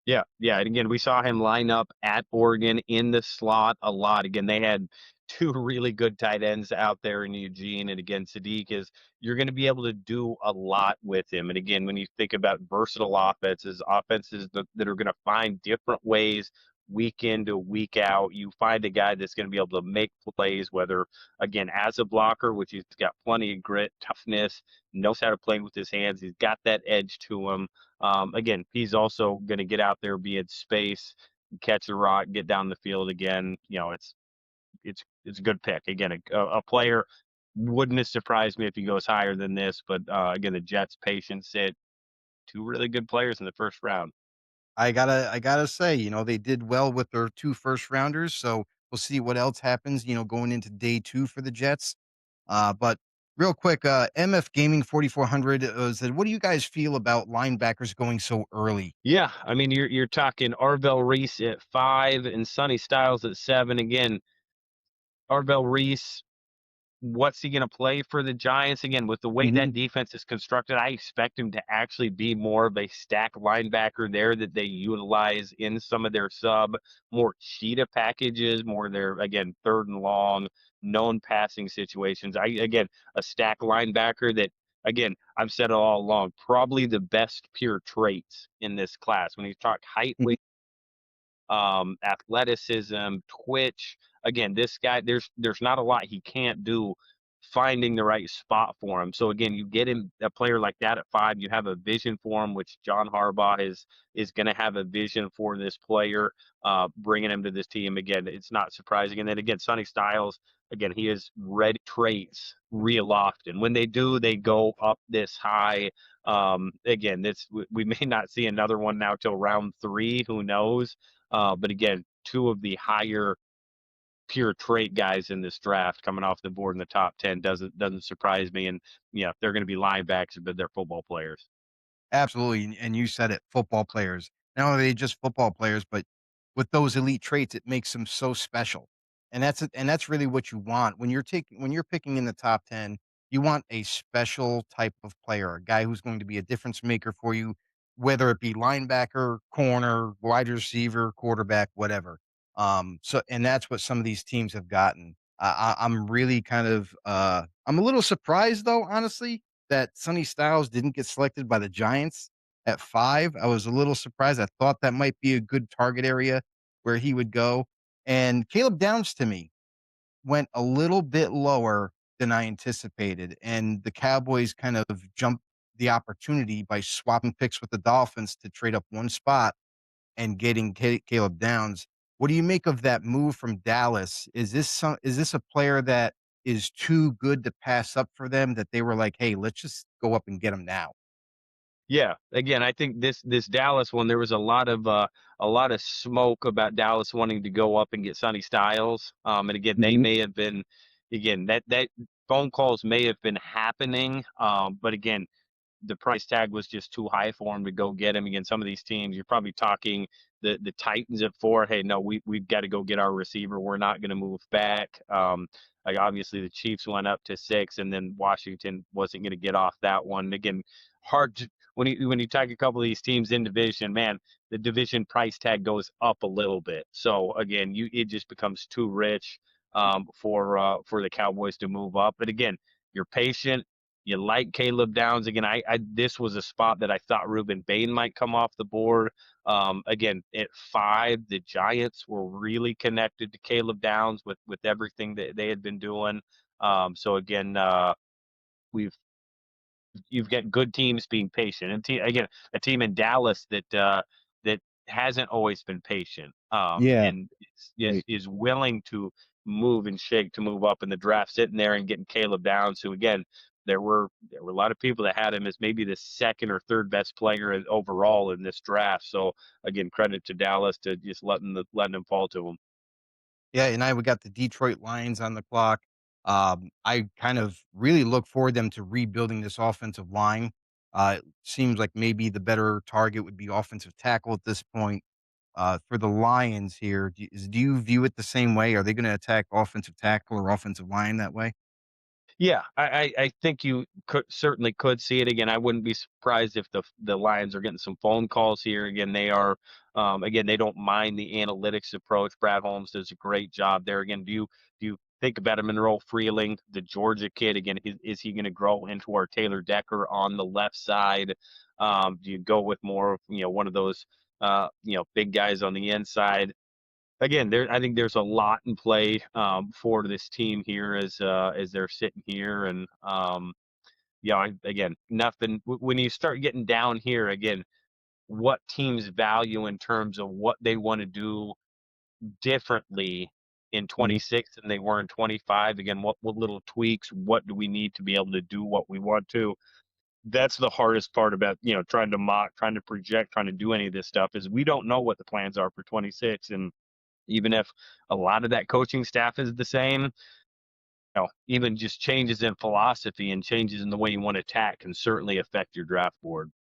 Yeah. And again, we saw him line up at Oregon in the slot a lot. Again, they had two really good tight ends out there in Eugene. And again, Sadiq you're going to be able to do a lot with him. And again, when you think about versatile offenses that are going to find different ways week in to week out, you find a guy that's going to be able to make plays, whether, again, as a blocker, which he's got plenty of grit, toughness, knows how to play with his hands. He's got that edge to him. Again, he's also going to get out there, be in space, catch a rock, get down the field again. It's a good pick. Again, a player wouldn't have surprised me if he goes higher than this. But again, the Jets' patience sit two really good players in the first round. I gotta say, they did well with their 2 first rounders, so we'll see what else happens, going into day 2 for the Jets. But real quick, MF Gaming 4400 said, "What do you guys feel about linebackers going so early?" Yeah, I mean, you're talking Arvell Reese at 5 and Sonny Styles at 7. Again, Arvell Reese, what's he going to play for the Giants? Again, with the way that defense is constructed, I expect him to actually be more of a stack linebacker there that they utilize in some of their more cheetah packages, more their, again, third and long, known passing situations. Again, a stack linebacker that, again, I've said it all along, probably the best pure traits in this class. When you talk height, weight, athleticism, twitch. Again, this guy, there's not a lot he can't do finding the right spot for him. So again, you get him a player like that at 5, you have a vision for him, which John Harbaugh is going to have a vision for this player, bringing him to this team. Again, it's not surprising. And then again, Sonny Styles, again, he has red traits real often. When they do, they go up this high. Again, we may not see another one now till round 3. Who knows? But again, 2 of the higher pure trait guys in this draft coming off the board in the top 10 doesn't surprise me. And they're going to be linebackers, but they're football players. Absolutely, and you said it, football players. Not only are they just football players, but with those elite traits, it makes them so special. And that's really what you want when you're picking in the top 10. You want a special type of player, a guy who's going to be a difference maker for you, whether it be linebacker, corner, wide receiver, quarterback, whatever. And that's what some of these teams have gotten. I'm really I'm a little surprised though, honestly, that Sonny Styles didn't get selected by the Giants at 5. I was a little surprised. I thought that might be a good target area where he would go. And Caleb Downs to me went a little bit lower than I anticipated. And the Cowboys kind of jumped the opportunity by swapping picks with the Dolphins to trade up one spot and getting Caleb Downs. What do you make of that move from Dallas? Is this a player that is too good to pass up for them that they were like, hey, let's just go up and get him now. Yeah, again, I think this Dallas one, there was a lot of smoke about Dallas wanting to go up and get Sonny Styles. And again, they may have been, again, that phone calls may have been happening. But again, the price tag was just too high for him to go get him. Again, some of these teams, you're probably talking the Titans at 4. Hey, no, we've got to go get our receiver. We're not going to move back. Like obviously the Chiefs went up to 6, and then Washington wasn't going to get off that one. Again, hard to, when you tag a couple of these teams in division, man, the division price tag goes up a little bit. So again, it just becomes too rich for the Cowboys to move up. But again, you're patient. You like Caleb Downs. Again, this was a spot that I thought Reuben Bain might come off the board. Again, at 5, the Giants were really connected to Caleb Downs with everything that they had been doing. So again, you've got good teams being patient, and again, a team in Dallas that hasn't always been patient, and is willing to move and shake to move up in the draft, sitting there and getting Caleb Downs, who again, there were a lot of people that had him as maybe the 2nd or 3rd best player overall in this draft. So again, credit to Dallas to just letting him fall to him. Yeah, and we got the Detroit Lions on the clock. I kind of really look forward them to rebuilding this offensive line. It seems like maybe the better target would be offensive tackle at this point. For the Lions here, do you view it the same way? Are they going to attack offensive tackle or offensive line that way? Yeah, I think you certainly could see it again. I wouldn't be surprised if the Lions are getting some phone calls here. Again, again, they don't mind the analytics approach. Brad Holmes does a great job there. Again, do you think about a Monroe Freeling, the Georgia kid? Again, is he going to grow into our Taylor Decker on the left side? Do you go with more of one of those big guys on the inside? Again, I think there's a lot in play for this team here as they're sitting here, and again, nothing. When you start getting down here, again, what teams value in terms of what they want to do differently in 26 than they were in 25. Again, what little tweaks? What do we need to be able to do what we want to? That's the hardest part about trying to mock, trying to project, trying to do any of this stuff, is we don't know what the plans are for 26. And even if a lot of that coaching staff is the same, even just changes in philosophy and changes in the way you want to attack can certainly affect your draft board.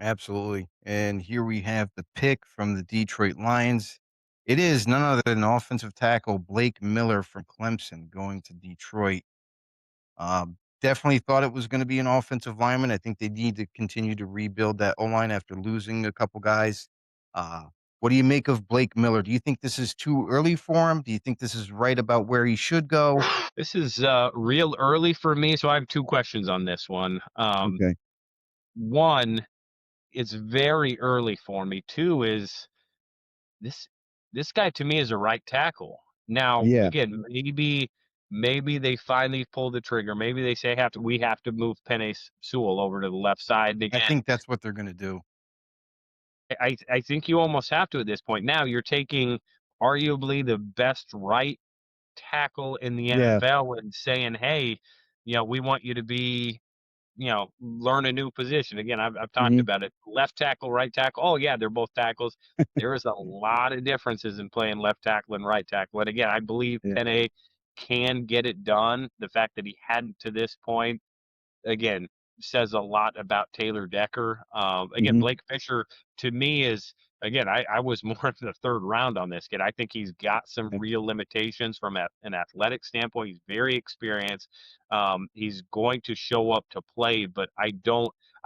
Absolutely. And here we have the pick from the Detroit Lions. It is none other than offensive tackle Blake Miller from Clemson going to Detroit. Definitely thought it was going to be an offensive lineman. I think they need to continue to rebuild that O-line after losing a couple guys. Uh, what do you make of Blake Miller? Do you think this is too early for him? Do you think this is right about where he should go? This is real early for me, so I have 2 questions on this one. Okay. One, it's very early for me. 2 is this guy to me is a right tackle. Now, Yeah. again, maybe they finally pull the trigger. Maybe they say we have to move Penei Sewell over to the left side. And I again, think that's what they're going to do. I think you almost have to at this point. Now you're taking arguably the best right tackle in the NFL and saying, hey, we want you to be, learn a new position. Again, I've talked about it. Left tackle, right tackle. Oh yeah, they're both tackles. There is a lot of differences in playing left tackle and right tackle. And again, I believe Penei can get it done. The fact that he hadn't to this point, again, says a lot about Taylor Decker. Again, Blake Fisher to me is, again, I was more in the 3rd round on this kid. I think he's got some real limitations from an athletic standpoint. He's very experienced. He's going to show up to play, but I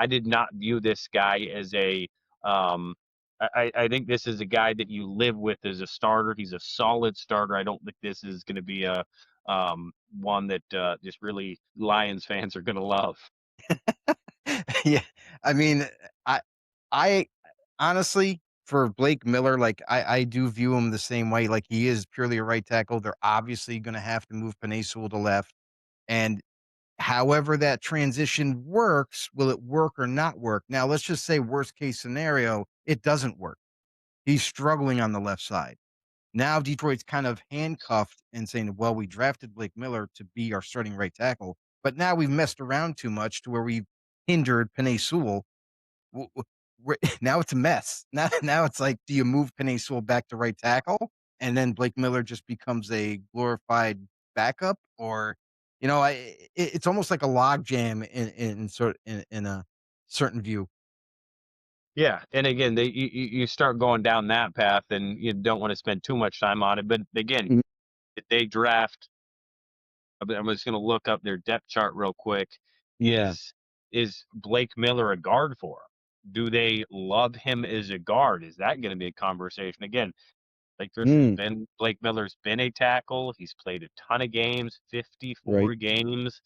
did not view this guy as a I think this is a guy that you live with as a starter. He's a solid starter. I don't think this is going to be a one that just really Lions fans are going to love. Yeah. I mean, I honestly, for Blake Miller, like I do view him the same way. Like he is purely a right tackle. They're obviously going to have to move Penei Sewell to left. And however that transition works, will it work or not work? Now, let's just say worst case scenario, it doesn't work. He's struggling on the left side. Now Detroit's kind of handcuffed and saying, well, we drafted Blake Miller to be our starting right tackle, but now we've messed around too much to where we've hindered Penei Sewell. Now it's a mess. Now it's like, do you move Penei Sewell back to right tackle, and then Blake Miller just becomes a glorified backup, or it's almost like a logjam in a certain view. Yeah, and again, you start going down that path, and you don't want to spend too much time on it. But again, Mhm. if they draft, I'm just going to look up their depth chart real quick. Yeah. Is Blake Miller a guard for 'em? Do they love him as a guard? Is that going to be a conversation again? Blake Miller's been a tackle. He's played a ton of games, 54 games.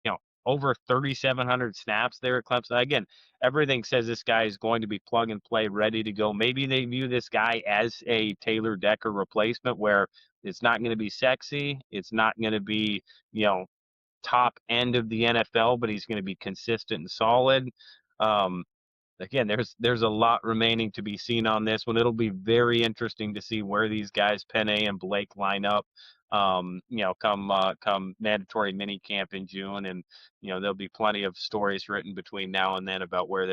You know, over 3,700 snaps there at Clemson. Again, everything says this guy is going to be plug and play, ready to go. Maybe they view this guy as a Taylor Decker replacement, where it's not going to be sexy, it's not going to be, you know, top end of the NFL, but he's going to be consistent and solid. Um, Again, there's a lot remaining to be seen on this one. It'll be very interesting to see where these guys, Penei and Blake, line up. Come mandatory mini camp in June, and there'll be plenty of stories written between now and then about where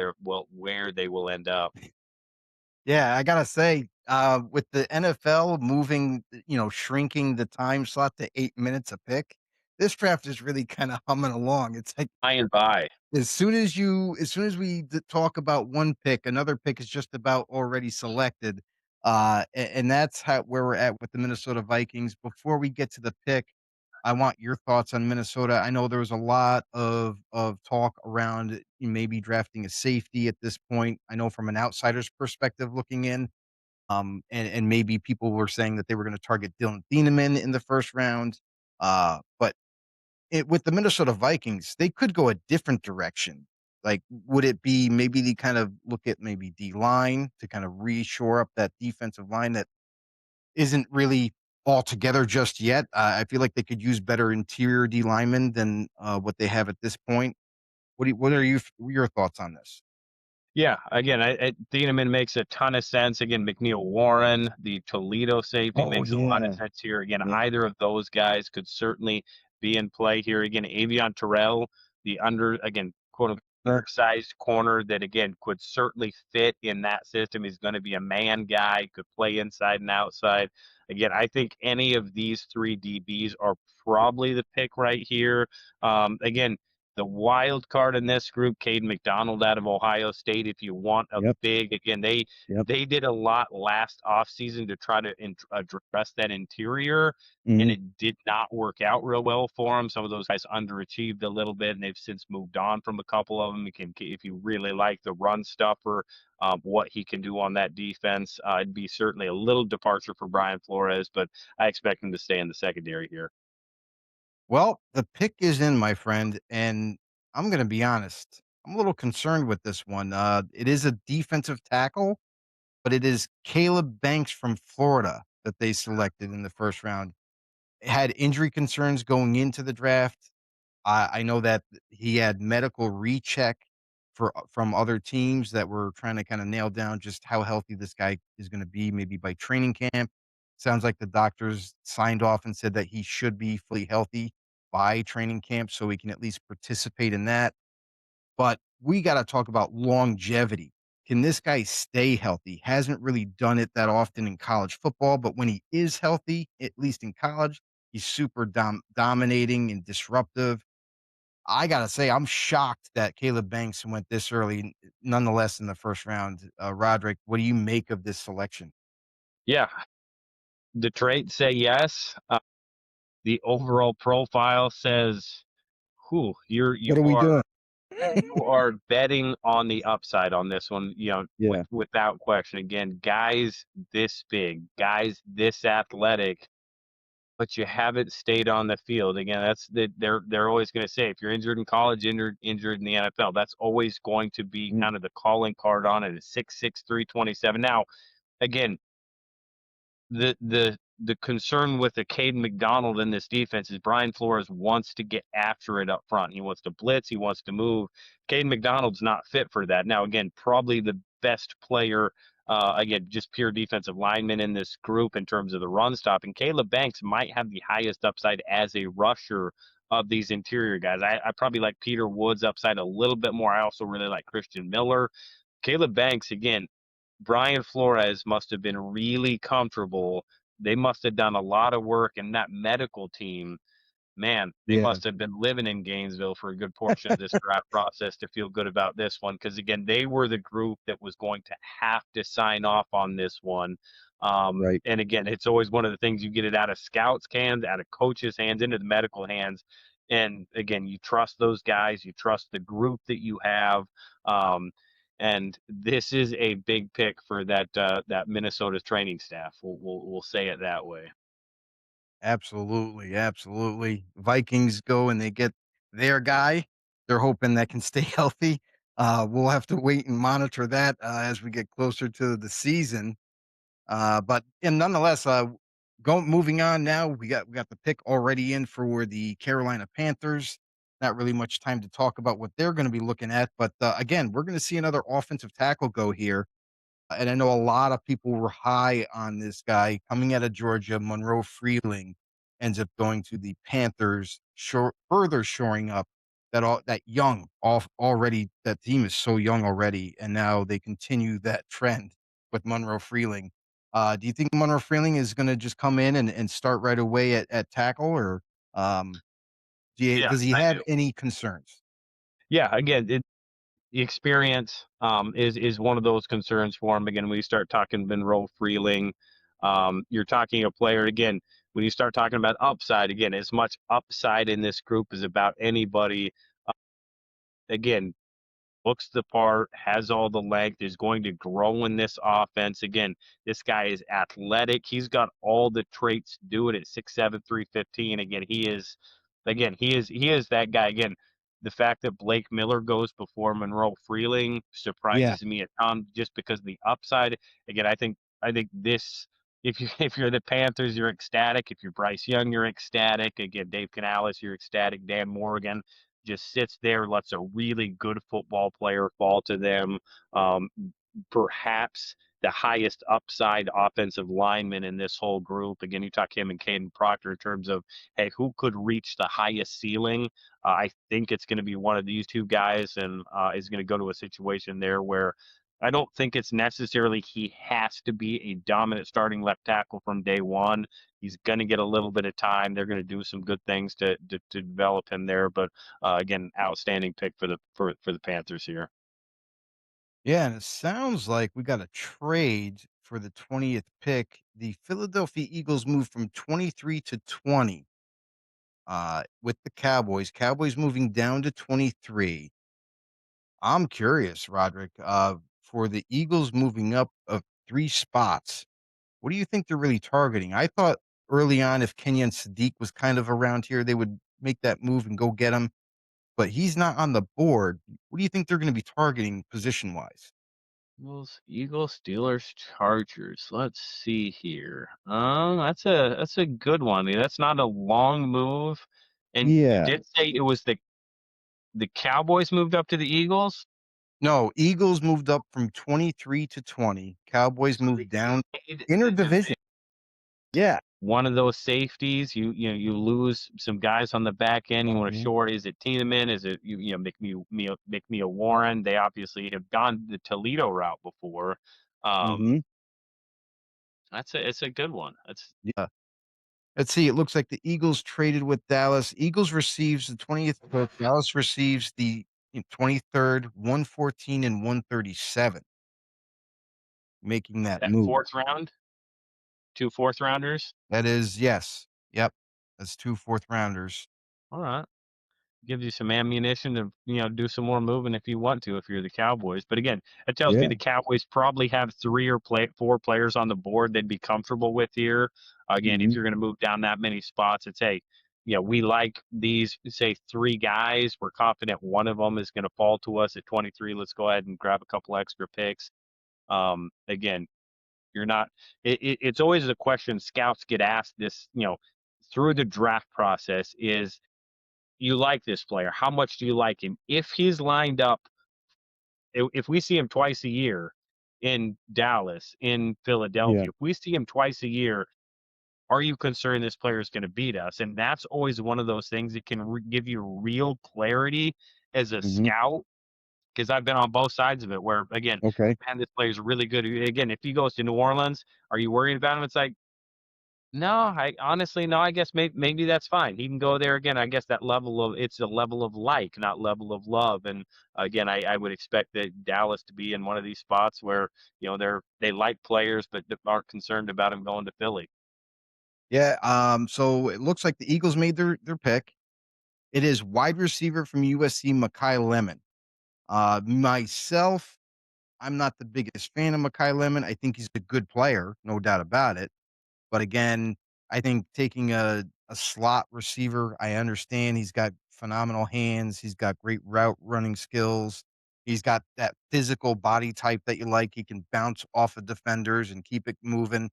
they will end up. Yeah, I gotta say, with the NFL moving, shrinking the time slot to 8 minutes a pick, this draft is really kind of humming along. It's like By and by. as soon as we talk about one pick, another pick is just about already selected. And that's where we're at with the Minnesota Vikings. Before we get to the pick, I want your thoughts on Minnesota. I know there was a lot of talk around maybe drafting a safety at this point. I know from an outsider's perspective looking in, and maybe people were saying that they were going to target Dylan Thieneman in the first round. But with the Minnesota Vikings, they could go a different direction. Like, would it be maybe they kind of look at maybe D line to kind of reshore up that defensive line that isn't really all together just yet? I feel like they could use better interior D linemen than what they have at this point. What are your thoughts on this? Yeah, again, Thieneman makes a ton of sense. Again, McNeil Warren, the Toledo safety, makes a lot of sense here. Again, either of those guys could certainly be in play here. Again, Avion Terrell, quote unquote, undersized corner that, again, could certainly fit in that system. He's going to be a man guy, could play inside and outside. Again, I think any of these three DBs are probably the pick right here. Again, the wild card in this group, Caden McDonald out of Ohio State. If you want a big, again, they did a lot last offseason to try to address that interior, and it did not work out real well for them. Some of those guys underachieved a little bit, and they've since moved on from a couple of them. If you really like the run stuffer, what he can do on that defense, it'd be certainly a little departure for Brian Flores, but I expect him to stay in the secondary here. Well, the pick is in, my friend, and I'm going to be honest. I'm a little concerned with this one. It is a defensive tackle, but it is Caleb Banks from Florida that they selected in the first round. Had injury concerns going into the draft. I know that he had medical recheck from other teams that were trying to kind of nail down just how healthy this guy is going to be, maybe by training camp. Sounds like the doctors signed off and said that he should be fully healthy by training camp, so he can at least participate in that. But we got to talk about longevity. Can this guy stay healthy? Hasn't really done it that often in college football, but when he is healthy, at least in college, he's super dominating and disruptive. I gotta say, I'm shocked that Caleb Banks went this early, nonetheless, in the first round. Rodrik, what do you make of this selection? Yeah, the traits say yes. The overall profile says, "Who What are we doing? you are betting on the upside on this one." Yeah. Without question. Again, guys this big, guys this athletic, but you haven't stayed on the field. Again, they're always going to say, if you're injured in college, injured in the NFL, that's always going to be kind of the calling card on it. Is 6'6", 327. Now, again, the concern with the Caden McDonald in this defense is Brian Flores wants to get after it up front. He wants to blitz. He wants to move. Caden McDonald's not fit for that. Now, again, probably the best player again, just pure defensive linemen in this group in terms of the run stop. And Caleb Banks might have the highest upside as a rusher of these interior guys. I probably like Peter Woods' upside a little bit more. I also really like Christian Miller. Caleb Banks, again, Brian Flores must have been really comfortable. They must have done a lot of work, and that medical team, man, they Yeah. must have been living in Gainesville for a good portion of this draft process to feel good about this one. Because again, they were the group that was going to have to sign off on this one. Right. And again, it's always one of the things, you get it out of scouts' hands, out of coaches' hands, into the medical hands. And again, you trust those guys, you trust the group that you have. And this is a big pick for that Minnesota's training staff. We'll say it that way. Absolutely, absolutely. Vikings go and they get their guy. They're hoping that can stay healthy. We'll have to wait and monitor that as we get closer to the season. But and nonetheless, moving on now. We got the pick already in for the Carolina Panthers. Not really much time to talk about what they're going to be looking at, but again, we're going to see another offensive tackle go here. And I know a lot of people were high on this guy coming out of Georgia. Monroe Freeling ends up going to the Panthers, further shoring up that young off already. That team is so young already, and now they continue that trend with Monroe Freeling. Do you think Monroe Freeling is going to just come in and start right away at tackle, or um, Yeah, does he I have do. any concerns? Yeah, again, the experience is one of those concerns for him. Again, when you start talking Monroe Freeling, you're talking a player, again, when you start talking about upside, again, as much upside in this group as about anybody. Again, looks the part, has all the length, is going to grow in this offense. Again, this guy is athletic. He's got all the traits to do it at 6'7", 315. He is that guy. Again, the fact that Blake Miller goes before Monroe Freeling Yeah, surprises me a ton, just because of the upside. Again, I think this, if you if you're the Panthers, you're ecstatic. If you're Bryce Young, you're ecstatic. Again, Dave Canales, you're ecstatic. Dan Morgan just sits there, lets a really good football player fall to them. Um, Perhaps the highest upside offensive lineman in this whole group. Again, you talk him and Caden Proctor in terms of, hey, who could reach the highest ceiling? I think it's going to be one of these two guys, and is going to go to a situation there where I don't think it's necessarily he has to be a dominant starting left tackle from day one. He's going to get a little bit of time. They're going to do some good things to develop him there. But again, outstanding pick for the Panthers here. yeah, and it sounds like we got a trade for the 20th pick. The Philadelphia Eagles moved from 23 to 20 with the Cowboys. Cowboys moving down to 23. I'm curious, Rodrik, for the Eagles moving up of 3 spots. What do you think they're really targeting? I thought early on, if Kenyon Sadiq was kind of around here, they would make that move and go get him, but he's not on the board. What do you think they're going to be targeting position wise? Eagles, Steelers, Chargers. Let's see here. That's a good one. That's not a long move. And you Yeah. did say it was the Cowboys moved up to the Eagles. No, Eagles moved up from 23 to 20. Cowboys So they moved down made inner the division. Yeah. one of those safeties. You lose some guys on the back end. You want to Mhm. short. Is it Tiedemann? Is it McNeil Warren? They obviously have gone the Toledo route before. Mhm. It's a good one. That's Yeah. Let's see. It looks like the Eagles traded with Dallas. Eagles receives the 20th pick. Dallas receives the 23rd, 114, and 137, making that that move. fourth round. 2 fourth rounders. That is, yes. Yep. That's 2 4th rounders. All right. Gives you some ammunition to, do some more moving if you want to, if you're the Cowboys. But again, it tells me Yeah. the Cowboys probably have 4 players on the board they'd be comfortable with here. Again, if Mhm. you're going to move down that many spots, it's, hey, we like these, say, 3 guys. We're confident one of them is going to fall to us at 23. Let's go ahead and grab a couple extra picks. Again, you're not. It's always a question scouts get asked this, through the draft process is, you like this player? How much do you like him? If he's lined up, if we see him twice a year in Dallas, in Philadelphia. Yeah. If we see him twice a year, are you concerned this player is going to beat us? And that's always one of those things that can give you real clarity as a Mhm. scout, because I've been on both sides of it where, again, Okay. man, this player's really good. Again, if he goes to New Orleans, are you worried about him? It's like, no, I honestly, no, I guess maybe that's fine. He can go there again. I guess that level of, it's a level of like, not level of love. And again, I would expect that Dallas to be in one of these spots where, they like players, but aren't concerned about him going to Philly. Yeah. So it looks like the Eagles made their pick. It is wide receiver from USC, Mekhi Lemon. Myself, I'm not the biggest fan of Mekhi Lemon. I think he's a good player, no doubt about it. But again, I think taking a slot receiver, I understand he's got phenomenal hands. He's got great route running skills. He's got that physical body type that you like. He can bounce off of defenders and keep it moving.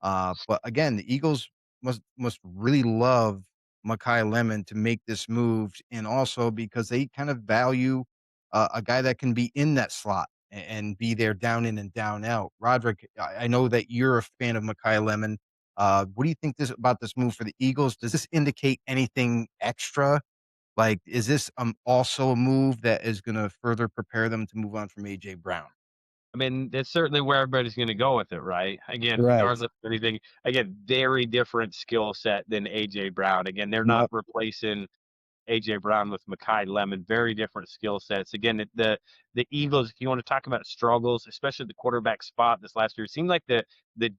But again, the Eagles must really love Mekhi Lemon to make this move, and also because they kind of value a guy that can be in that slot and be there down in and down out. Rodrik, I know that you're a fan of Mekhi Lemon. What do you think about this move for the Eagles? Does this indicate anything extra? Like, is this also a move that is going to further prepare them to move on from AJ Brown? I mean, that's certainly where everybody's going to go with it, right? Again, Right. regardless of anything, again, very different skill set than AJ Brown. Again, they're not Yep. replacing AJ Brown with Mekhi Lemon, very different skill sets. Again, the Eagles, if you want to talk about struggles, especially the quarterback spot this last year, it seemed like the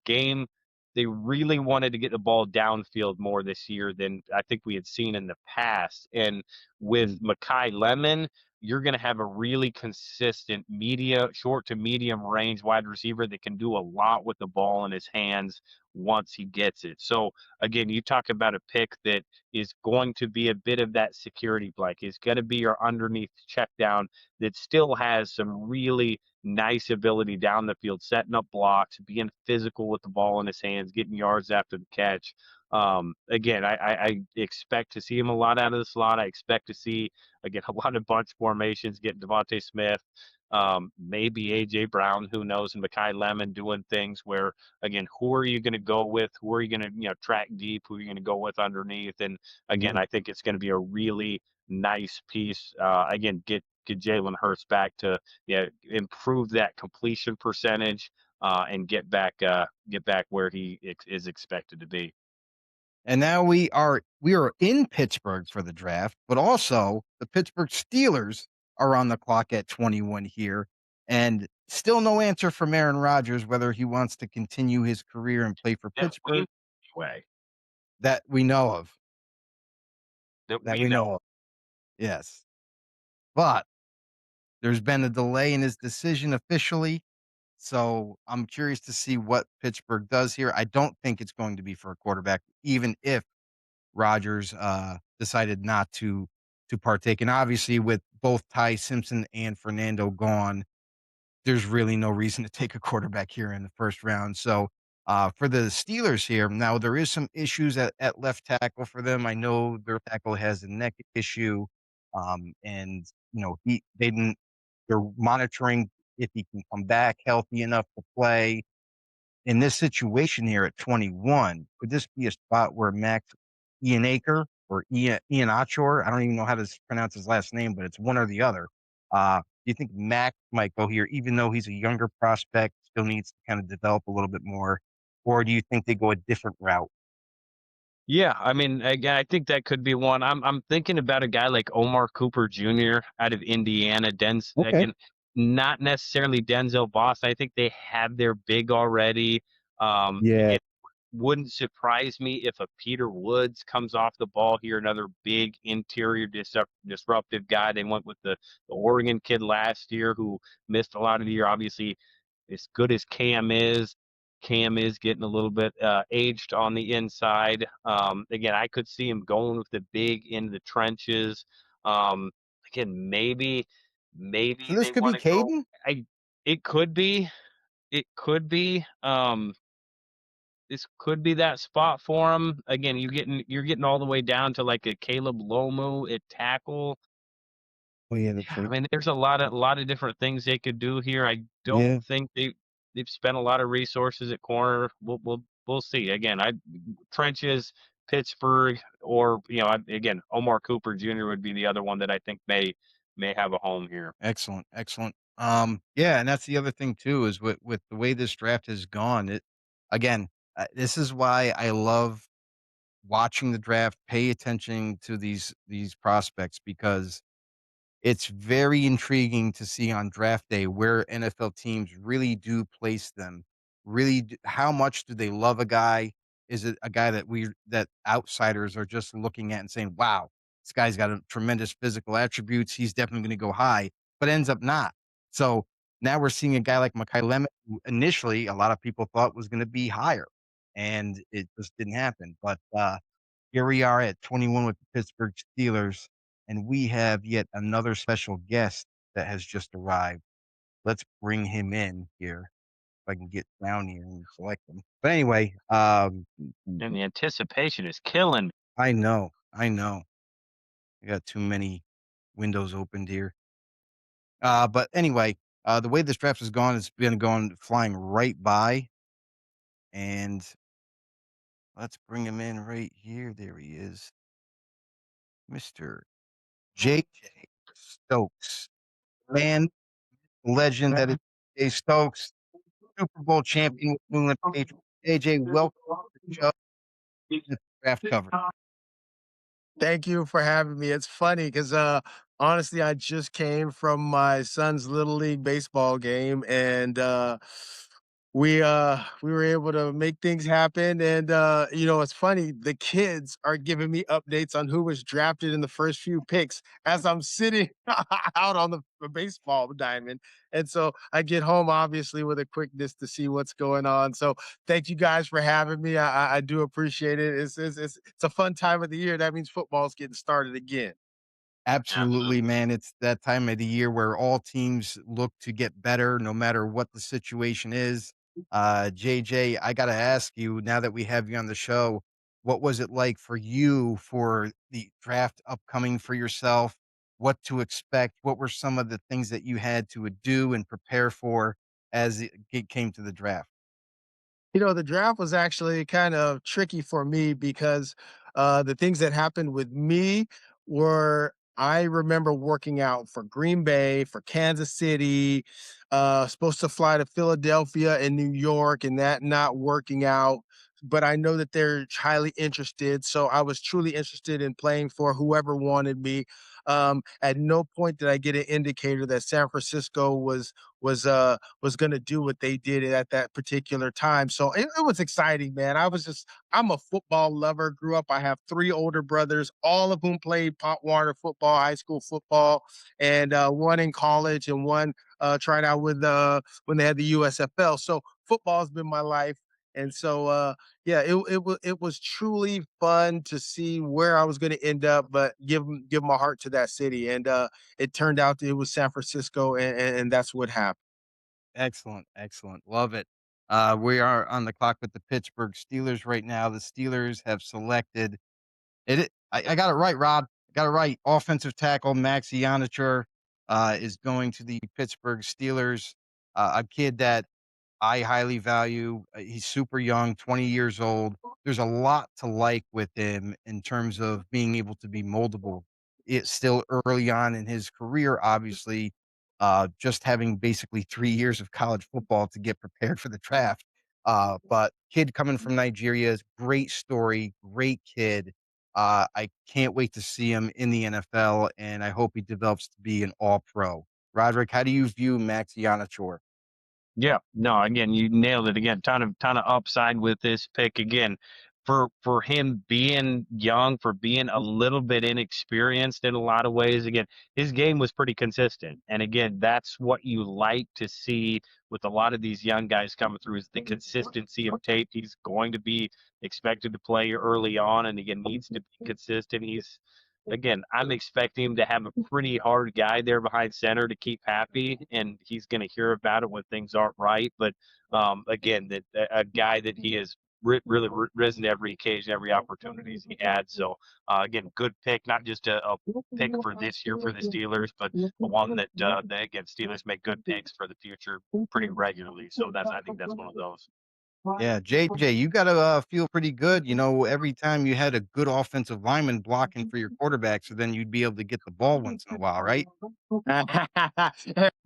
game, they really wanted to get the ball downfield more this year than I think we had seen in the past. And with Mekhi Lemon, you're going to have a really consistent short to medium range wide receiver that can do a lot with the ball in his hands once he gets it. So again, you talk about a pick that is going to be a bit of that security blanket. It's going to be your underneath check down that still has some really nice ability down the field, setting up blocks, being physical with the ball in his hands, getting yards after the catch. Again, I expect to see him a lot out of the slot. I expect to see, again, a lot of bunch formations, getting Devontae Smith, maybe AJ Brown, who knows, and Mekhi Lemon doing things where, again, who are you going to go with? Who are you going to, track deep? Who are you going to go with underneath? And again, I think it's going to be a really nice piece. Again, get Jalen Hurts back to, improve that completion percentage, and get back where he is expected to be. And now we are in Pittsburgh for the draft, but also the Pittsburgh Steelers are on the clock at 21 here, and still no answer from Aaron Rodgers whether he wants to continue his career and play for That we Pittsburgh way that we know of. that That we we know. know of. Yes. But there's been a delay in his decision officially. So I'm curious to see what Pittsburgh does here. I don't think it's going to be for a quarterback, even if Rodgers decided not to partake. And obviously, with both Ty Simpson and Fernando gone, there's really no reason to take a quarterback here in the first round. So for the Steelers here, now there is some issues at left tackle for them. I know their tackle has a neck issue, and they didn't. They're monitoring if he can come back healthy enough to play in this situation here at 21, could this be a spot where Max Ianacre or Ian Achor, I don't even know how to pronounce his last name, but it's one or the other. Do you think Max might go here, even though he's a younger prospect, still needs to kind of develop a little bit more? Or do you think they go a different route? Yeah, I mean, again, I think that could be one. I'm thinking about a guy like Omar Cooper Jr. out of Indiana. Okay. Again, not necessarily Denzel Boss. I think they have their big already. Yeah. Again, wouldn't surprise me if a Peter Woods comes off the ball here, another big interior disruptive guy. They went with the Oregon kid last year who missed a lot of the year. Obviously, as good as Cam is getting a little bit aged on the inside. Again, I could see him going with the big in the trenches. Um, Again, maybe So this they could be want to go. Caden? It could be. It could be. This could be that spot for him. Again, you're getting all the way down to like a Caleb Lomu at tackle. Oh yeah, that's I right. mean, there's a lot of different things they could do here. I don't Yeah. think they've spent a lot of resources at corner. We'll see. Again, trenches, Pittsburgh, or again, Omar Cooper Jr. would be the other one that I think may have a home here. Excellent, excellent. Yeah, and that's the other thing too is with the way this draft has gone. Again, this is why I love watching the draft, pay attention to these prospects because it's very intriguing to see on draft day where NFL teams really do place them. How much do they love a guy? Is it a guy that outsiders are just looking at and saying, "Wow, this guy's got a tremendous physical attributes. He's definitely going to go high," but ends up not. So now we're seeing a guy like Mekhi Lemon, who initially a lot of people thought was going to be higher, and it just didn't happen. But here we are at 21 with the Pittsburgh Steelers, and we have yet another special guest that has just arrived. Let's bring him in here. If I can get down here and select him. But anyway, And the anticipation is killing. I know. I got too many windows opened here. But anyway, the way this draft has gone, it's been going flying right by. And let's bring him in right here. There he is. Mr. JJ Stokes. Man, legend that is JJ Stokes, Super Bowl champion with New England Patriots. JJ, welcome to the show. The draft cover. Thank you for having me. It's funny because honestly, I just came from my son's little league baseball game, and we were able to make things happen. And it's funny. The kids are giving me updates on who was drafted in the first few picks as I'm sitting out on the baseball diamond. And so I get home obviously with a quickness to see what's going on. So thank you guys for having me. I do appreciate it. It's a fun time of the year. That means football's getting started again. Absolutely, man. It's that time of the year where all teams look to get better no matter what the situation is. JJ, I got to ask you now that we have you on the show, what was it like for you for the draft upcoming for yourself? What to expect? What were some of the things that you had to do and prepare for as it came to the draft? The draft was actually kind of tricky for me because the things that happened with me were I remember working out for Green Bay, for Kansas City, supposed to fly to Philadelphia and New York, and that not working out. But I know that they're highly interested. So I was truly interested in playing for whoever wanted me. At no point did I get an indicator that San Francisco was going to do what they did at that particular time. So it was exciting, man. I'm a football lover. Grew up. I have three older brothers, all of whom played Pop Warner football, high school football, and one in college and one tried out with when they had the USFL. So football has been my life. And so, yeah, it was truly fun to see where I was going to end up, but give my heart to that city, and it turned out that it was San Francisco, and that's what happened. Excellent, excellent. Love it. We are on the clock with the Pittsburgh Steelers right now. The Steelers have selected I got it right, Rob. I got it right. Offensive tackle Max Ianicher is going to the Pittsburgh Steelers. A kid that I highly value. He's super young, 20 years old. There's a lot to like with him in terms of being able to be moldable. It's still early on in his career, obviously, just having basically 3 years of college football to get prepared for the draft. But kid coming from Nigeria, great story, great kid. I can't wait to see him in the NFL, and I hope he develops to be an all-pro. Rodrik, how do you view Max Ianicher? Yeah, no, again, you nailed it again. Ton of upside with this pick again. For him being young, for being a little bit inexperienced in a lot of ways, again, his game was pretty consistent. And again, that's what you like to see with a lot of these young guys coming through is the consistency of tape. He's going to be expected to play early on and again needs to be consistent. I'm expecting him to have a pretty hard guy there behind center to keep happy, and he's going to hear about it when things aren't right. But again, that a guy that he has really risen to every occasion, every opportunity he had. So again, good pick, not just a pick for this year for the Steelers, but one that again, Steelers make good picks for the future pretty regularly. So I think that's one of those. Yeah, JJ, you got to feel pretty good. Every time you had a good offensive lineman blocking for your quarterback, so then you'd be able to get the ball once in a while, right?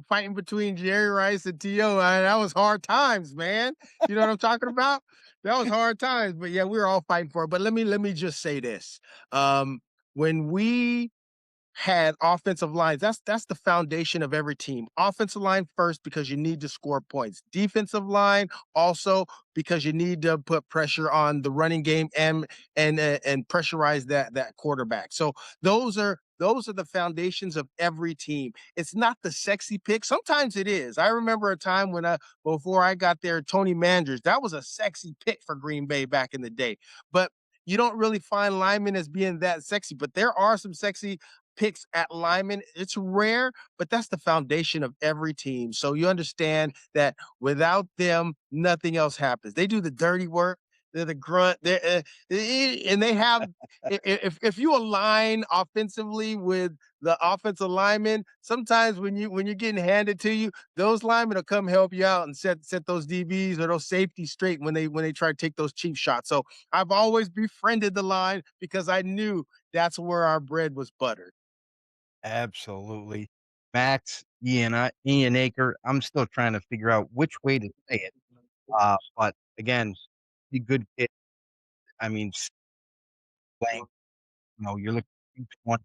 Fighting between Jerry Rice and T.O. That was hard times, man. You know what I'm talking about? That was hard times. But yeah, we were all fighting for it. But let me just say this. When we had offensive lines. That's the foundation of every team. Offensive line first because you need to score points. Defensive line also because you need to put pressure on the running game and pressurize that quarterback. So those are the foundations of every team. It's not the sexy pick. Sometimes it is. I remember a time when before I got there, Tony Manders, that was a sexy pick for Green Bay back in the day. But you don't really find linemen as being that sexy, but there are some sexy picks at linemen. It's rare, but that's the foundation of every team. So you understand that without them, nothing else happens. They do the dirty work. They're the grunt. And they have. If you align offensively with the offensive linemen, sometimes when you're getting handed to you, those linemen will come help you out and set those DBs or those safeties straight when they try to take those cheap shots. So I've always befriended the line because I knew that's where our bread was buttered. Absolutely. Max, Ian Aker. I'm still trying to figure out which way to say it. But again, the good kid. I mean, playing. You're looking at 220.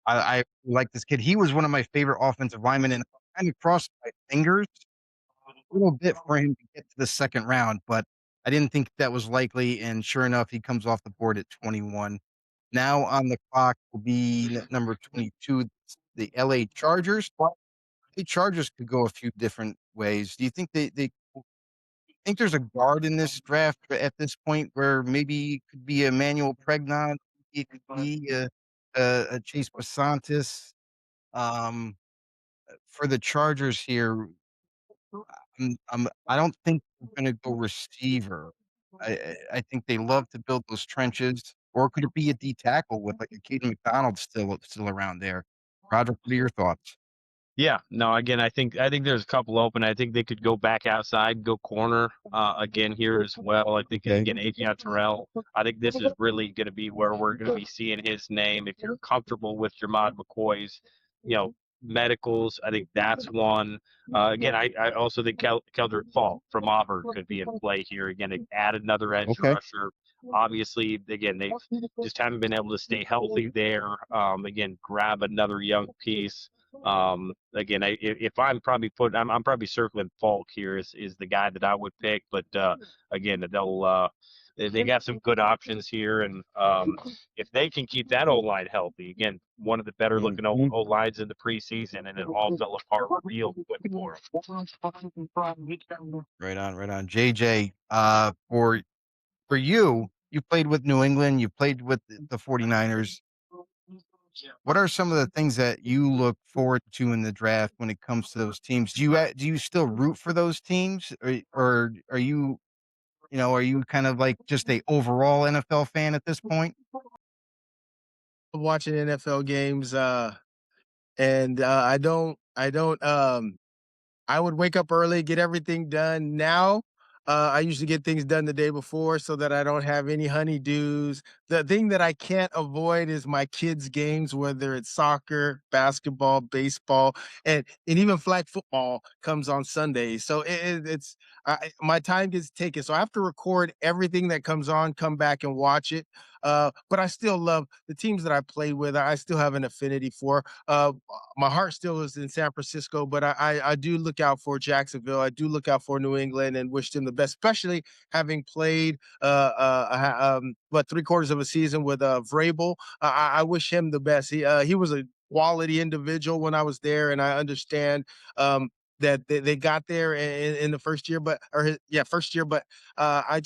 I like this kid. He was one of my favorite offensive linemen, and I kind of crossed my fingers a little bit for him to get to the second round, but I didn't think that was likely. And sure enough, he comes off the board at 21. Now on the clock will be number 22, the LA Chargers. The Chargers could go a few different ways. Do you think they think there's a guard in this draft at this point where maybe it could be Emmanuel Pregnon, it could be a Chase Basantis? Um, for the Chargers here, I don't think they're gonna go receiver. I think they love to build those trenches, or could it be a D tackle with like a Caden McDonald still around there? Roderick, what are your thoughts? Yeah, no, again, I think there's a couple open. I think they could go back outside, go corner again here as well. I think Okay. again, Adrian Terrell. I think this is really going to be where we're going to be seeing his name. If you're comfortable with Jermod McCoy's, medicals, I think that's one. Again, I also think Keldrick Fall from Auburn could be in play here. Again, add another edge Okay. rusher. Obviously, again, they just haven't been able to stay healthy there. Again, grab another young piece. Again, if I'm probably circling Falk here is the guy that I would pick, but again, they got some good options here, and if they can keep that O line healthy, again, one of the better looking O lines in the preseason, and it all fell apart real quick for them. Right on. JJ, for you played with New England, you played with the 49ers. What are some of the things that you look forward to in the draft when it comes to those teams? Do you still root for those teams, or are you kind of like just a overall NFL fan at this point? Watching NFL games, and I would wake up early, get everything done. Now, I usually get things done the day before so that I don't have any honeydews. The thing that I can't avoid is my kids' games, whether it's soccer, basketball, baseball, and even flag football comes on Sundays. So it's my time gets taken. So I have to record everything that comes on, come back and watch it. But I still love the teams that I played with. I still have an affinity for. My heart still is in San Francisco, but I do look out for Jacksonville. I do look out for New England and wish them the best, especially having played what 3/4 of a season with Vrabel. I wish him the best. He was a quality individual when I was there, and I understand that they got there in the first year, first year. But I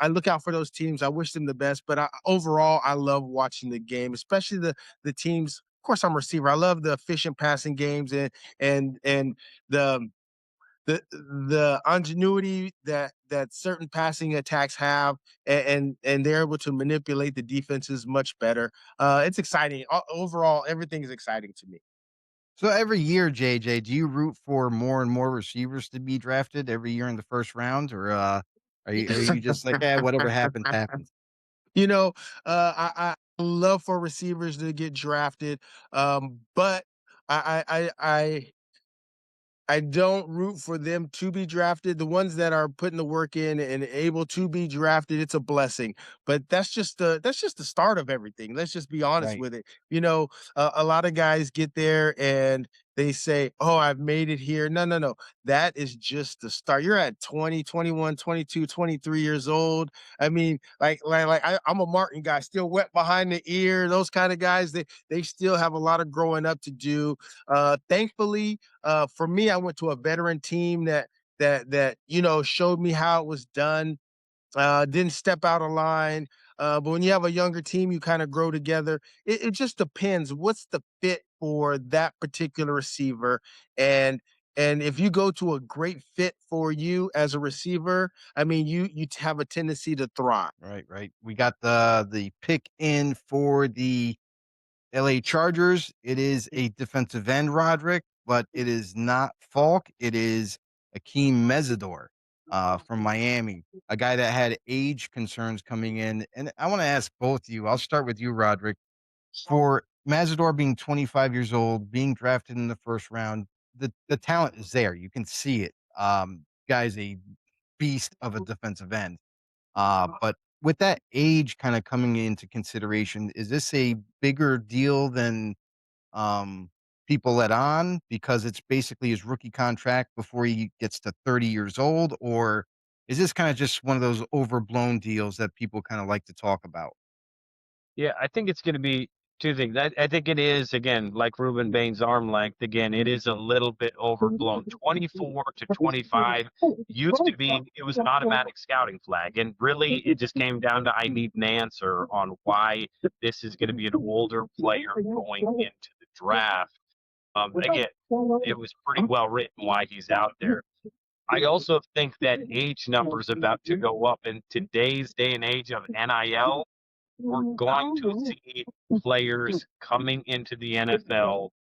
look out for those teams. I wish them the best, but overall, I love watching the game, especially the teams. Of course, I'm a receiver. I love the efficient passing games and the the ingenuity that certain passing attacks have, and they're able to manipulate the defenses much better. It's exciting. Overall, everything is exciting to me. So every year, JJ, do you root for more and more receivers to be drafted every year in the first round, or are you just like, whatever happens, happens? You know, I love for receivers to get drafted, but I don't root for them to be drafted. The ones that are putting the work in and able to be drafted, it's a blessing. But that's just the start of everything. Let's just be honest Right. with it. A lot of guys get there and they say, "Oh, I've made it here." No, no, no. That is just the start. You're at 20, 21, 22, 23 years old. I mean, I'm a Martin guy, still wet behind the ear. Those kind of guys, they still have a lot of growing up to do. Thankfully, for me, I went to a veteran team that showed me how it was done. Didn't step out of line. But when you have a younger team, you kind of grow together. It just depends. What's the fit for that particular receiver? And and if you go to a great fit for you as a receiver, I mean, you have a tendency to thrive. Right, right. We got the pick in for the LA Chargers. It is a defensive end, Rodrik, but it is not Falk. It is Akeem Mesidor from Miami, a guy that had age concerns coming in. And I want to ask both of you. I'll start with you, Rodrik. For Mazador being 25 years old, being drafted in the first round, the talent is there. You can see it. Guy's a beast of a defensive end. But with that age kind of coming into consideration, is this a bigger deal than people let on because it's basically his rookie contract before he gets to 30 years old? Or is this kind of just one of those overblown deals that people kind of like to talk about? Yeah, I think it's going to be two things. I think it is, again, like Ruben Bain's arm length. Again, it is a little bit overblown. 24 to 25 used to be, it was an automatic scouting flag. And really, it just came down to I need an answer on why this is going to be an older player going into the draft. Again, it was pretty well written why he's out there. I also think that age number is about to go up in today's day and age of NIL. We're going to see players coming into the NFL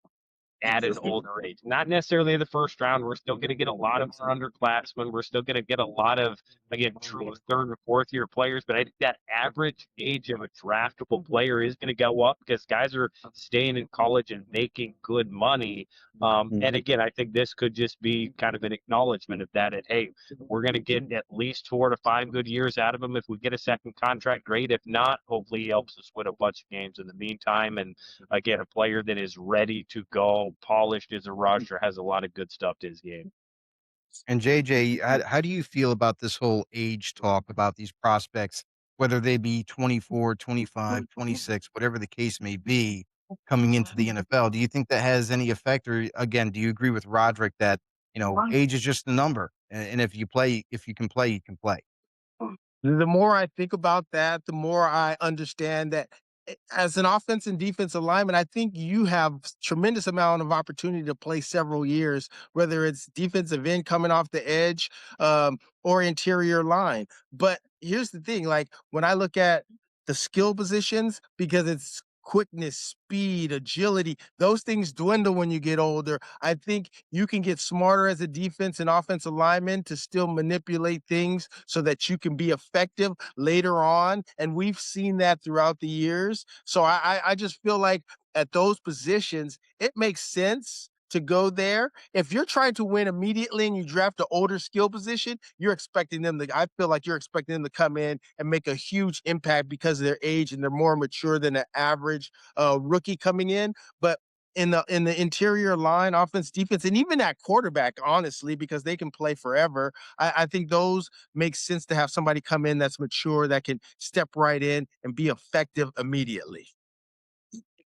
at an older age. Not necessarily the first round. We're still going to get a lot of our underclassmen. We're still going to get a lot of, again, true third or fourth year players. But I think that average age of a draftable player is going to go up because guys are staying in college and making good money. And again, I think this could just be kind of an acknowledgement of that. Hey, we're going to get at least 4 to 5 good years out of him. If we get a second contract, great. If not, hopefully he helps us win a bunch of games in the meantime. And again, a player that is ready to go, polished as a rusher, has a lot of good stuff to his game. And JJ, how do you feel about this whole age talk about these prospects, whether they be 24, 25, 26, whatever the case may be, coming into the NFL? Do you think that has any effect? Or again, do you agree with Rodrik that, age is just a number? And if you can play, you can play. The more I think about that, the more I understand that as an offense and defensive lineman, I think you have tremendous amount of opportunity to play several years, whether it's defensive end coming off the edge, or interior line. But here's the thing, like when I look at the skill positions, because it's quickness, speed, agility, those things dwindle when you get older. I think you can get smarter as a defense and offensive lineman to still manipulate things so that you can be effective later on. And we've seen that throughout the years. So I just feel like at those positions, it makes sense to go there. If you're trying to win immediately and you draft an older skill position, I feel like you're expecting them to come in and make a huge impact because of their age and they're more mature than an average rookie coming in. But in the interior line, offense, defense, and even at quarterback, honestly, because they can play forever. I think those make sense to have somebody come in that's mature, that can step right in and be effective immediately.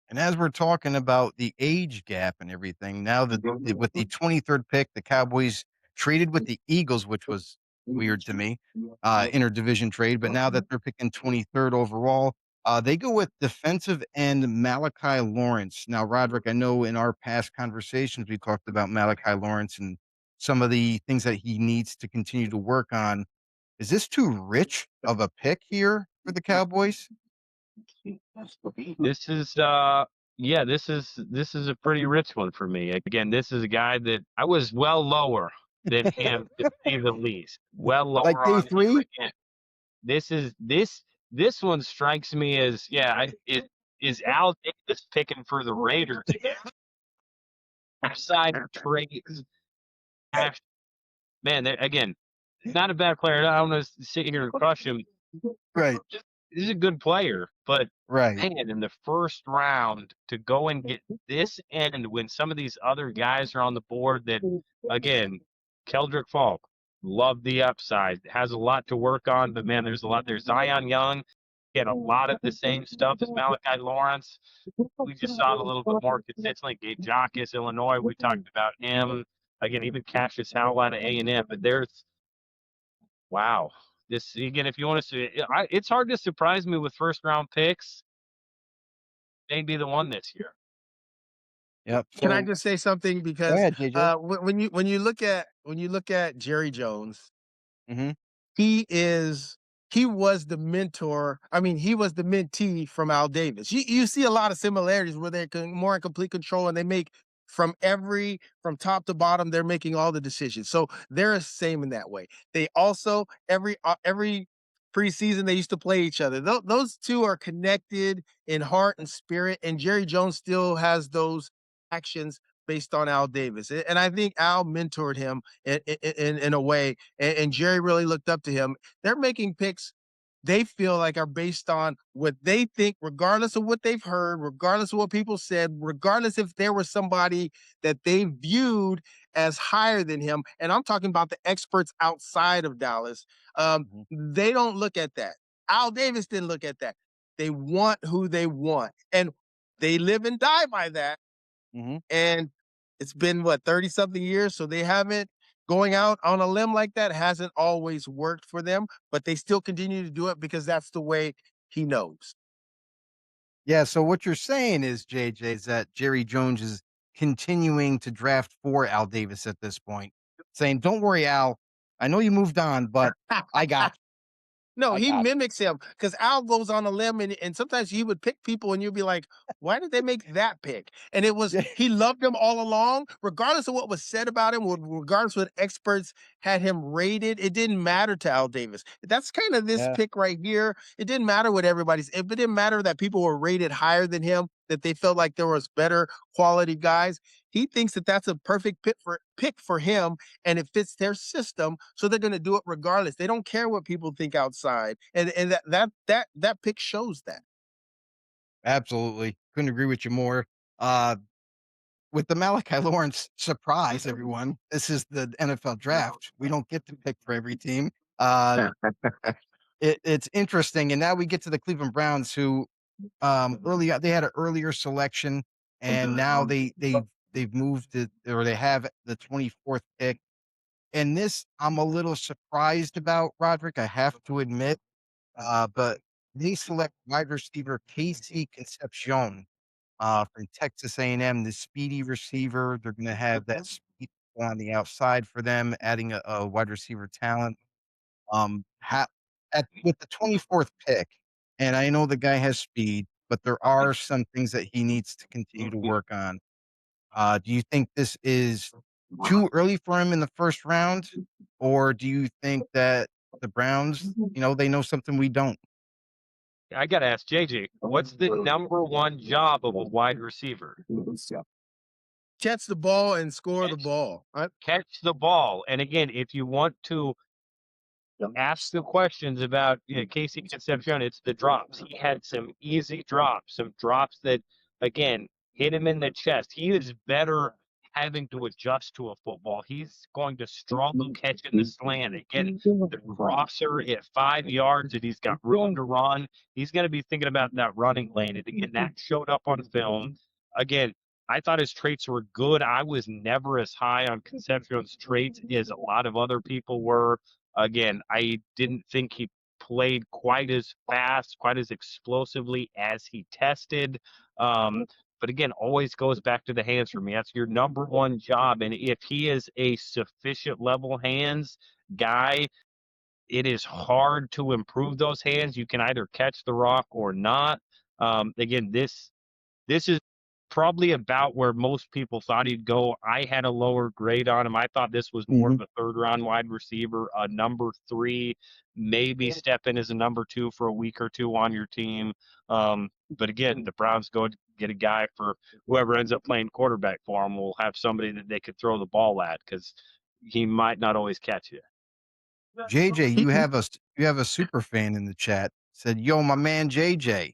And as we're talking about the age gap and everything, now with the 23rd pick, the Cowboys traded with the Eagles, which was weird to me, interdivision trade. But now that they're picking 23rd overall, they go with defensive end Malachi Lawrence. Now, Rodrik, I know in our past conversations we talked about Malachi Lawrence and some of the things that he needs to continue to work on. Is this too rich of a pick here for the Cowboys? This is this is a pretty rich one for me. Again, this is a guy that I was well lower than him to say the least. Well lower Like day on him 3? again. This one strikes me as is Al Davis picking for the Raiders again. Side trades. Man, again, not a bad player. I don't want to sit here and crush him. Right. He's a good player, but Right. man, in the first round to go and get this end when some of these other guys are on the board that, again, Keldrick Falk, love the upside, has a lot to work on, but man, there's a lot. There's Zion Young, get a lot of the same stuff as Malachi Lawrence. We just saw it a little bit more consistently. Gabe Jacques, Illinois, we talked about him. Again, even Cassius Howell out of A&M, but wow. This again, if you want to see, it's hard to surprise me with first round picks. They'd be the one this year. Yep. Can I just say something? Go Because ahead, JJ. when you look at Jerry Jones, Mhm. he was the mentor. I mean, he was the mentee from Al Davis. You see a lot of similarities where they're more in complete control, and they make from top to bottom. They're making all the decisions. So they're the same in that way. They also every preseason they used to play each other. Those two are connected in heart and spirit. And Jerry Jones still has those actions based on Al Davis. And I think Al mentored him in a way, and Jerry really looked up to him. They're making picks they feel like are based on what they think, regardless of what they've heard, regardless of what people said, regardless if there was somebody that they viewed as higher than him. And I'm talking about the experts outside of Dallas. They don't look at that. Al Davis didn't look at that. They want who they want. And they live and die by that. And it's been 30 something years. So they haven't going out on a limb like that hasn't always worked for them, but they still continue to do it because that's the way he knows. Yeah, so what you're saying is, JJ, is that Jerry Jones is continuing to draft for Al Davis at this point, saying, "Don't worry, Al. I know you moved on, but I got No, I he got mimics him because Al goes on a limb and sometimes he would pick people and you'd be like, why did they make that pick? And it was, you." he loved him all along, regardless of what was said about him, regardless of what experts had him rated. It didn't matter to Al Davis. That's kind of this Yeah. pick right here. It didn't matter what it didn't matter that people were rated higher than him, that they felt like there was better quality guys. He thinks that that's a perfect pick for him, and it fits their system, so they're going to do it regardless. They don't care what people think outside, and that pick shows that. Absolutely. Couldn't agree with you more. With the Malachi Lawrence surprise, everyone, this is the NFL draft. We don't get to pick for every team. It's interesting. And now we get to the Cleveland Browns, who they had an earlier selection, and now they've moved it, or they have the 24th pick. And this I'm a little surprised about, Rodrik, I have to admit. But they select wide receiver Casey Concepcion from Texas A&M, the speedy receiver. They're going to have that speed on the outside for them, adding a wide receiver talent. With the 24th pick, and I know the guy has speed, but there are some things that he needs to continue to work on. Do you think this is too early for him in the first round, or do you think that the Browns, they know something we don't? I got to ask JJ, what's the number one job of a wide receiver? Catch the ball and score the ball. Catch the ball. And again, if you want to ask the questions about Casey Concepcion, it's the drops. He had some easy drops, some drops that, again, hit him in the chest. He is better having to adjust to a football. He's going to struggle catching the slant. Again, the crosser at 5 yards and he's got room to run. He's going to be thinking about that running lane. And again, that showed up on film. Again, I thought his traits were good. I was never as high on Concepcion's traits as a lot of other people were. Again, I didn't think he played quite as fast, quite as explosively as he tested. But again, always goes back to the hands for me. That's your number one job. And if he is a sufficient level hands guy, it is hard to improve those hands. You can either catch the rock or not. Again, this is probably about where most people thought he'd go. I had a lower grade on him. I thought this was more of a third round wide receiver, a number 3, maybe step in as a number 2 for a week or two on your team. But again, the Browns go to get a guy for whoever ends up playing quarterback for him will have somebody that they could throw the ball at, because he might not always catch you. JJ, you have a super fan in the chat. Said, "Yo, my man JJ,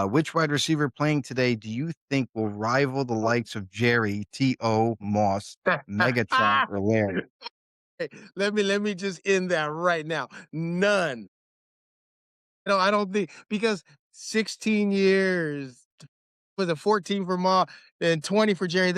which wide receiver playing today do you think will rival the likes of Jerry, T.O., Moss, Megatron, or Larry?" Hey, let me just end that right now. None. No, I don't think, because 16 years was a 14 for Ma and 20 for Jerry.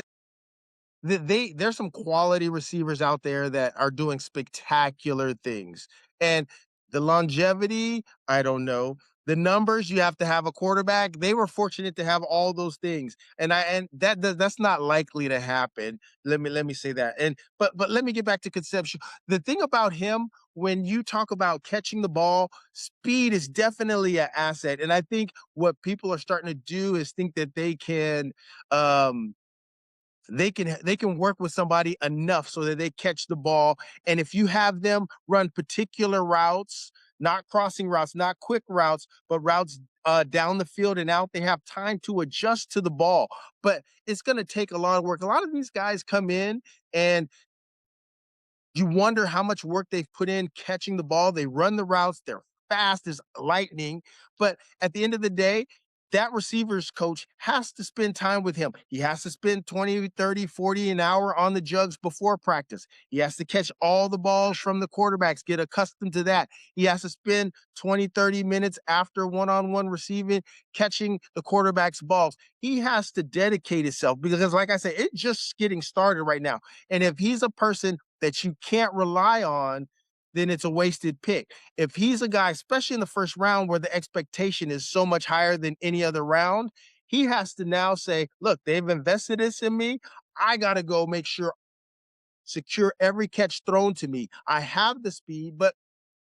There's some quality receivers out there that are doing spectacular things. And the longevity, I don't know. The numbers, you have to have a quarterback. They were fortunate to have all those things. And that's not likely to happen. Let me say that. But let me get back to conceptual. The thing about him, when you talk about catching the ball, speed is definitely an asset. And I think what people are starting to do is think that um they can work with somebody enough so that they catch the ball. And if you have them run particular routes, not crossing routes, not quick routes, but routes down the field and out, they have time to adjust to the ball. But it's going to take a lot of work. A lot of these guys come in and you wonder how much work they've put in catching the ball. They run the routes, they're fast as lightning. But at the end of the day, that receivers coach has to spend time with him. He has to spend 20, 30, 40 an hour on the jugs before practice. He has to catch all the balls from the quarterbacks, get accustomed to that. He has to spend 20, 30 minutes after one-on-one receiving, catching the quarterback's balls. He has to dedicate himself because, like I said, it's just getting started right now. And if he's a person that you can't rely on, then it's a wasted pick. If he's a guy, especially in the first round where the expectation is so much higher than any other round, he has to now say, look, they've invested this in me. I got to go make sure secure every catch thrown to me. I have the speed, but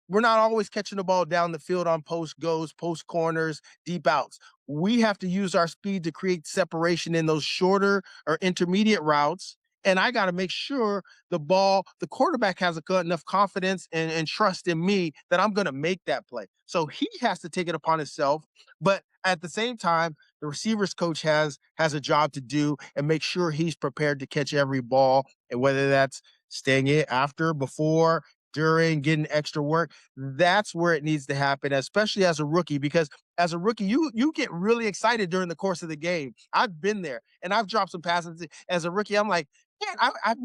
we're not always catching the ball down the field on post goes, post corners, deep outs. We have to use our speed to create separation in those shorter or intermediate routes. And I got to make sure the quarterback has enough confidence and trust in me that I'm going to make that play. So he has to take it upon himself. But at the same time, the receivers coach has a job to do and make sure he's prepared to catch every ball. And whether that's staying in after, before, during, getting extra work, that's where it needs to happen, especially as a rookie, because as a rookie, you get really excited during the course of the game. I've been there and I've dropped some passes as a rookie. I'm like, man, I've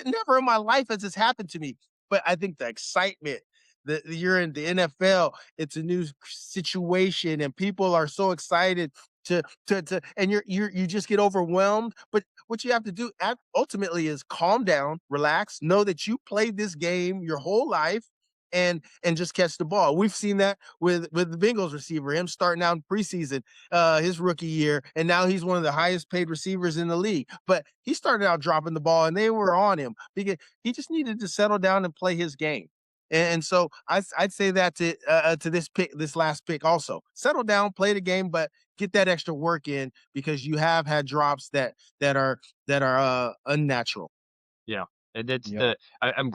never in my life has this happened to me. But I think the excitement that you're in the NFL, it's a new situation and people are so excited and you just get overwhelmed. But what you have to do ultimately is calm down, relax, know that you played this game your whole life and just catch the ball. We've seen that with the Bengals receiver, him starting out in preseason, his rookie year, and now he's one of the highest paid receivers in the league. But he started out dropping the ball and they were on him because he just needed to settle down and play his game. And so I'd say that to this last pick also. Settle down, play the game, but get that extra work in because you have had drops that are unnatural. Yeah, and that's I'm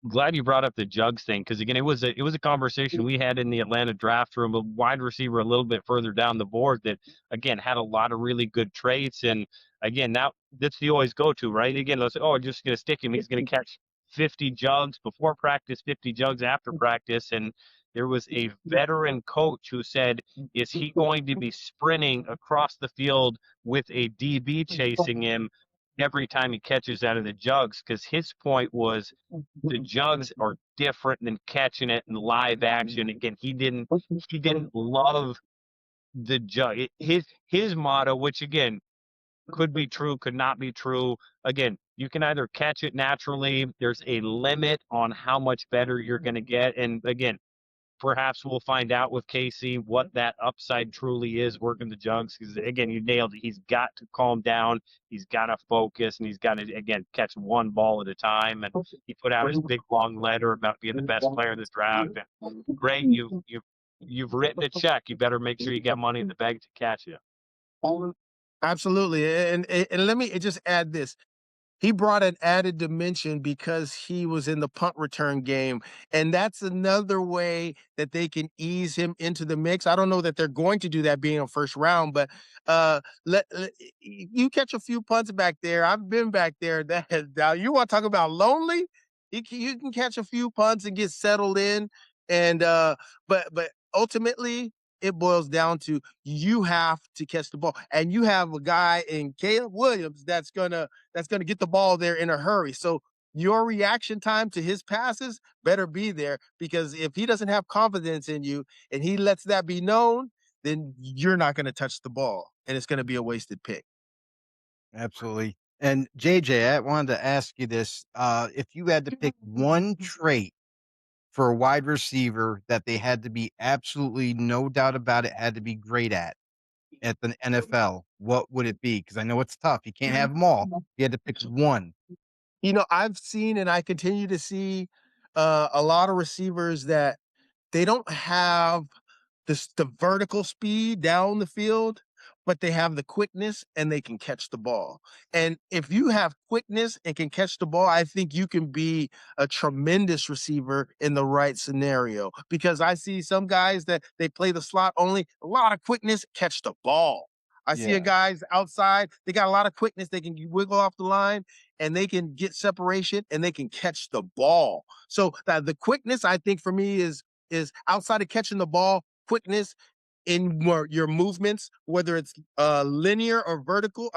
glad you brought up the jugs thing, because again, it was a conversation we had in the Atlanta draft room. A wide receiver a little bit further down the board that again had a lot of really good traits, and again that's the always go to, right? Again, let's say, oh, I'm just gonna stick him. He's gonna catch 50 jugs before practice, 50 jugs after practice, and there was a veteran coach who said, is he going to be sprinting across the field with a DB chasing him every time he catches out of the jugs? Because his point was the jugs are different than catching it in live action. Again, he didn't love the jug. His motto, which again could be true, could not be true. Again, you can either catch it naturally. There's a limit on how much better you're going to get. And again, perhaps we'll find out with Casey what that upside truly is working the jugs. Because again, you nailed it. He's got to calm down. He's got to focus, and he's got to again catch one ball at a time. And he put out his big long letter about being the best player in the draft. And great, you've written a check. You better make sure you got money in the bank to catch it. Absolutely. And let me just add this. He brought an added dimension because he was in the punt return game. And that's another way that they can ease him into the mix. I don't know that they're going to do that being a first round, but you catch a few punts back there. I've been back there. Now you want to talk about lonely? You can catch a few punts and get settled in. And but ultimately it boils down to you have to catch the ball. And you have a guy in Caleb Williams that's gonna get the ball there in a hurry. So your reaction time to his passes better be there, because if he doesn't have confidence in you and he lets that be known, then you're not going to touch the ball and it's going to be a wasted pick. Absolutely. And JJ, I wanted to ask you this. If you had to pick one trait for a wide receiver that they had to be absolutely no doubt about it, had to be great at the NFL, what would it be? Because I know it's tough. You can't have them all. You had to pick one. I've seen and I continue to see a lot of receivers that they don't have the vertical speed down the field, but they have the quickness and they can catch the ball. And if you have quickness and can catch the ball, I think you can be a tremendous receiver in the right scenario. Because I see some guys that they play the slot only, a lot of quickness, catch the ball. I see a guys outside, they got a lot of quickness, they can wiggle off the line and they can get separation and they can catch the ball. So the quickness, I think for me is outside of catching the ball, quickness in your movements, whether it's linear or vertical,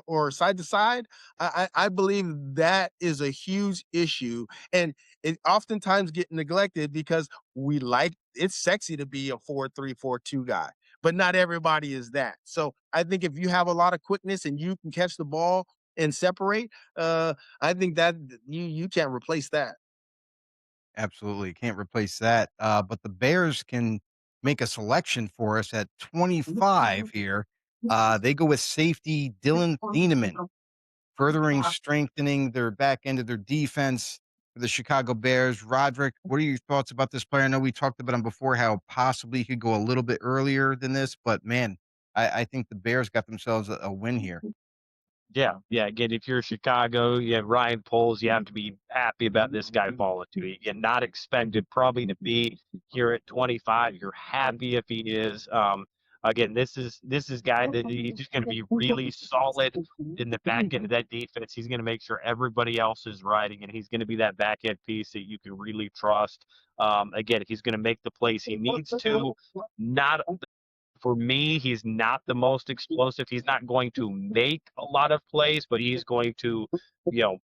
or side to side. I believe that is a huge issue, and it oftentimes get neglected because it's sexy to be a 4-3, 4-2 guy, but not everybody is that. So I think if you have a lot of quickness and you can catch the ball and separate, I think that you can't replace that. Absolutely. Can't replace that. But the Bears can make a selection for us at 25 here. They go with safety Dylan Thieneman, furthering strengthening their back end of their defense for the Chicago Bears. Rodrik, what are your thoughts about this player? I know we talked about him before, how possibly he could go a little bit earlier than this, but man, I think the Bears got themselves a win here. Yeah. Again, if you're Chicago, you have Ryan Poles, you have to be happy about this guy falling to you. You're not expected probably to be here at 25. You're happy if he is. Again, this is guy that he's just going to be really solid in the back end of that defense. He's going to make sure everybody else is riding, and he's going to be that back end piece that you can really trust. Again, he's going to make the plays he needs to. Not For me, he's not the most explosive. He's not going to make a lot of plays, but he's going to,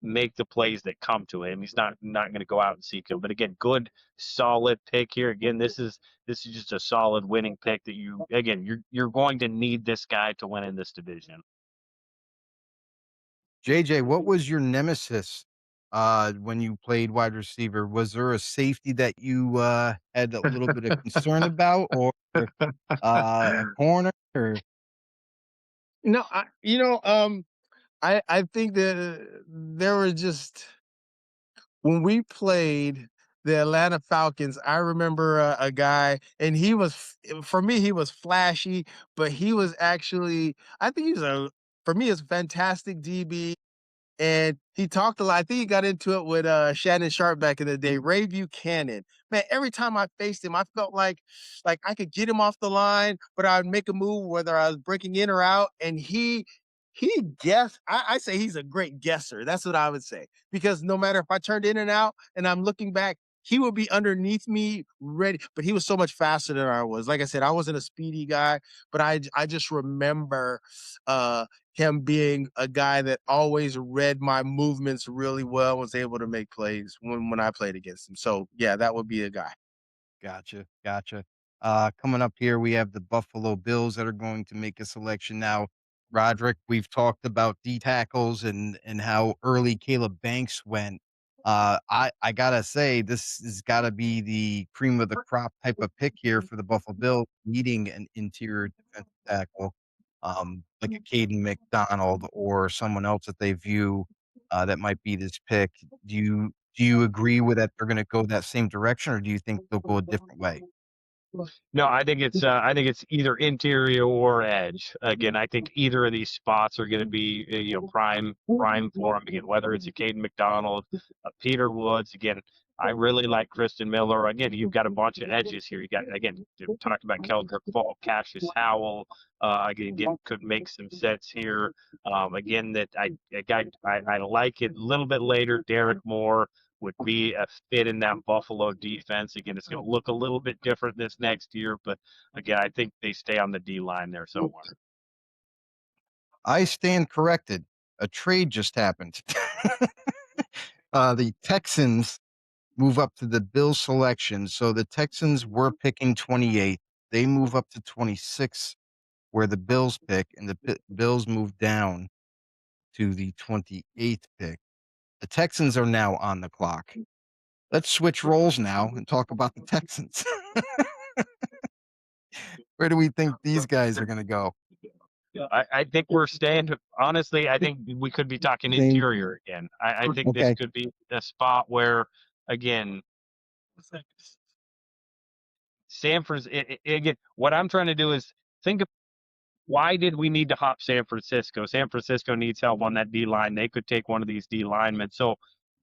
make the plays that come to him. He's not going to go out and seek him. But again, good, solid pick here. Again, this is just a solid winning pick that you're going to need this guy to win in this division. JJ, what was your nemesis when you played wide receiver? Was there a safety that you had a little bit of concern about, or a corner? Or No, I think that there were just when we played the Atlanta Falcons, I remember a guy, and for me, he was flashy, but he was actually, I think for me, he's a fantastic DB. And he talked a lot. I think he got into it with Shannon Sharp back in the day. Ray Buchanan. Man, every time I faced him, I felt like I could get him off the line, but I'd make a move whether I was breaking in or out. And he guessed. I say he's a great guesser. That's what I would say. Because no matter if I turned in and out and I'm looking back, he would be underneath me ready. But he was so much faster than I was. Like I said, I wasn't a speedy guy, but I just remember him being a guy that always read my movements really well, was able to make plays when I played against him. So yeah, that would be a guy. Gotcha. Coming up here, we have the Buffalo Bills that are going to make a selection now. Rodrik, we've talked about D tackles and how early Caleb Banks went. I gotta say, this has gotta be the cream of the crop type of pick here for the Buffalo Bills, needing an interior defensive tackle, like a Caden McDonald or someone else that they view, that might be this pick. Do you agree with that they're gonna go that same direction, or do you think they'll go a different way? No, I think it's either interior or edge. Again, I think either of these spots are going to be prime for them. Again, whether it's a Caden McDonald, a Peter Woods. Again, I really like Kristen Miller. Again, you've got a bunch of edges here. You got again talked about Keldrick Fall, Cassius Howell. Again, could make some sense here. Again, that I like it a little bit later. Derek Moore would be a fit in that Buffalo defense. Again, it's going to look a little bit different this next year, but again, I think they stay on the D line there somewhere. I stand corrected. A trade just happened. The Texans move up to the Bills selection. So the Texans were picking 28. They move up to 26, where the Bills pick, and the Bills move down to the 28th pick. The Texans are now on the clock. Let's switch roles now and talk about the Texans. Where do we think these guys are going to go? I think we're staying. Honestly, I think we could be talking interior again. I think this could be a spot where, again, San Francisco. Again, what I'm trying to do is think of why did we need to hop San Francisco? San Francisco needs help on that D line. They could take one of these D linemen. So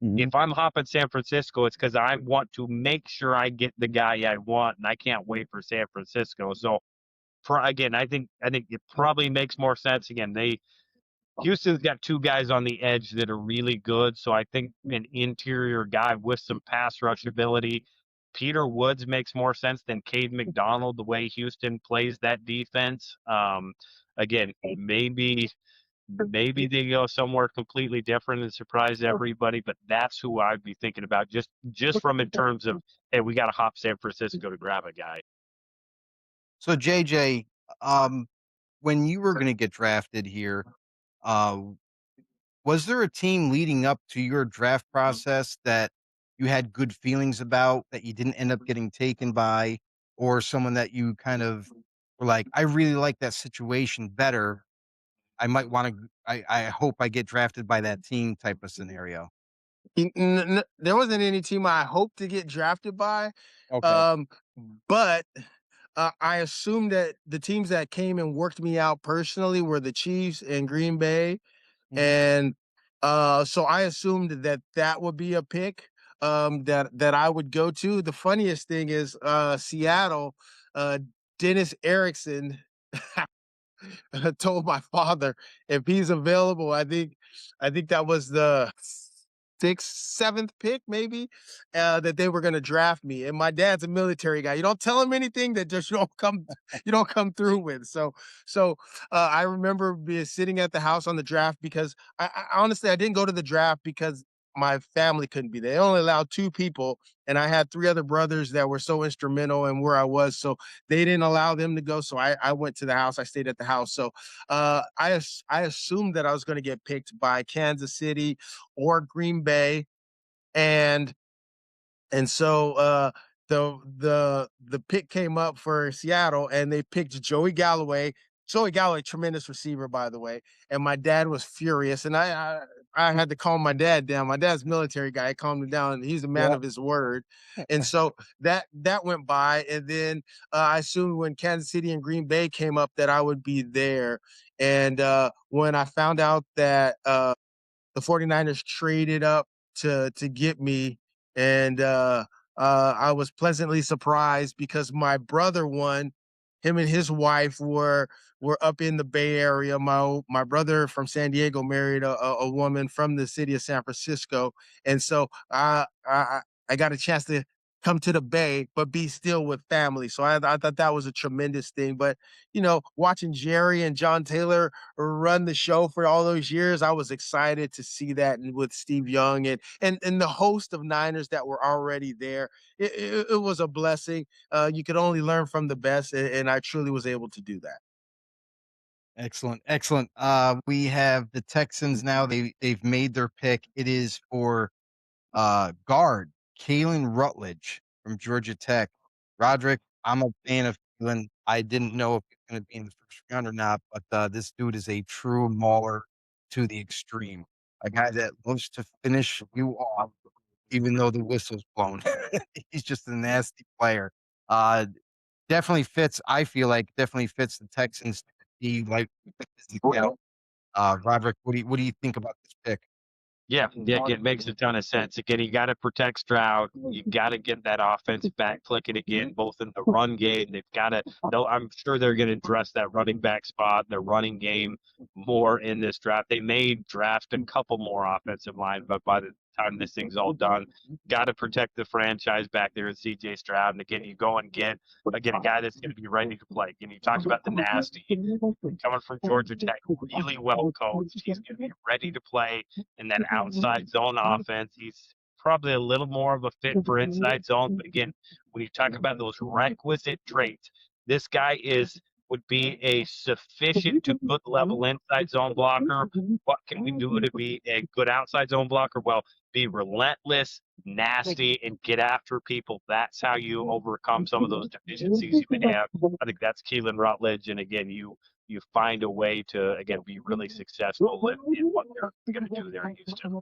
if I'm hopping San Francisco, it's because I want to make sure I get the guy I want, and I can't wait for San Francisco. So again, I think it probably makes more sense. Again, Houston's got two guys on the edge that are really good. So I think an interior guy with some pass rush ability. Peter Woods makes more sense than Cade McDonald, the way Houston plays that defense. Again, maybe they go somewhere completely different and surprise everybody, but that's who I'd be thinking about just from in terms of, hey, we got to hop San Francisco to grab a guy. So JJ, when you were going to get drafted here, was there a team leading up to your draft process that you had good feelings about that you didn't end up getting taken by, or someone that you kind of were like, I really like that situation better. I might want to, I hope I get drafted by that team type of scenario. There wasn't any team I hoped to get drafted by. Okay. But I assumed that the teams that came and worked me out personally were the Chiefs and Green Bay. And so I assumed that that would be a pick that I would go to. The funniest thing is Seattle, Dennis Erickson told my father if he's available. I think that was the sixth, seventh pick, maybe, that they were going to draft me. And my dad's a military guy. You don't tell him anything that just you don't come through with. So I remember sitting at the house on the draft because I honestly I didn't go to the draft because my family couldn't be there. They only allowed two people, and I had three other brothers that were so instrumental in where I was. So they didn't allow them to go. So I went to the house. I stayed at the house. So I assumed that I was going to get picked by Kansas City or Green Bay, and so the pick came up for Seattle, and they picked Joey Galloway. Joey Galloway, tremendous receiver, by the way. And my dad was furious, and I had to calm my dad down. My dad's a military guy. I calmed him down. He's a man of his word. And so that went by. And then I assumed when Kansas City and Green Bay came up that I would be there. And when I found out that the 49ers traded up to get me, and I was pleasantly surprised because my brother won. Him and his wife were up in the Bay Area. My brother from San Diego married a woman from the city of San Francisco, and so I got a chance to come to the Bay, but be still with family. So I thought that was a tremendous thing. But watching Jerry and John Taylor run the show for all those years, I was excited to see that, and with Steve Young and the host of Niners that were already there. It was a blessing. You could only learn from the best, and I truly was able to do that. Excellent, excellent. We have the Texans now. They've made their pick. It is for Guard, Kalen Rutledge from Georgia Tech. Rodrik, I'm a fan of Kalen. I didn't know if he's going to be in the first round or not, but this dude is a true mauler to the extreme. A guy that loves to finish you off, even though the whistle's blown. He's just a nasty player. Definitely fits. I feel like definitely fits the Texans. He like, Rodrik. What do you think about this pick? Yeah, it makes a ton of sense. Again, you got to protect Stroud. You got to get that offense back clicking again, both in the run game. They've got to. I'm sure they're going to address that running back spot, the running game more in this draft. They may draft a couple more offensive line, but by the time this thing's all done, got to protect the franchise back there at CJ Stroud. And again, you go and get a guy that's going to be ready to play. And you talked about the nasty coming from Georgia Tech, really well coached. He's going to be ready to play in that outside zone offense. He's probably a little more of a fit for inside zone. But again, when you talk about those requisite traits, this guy would be a sufficient to good level inside zone blocker. What can we do to be a good outside zone blocker? Well, be relentless, nasty, and get after people. That's how you overcome some of those deficiencies you may have. I think that's Keelan Rutledge. And again, you find a way to, again, be really successful in what they're going to do there in Houston.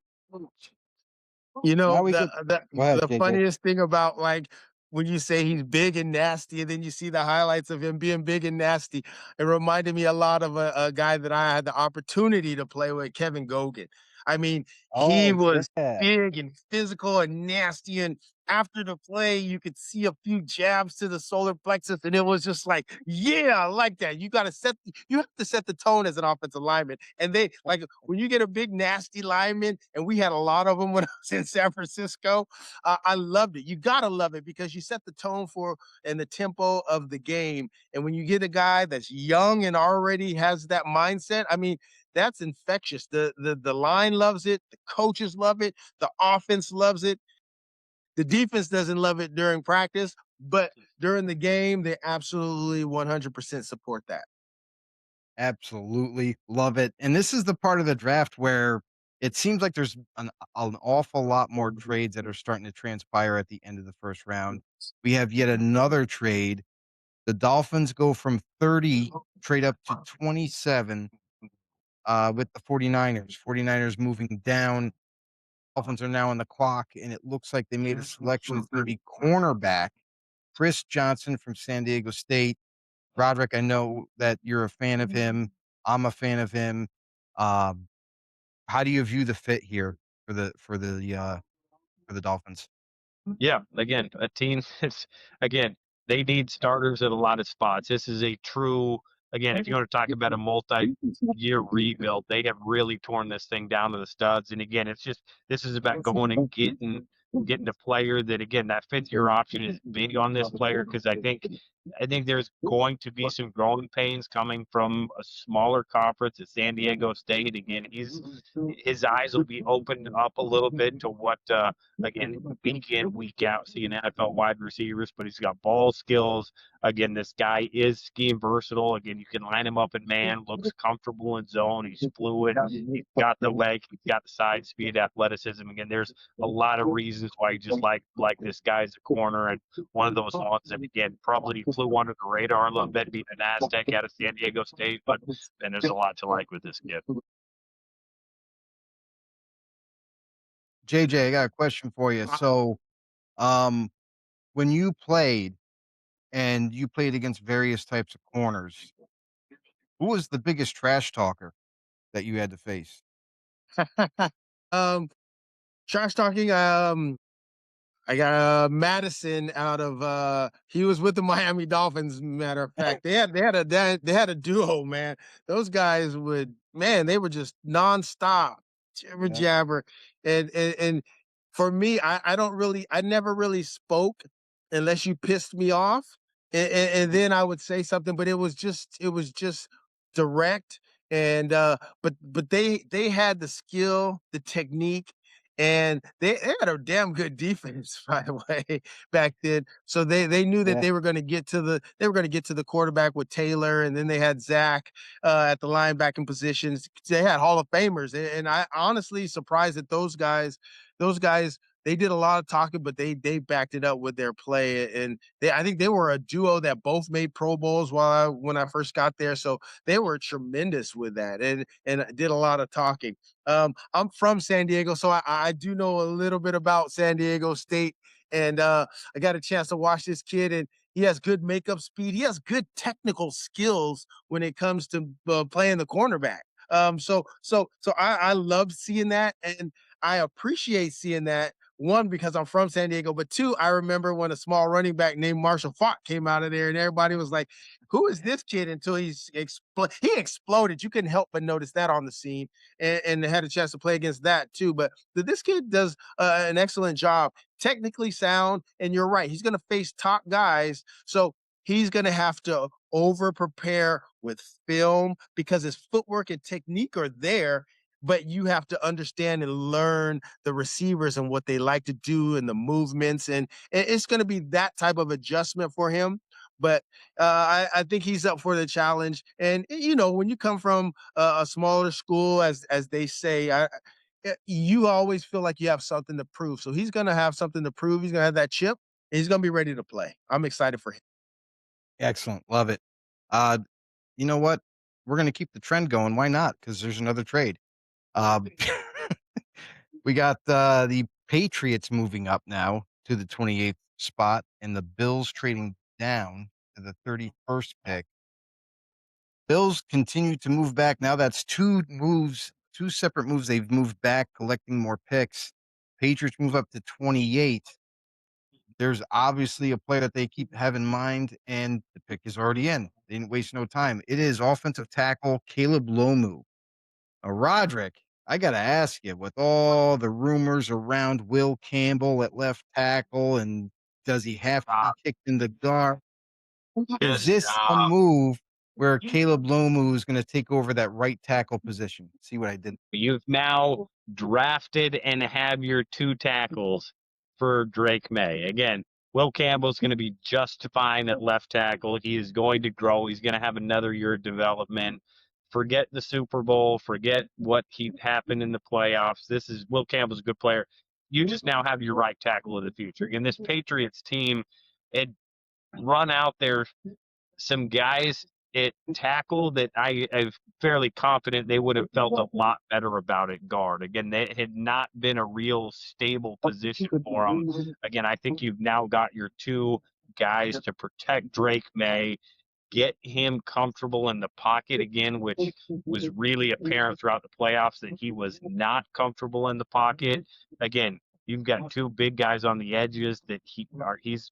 You know, Go ahead, the JJ. funniest thing about, like, when you say he's big and nasty, and then you see the highlights of him being big and nasty, it reminded me a lot of a guy that I had the opportunity to play with, Kevin Gogan. I mean, he was big and physical and nasty, and after the play, you could see a few jabs to the solar plexus, and it was just like, yeah, I like that. You have to set the tone as an offensive lineman. And they, like, when you get a big nasty lineman, and we had a lot of them when I was in San Francisco, I loved it. You gotta love it because you set the tone for and the tempo of the game. And when you get a guy that's young and already has that mindset, I mean, that's infectious. The line loves it, the coaches love it, the offense loves it. The defense doesn't love it during practice, but during the game, they absolutely 100% support that. Absolutely love it. And this is the part of the draft where it seems like there's an awful lot more trades that are starting to transpire at the end of the first round. We have yet another trade. The Dolphins go from 30, trade up to 27 with the 49ers. 49ers moving down. Dolphins are now on the clock, and it looks like they made a selection. It's going to be cornerback Chris Johnson from San Diego State. Rodrik, I know that you're a fan of him. I'm a fan of him. How do you view the fit here for the Dolphins? Yeah, again, a team that's, again, they need starters at a lot of spots. This is a true, again, if you want to talk about a multi-year rebuild, they have really torn this thing down to the studs. And again, this is about going and getting a player that, again, that fifth year option is big on this player, because I think there's going to be some growing pains coming from a smaller conference at San Diego State. Again, his eyes will be opened up a little bit to what, again, week in, week out, seeing NFL wide receivers, but he's got ball skills. Again, this guy is scheme versatile. Again, you can line him up in man, looks comfortable in zone. He's fluid. He's got the leg. He's got the side speed, athleticism. Again, there's a lot of reasons why you just like this guy as a corner, and one of those ones that, again, probably flew under the radar a little bit, being an Aztec out of San Diego State, but then there's a lot to like with this kid. JJ, I got a question for you. So, when you played and you played against various types of corners, who was the biggest trash talker that you had to face? Trash talking, I got Madison out of he was with the Miami Dolphins, matter of fact. They had a duo, man. Those guys they were just nonstop, jibber jabber. And for me, I never really spoke unless you pissed me off. And then I would say something, but it was just direct. And but they had the skill, the technique, and they had a damn good defense, by the way, back then. So they knew that they were going to get to the quarterback with Taylor, and then they had Zach at the linebacking positions. They had Hall of Famers, and I honestly surprised that those guys they did a lot of talking, but they backed it up with their play, and I think they were a duo that both made Pro Bowls when I first got there, so they were tremendous with that, and did a lot of talking. I'm from San Diego, so I do know a little bit about San Diego State, and I got a chance to watch this kid, and he has good makeup speed. He has good technical skills when it comes to playing the cornerback. I love seeing that, and I appreciate seeing that. One, because I'm from San Diego, but two, I remember when a small running back named Marshall Faulk came out of there, and everybody was like, "Who is this kid?" Until he exploded. You couldn't help but notice that on the scene, and had a chance to play against that too. But this kid does an excellent job, technically sound, and you're right. He's going to face top guys, so he's going to have to over prepare with film because his footwork and technique are there, but you have to understand and learn the receivers and what they like to do and the movements. And it's going to be that type of adjustment for him. But I think he's up for the challenge. And, when you come from a smaller school, as they say, you always feel like you have something to prove. So he's going to have something to prove. He's going to have that chip. And he's going to be ready to play. I'm excited for him. Excellent. Love it. You know what? We're going to keep the trend going. Why not? Because there's another trade. We got the Patriots moving up now to the 28th spot, and the Bills trading down to the 31st pick. Bills continue to move back. Now that's two separate moves. They've moved back, collecting more picks. Patriots move up to 28. There's obviously a player that they have in mind, and the pick is already in. They didn't waste no time. It is offensive tackle Caleb Lomu. Rodrik, I got to ask you, with all the rumors around Will Campbell at left tackle, and does he have to be kicked in the guard? Is this a move where Caleb Lomu is going to take over that right tackle position? See what I did? You've now drafted and have your two tackles for Drake May. Again, Will Campbell's going to be just fine at left tackle. He is going to grow. He's going to have another year of development. Forget the Super Bowl. Forget what happened in the playoffs. Will Campbell's a good player. You just now have your right tackle of the future. And this Patriots team, it run out there some guys at tackle that I'm fairly confident they would have felt a lot better about at guard. Again, that had not been a real stable position for them. Again, I think you've now got your two guys to protect Drake May, get him comfortable in the pocket again, which was really apparent throughout the playoffs that he was not comfortable in the pocket. Again, you've got two big guys on the edges that he's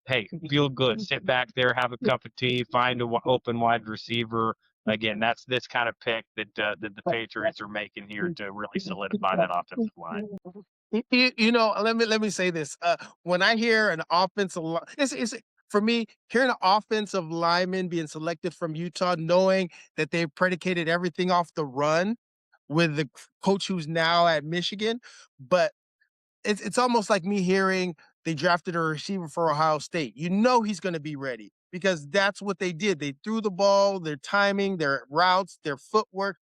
hey, feel good. Sit back there, have a cup of tea, find an open wide receiver. Again, that's this kind of pick that the Patriots are making here to really solidify that offensive line. Let me say this. When I hear an offensive line, it's for me, hearing an offensive lineman being selected from Utah, knowing that they predicated everything off the run with the coach who's now at Michigan, but it's almost like me hearing they drafted a receiver for Ohio State. You know he's going to be ready because that's what they did. They threw the ball, their timing, their routes, their footwork.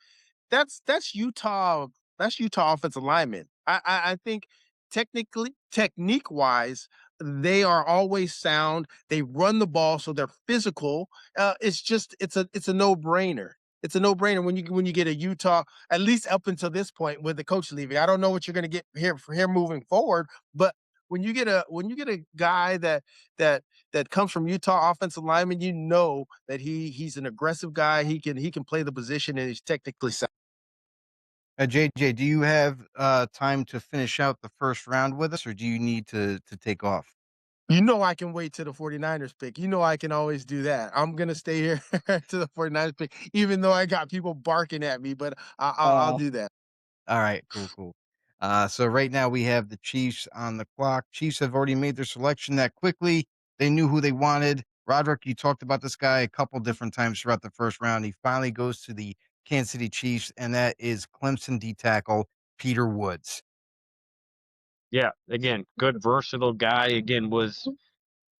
That's Utah. That's Utah offensive linemen. I think technique wise, they are always sound. They run the ball, so they're physical. It's a no brainer. It's a no brainer when you get a Utah, at least up until this point with the coach leaving. I don't know what you're going to get here for him moving forward, but when you get a guy that comes from Utah offensive lineman, you know that he's an aggressive guy. He can play the position and he's technically sound. JJ, do you have time to finish out the first round with us, or do you need to take off? You know I can wait till the 49ers pick. You know I can always do that. I'm going to stay here to the 49ers pick, even though I got people barking at me, but I'll do that. All right, cool. So right now we have the Chiefs on the clock. Chiefs have already made their selection that quickly. They knew who they wanted. Rodrik, you talked about this guy a couple different times throughout the first round. He finally goes to the Kansas City Chiefs, and that is Clemson D tackle Peter Woods. Yeah, again, good versatile guy. Again, was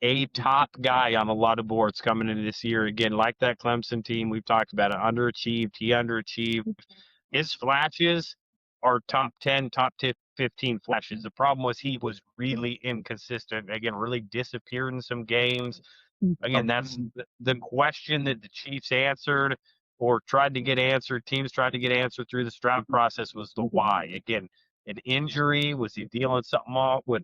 a top guy on a lot of boards coming into this year. Again, like that Clemson team, we've talked about it, underachieved. He underachieved. His flashes are top 10, top 15 flashes. The problem was he was really inconsistent. Again, really disappeared in some games. Again, that's the question that the Chiefs answered or tried to get answered. Teams tried to get answered through this draft process was the why. Again, an injury. Was he dealing something off with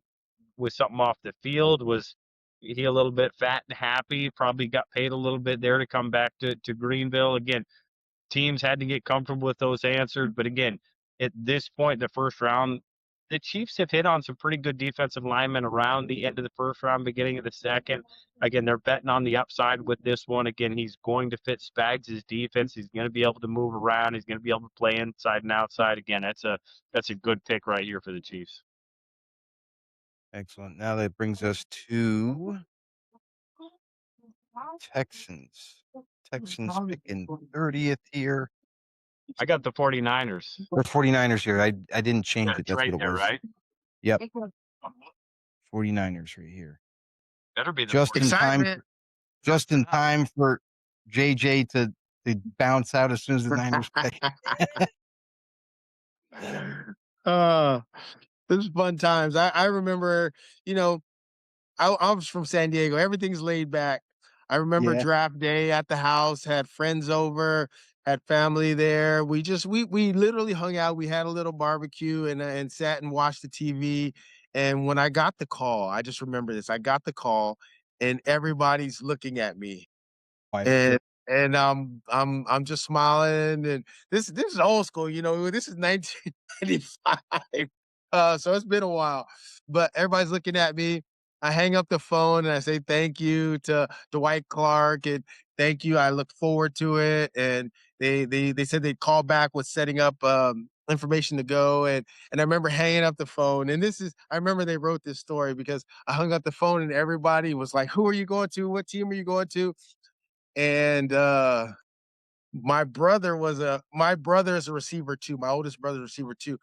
something off the field? Was he a little bit fat and happy? Probably got paid a little bit there to come back to Greenville. Again, teams had to get comfortable with those answers. But again, at this point in the first round, the Chiefs have hit on some pretty good defensive linemen around the end of the first round, beginning of the second. Again, they're betting on the upside with this one. Again, he's going to fit Spags' defense. He's going to be able to move around. He's going to be able to play inside and outside. Again, that's a good pick right here for the Chiefs. Excellent. Now that brings us to Texans. Texans picking 30th here. I got the 49ers. Or 49ers here. I didn't change it. It's That's right what it there, was. right? Yep. 49ers right here. Better be the Just in time. Just in time for JJ to bounce out as soon as the Niners pick. This is fun times. I remember, I was from San Diego. Everything's laid back. I remember Yeah. draft day at the house, had friends over, had family there. We literally hung out. We had a little barbecue and sat and watched the TV. And when I got the call, I just remember this. I got the call and everybody's looking at me. And I'm just smiling, and this is old school, this is 1995. So it's been a while, but everybody's looking at me. I hang up the phone and I say thank you to Dwight Clark and thank you. I look forward to it. And they said they'd call back with setting up information to go. And I remember hanging up the phone. And I remember they wrote this story because I hung up the phone and everybody was like, who are you going to? What team are you going to? And my brother is a receiver too. My oldest brother's a receiver too.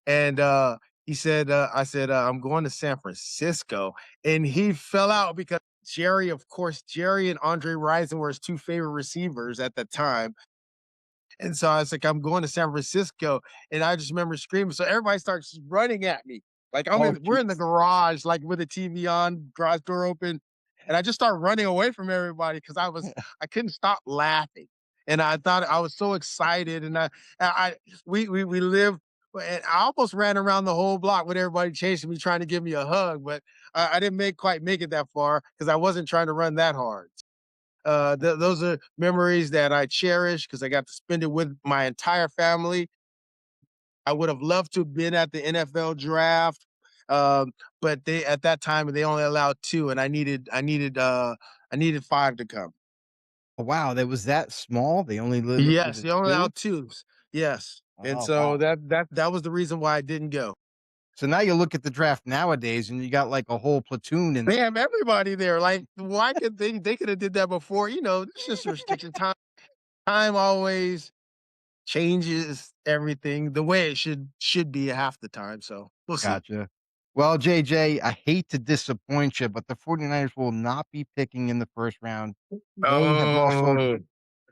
And he said, I said, I'm going to San Francisco. And he fell out because Jerry and Andre Rison were his two favorite receivers at the time. And so I was like, I'm going to San Francisco. And I just remember screaming. So everybody starts running at me. Like we're in the garage, like with the TV on, garage door open. And I just start running away from everybody because I couldn't stop laughing. And I thought I was so excited. And we lived, and I almost ran around the whole block with everybody chasing me, trying to give me a hug, but I didn't quite make it that far because I wasn't trying to run that hard. Those are memories that I cherish because I got to spend it with my entire family. I would have loved to have been at the NFL draft, but at that time they only allowed 2, and I needed 5 to come. Oh, wow, that was that small? They only Yes, they only allowed 2. Yes, and Oh, so wow. that was the reason why I didn't go. So now you look at the draft nowadays, and you got like a whole platoon, and They have everybody there. Like, why could they could have did that before? It's just a restriction. Time always changes everything the way it should be half the time. So we'll see. Gotcha. Well, JJ, I hate to disappoint you, but the 49ers will not be picking in the first round. They have also Oh,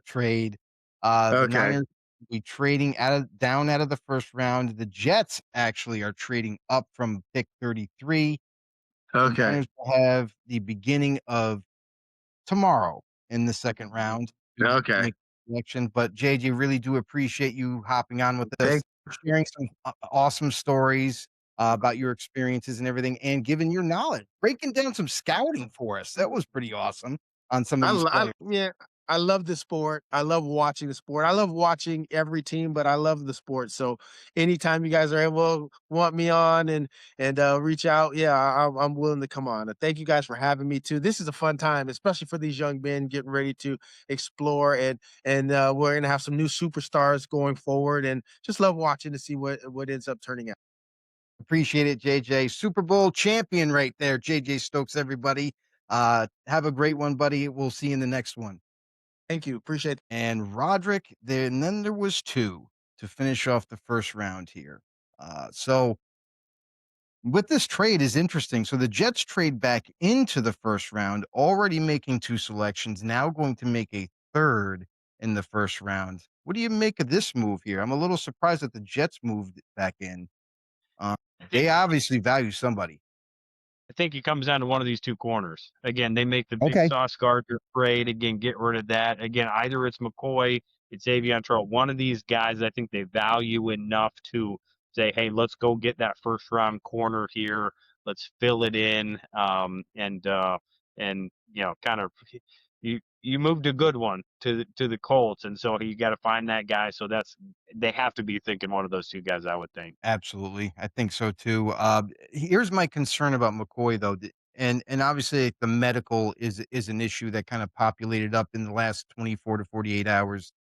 trade. The okay. Niners will be trading down out of the first round. The Jets actually are trading up from pick 33. The Okay. Niners will have the beginning of tomorrow in the second round. Okay. Make the selection. But JJ, really do appreciate you hopping on with us, Thank sharing some awesome stories about your experiences and everything, and giving your knowledge, breaking down some scouting for us. That was pretty awesome on some of these players. Yeah, I love the sport. I love watching the sport. I love watching every team, but I love the sport. So anytime you guys are able to want me on and reach out, yeah, I'm willing to come on. Thank you guys for having me too. This is a fun time, especially for these young men getting ready to explore and we're gonna have some new superstars going forward, and just love watching to see what ends up turning out. Appreciate it, JJ. Super Bowl champion right there, JJ Stokes, everybody. Have a great one, buddy. We'll see you in the next one. Thank you. Appreciate it. And Rodrik, and then there was 2 to finish off the first round here. So with this trade is interesting. So the Jets trade back into the first round, already making 2 selections, now going to make a 3rd in the first round. What do you make of this move here? I'm a little surprised that the Jets moved back in. They obviously value somebody. I think it comes down to one of these two corners. Again, they make the big Okay. Sauce Gardner trade. Again, get rid of that. Again, either it's McCoy, it's Avion Troll. One of these guys, I think they value enough to say, hey, let's go get that first round corner here. Let's fill it in. And kind of you moved a good one to the Colts, and so you got to find that guy. So they have to be thinking one of those two guys, I would think. Absolutely. I think so too. Here's my concern about McCoy though. And obviously the medical is an issue that kind of populated up in the last 24 to 48 hours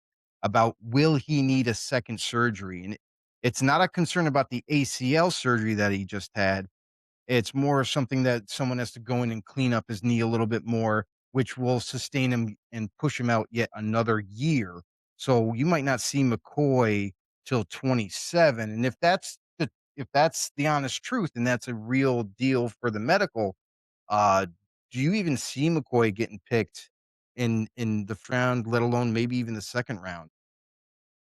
about will he need a second surgery? And it's not a concern about the ACL surgery that he just had. It's more of something that someone has to go in and clean up his knee a little bit more, which will sustain him and push him out yet another year. So you might not see McCoy till 27. And if that's the honest truth and that's a real deal for the medical, uh, do you even see McCoy getting picked in the first round, let alone maybe even the second round?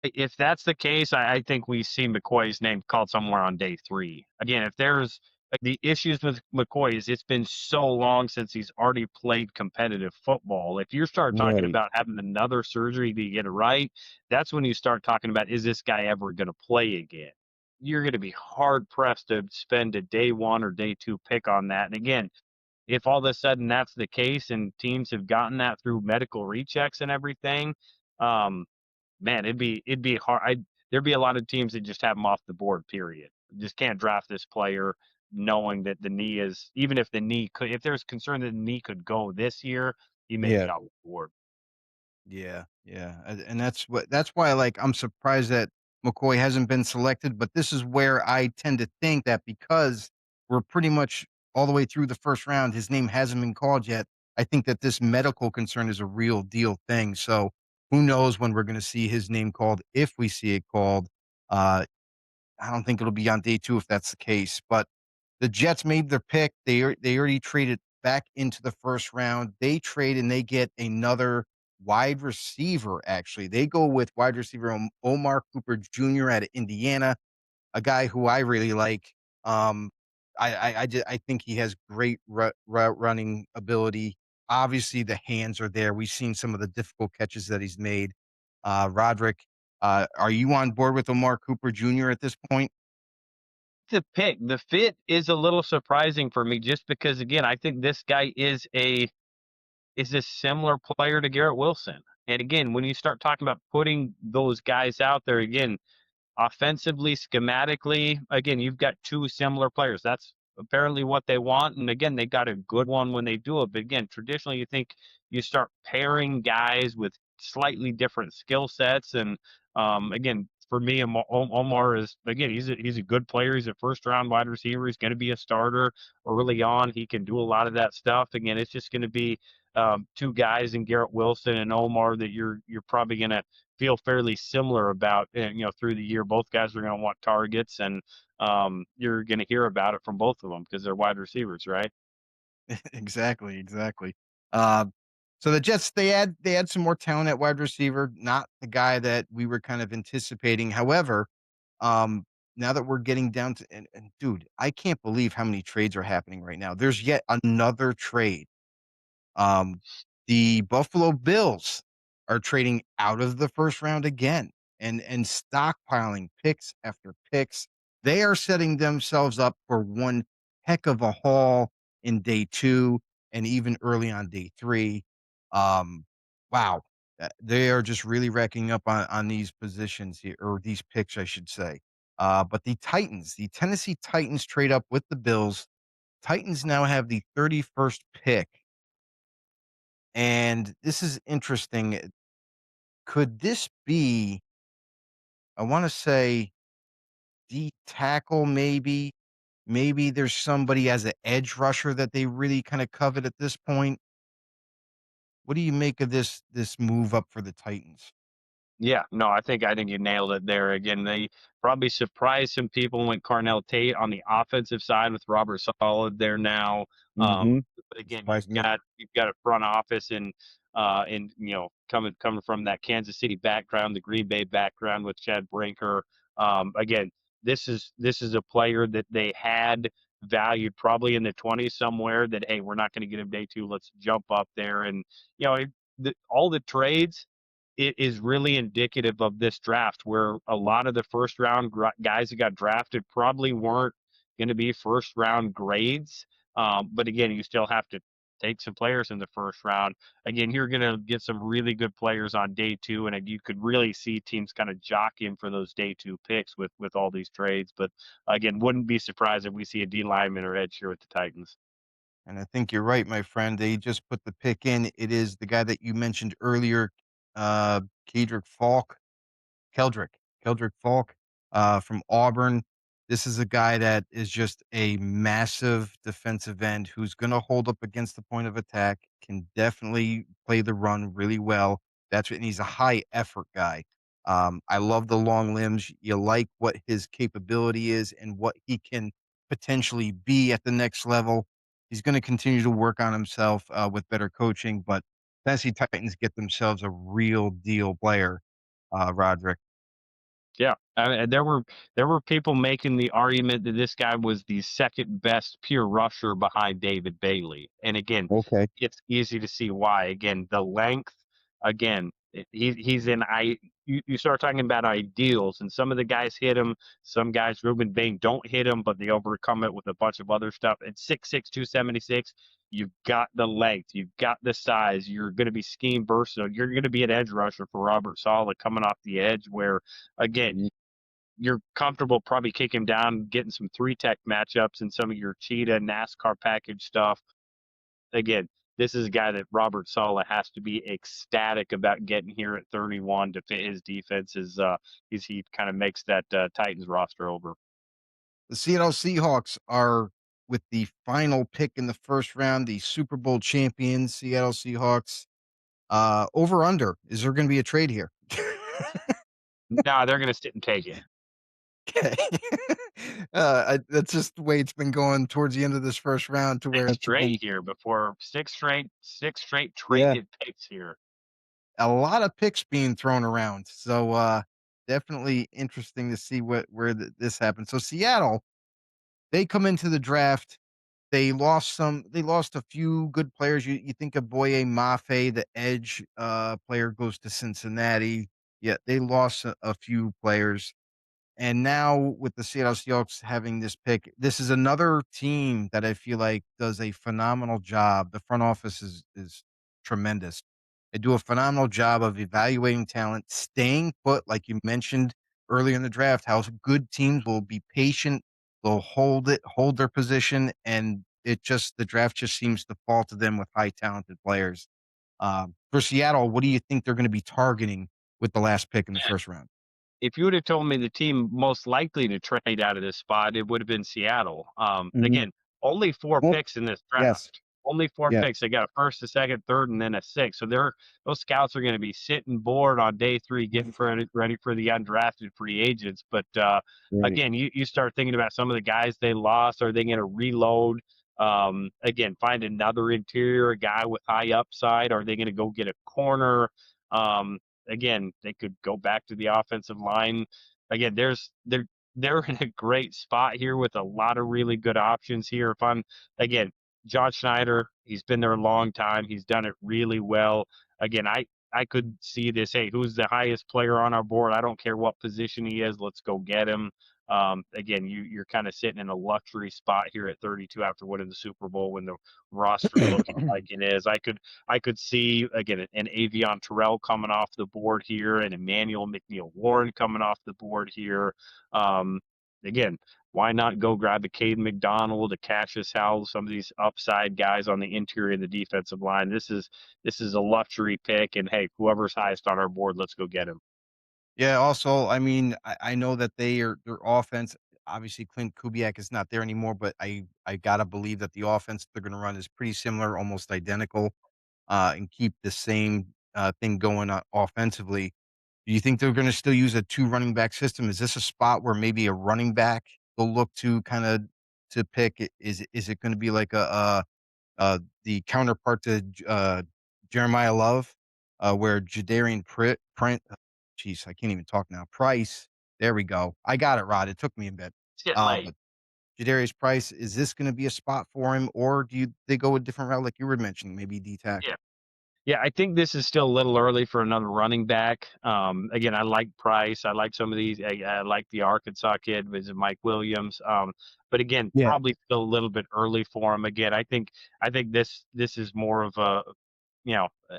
If that's the case, I think we see McCoy's name called somewhere on day 3. Again, if there's the issues with McCoy is it's been so long since he's already played competitive football. If you start talking Right. about having another surgery to get it right, that's when you start talking about, is this guy ever going to play again? You're going to be hard pressed to spend a day 1 or day 2 pick on that. And again, if all of a sudden that's the case and teams have gotten that through medical rechecks and everything, man, it'd be hard. There'd be a lot of teams that just have him off the board. Period. Just can't draft this player knowing that the knee is, even if the knee could, if there's concern that the knee could go this year, he may Yeah. be off the board. Yeah, yeah, and that's why, like, I'm surprised that McCoy hasn't been selected, but this is where I tend to think that because we're pretty much all the way through the first round, his name hasn't been called yet. I think that this medical concern is a real deal thing. So who knows when we're going to see his name called, if we see it called. Uh, I don't think it'll be on day 2 if that's the case, but the Jets made their pick. They already traded back into the first round. They trade and they get another wide receiver, actually. They go with wide receiver Omar Cooper Jr. out of Indiana, a guy who I really like. Um, I think he has great route running ability. Obviously, the hands are there. We've seen some of the difficult catches that he's made. Rodrik, are you on board with Omar Cooper Jr. at this point? The pick, the fit is a little surprising for me, just because again, I think this guy is a similar player to Garrett Wilson. And again, when you start talking about putting those guys out there again, offensively, schematically, again, you've got two similar players. That's apparently what they want. And again, they got a good one when they do it. But again, traditionally, you think you start pairing guys with slightly different skill sets. And again, for me, Omar is, again, he's a good player. He's a first round wide receiver. He's going to be a starter early on. He can do a lot of that stuff. Again, it's just going to be two guys in Garrett Wilson and Omar that you're probably going to feel fairly similar about, through the year. Both guys are going to want targets, and you're going to hear about it from both of them because they're wide receivers, right? Exactly, exactly. Uh, so the Jets, they had some more talent at wide receiver, not the guy that we were kind of anticipating. However, um, now that we're getting down to and dude, I can't believe how many trades are happening right now. There's yet another trade. Um, the Buffalo Bills are trading out of the first round again and stockpiling picks after picks. They are setting themselves up for one heck of a haul in day 2 and even early on day 3. Um, wow. They are just really racking up on these positions here, or these picks, I should say. But the Tennessee Titans trade up with the Bills. Titans now have the 31st pick. And this is interesting. Could this be, I want to say, D tackle, maybe? Maybe there's somebody as an edge rusher that they really kind of covet at this point. What do you make of this move up for the Titans? Yeah, no, I think you nailed it there. Again, they probably surprised some people, went Carnell Tate on the offensive side with Robert Solid there now. Mm-hmm. But again, Surprised me. you've got a front office and coming from that Kansas City background, the Green Bay background with Chad Brinker. Again, this is a player that they had valued probably in the 20s somewhere, that, hey, we're not going to get him day 2, let's jump up there. And all the trades, it is really indicative of this draft, where a lot of the first round guys that got drafted probably weren't going to be first round grades. But again, you still have to take some players in the first round. Again, you're going to get some really good players on day 2, and you could really see teams kind of jockeying for those day 2 picks with all these trades. But again, wouldn't be surprised if we see a D lineman or edge here with the Titans. And I think you're right, my friend. They just put the pick in. It is the guy that you mentioned earlier, uh, Kedrick Falk. Keldrick, Keldrick Falk, from Auburn. This is a guy that is just a massive defensive end who's going to hold up against the point of attack, can definitely play the run really well. And he's a high effort guy. I love the long limbs. You like what his capability is and what he can potentially be at the next level. He's going to continue to work on himself with better coaching, but Tennessee Titans get themselves a real deal player, Rodrik. Yeah, there were people making the argument that this guy was the second best pure rusher behind David Bailey, and again, Okay. it's easy to see why. Again, the length. Again, he's in. You start talking about ideals, and some of the guys hit him. Some guys, Ruben Bain, don't hit him, but they overcome it with a bunch of other stuff. At 6'6", 276, you've got the length, you've got the size. You're going to be scheme versatile. You're going to be an edge rusher for Robert Saleh coming off the edge, where again, you're comfortable probably kicking down, getting some 3-tech matchups and some of your cheetah NASCAR package stuff. Again, this is a guy that Robert Saleh has to be ecstatic about getting here at 31 to fit his defense. He kind of makes that Titans roster over. The Seattle Seahawks are with the final pick in the first round, the Super Bowl champions, Seattle Seahawks. Over under. Is there going to be a trade here? No, they're going to sit and take it. Okay. That's just the way it's been going towards the end of this first round, to where Six it's been straight here before six straight traded picks here. a lot of picks being thrown around. So definitely interesting to see this happens. So Seattle, they come into the draft. They lost a few good players. You think of Boye Mafe, the edge player, goes to Cincinnati. Yeah, they lost a few players. And now with the Seattle Seahawks having this pick, this is another team that I feel like does a phenomenal job. The front office is tremendous. They do a phenomenal job of evaluating talent, staying put, like you mentioned earlier in the draft, how good teams will be patient, they'll hold their position, and the draft just seems to fall to them with high talented players. For Seattle, what do you think they're going to be targeting with the last pick in the first round? If you would have told me the team most likely to trade out of this spot, it would have been Seattle. Again, only 4 Well, picks in this yes. draft. Only 4 Yeah. picks. They got a first, a second, third, and then a sixth. So those scouts are going to be sitting bored on day 3, getting ready for the undrafted free agents. But again, you start thinking about some of the guys they lost. Are they going to reload? Again, find another interior guy with high upside. Are they going to go get a corner? Again, they could go back to the offensive line. Again, they're in a great spot here with a lot of really good options here. Again, John Schneider, he's been there a long time. He's done it really well. Again, I could see this. Hey, who's the highest player on our board? I don't care what position he is. Let's go get him. Again, you're kind of sitting in a luxury spot here at 32 after winning the Super Bowl when the roster's looking like it is. I could see again an Avion Terrell coming off the board here, and Emmanuel McNeil Warren coming off the board here. Again, why not go grab a Cade McDonald, a Cassius Howell, some of these upside guys on the interior of the defensive line? This is a luxury pick, and hey, whoever's highest on our board, let's go get him. Yeah, also, I mean, I know that their offense, obviously Clint Kubiak is not there anymore, but I gotta believe that the offense they're gonna run is pretty similar, almost identical, and keep the same thing going on offensively. Do you think they're gonna still use a 2 running back system? Is this a spot where maybe a running back they'll look to to pick? Is it gonna be like the counterpart to Jeremiah Love, where Jadarian Print, jeez, I can't even talk now. Price There we go. I got it, Rod. It took me a bit. It's getting late. But Jadarius Price, is this going to be a spot for him, or they go a different route like you were mentioning, maybe D-tackle? Yeah. Yeah, I think this is still a little early for another running back. Again, I like Price. I like some of these. I like the Arkansas kid, visit Mike Williams. But again, Yeah. probably still a little bit early for him. Again, I think this is more of a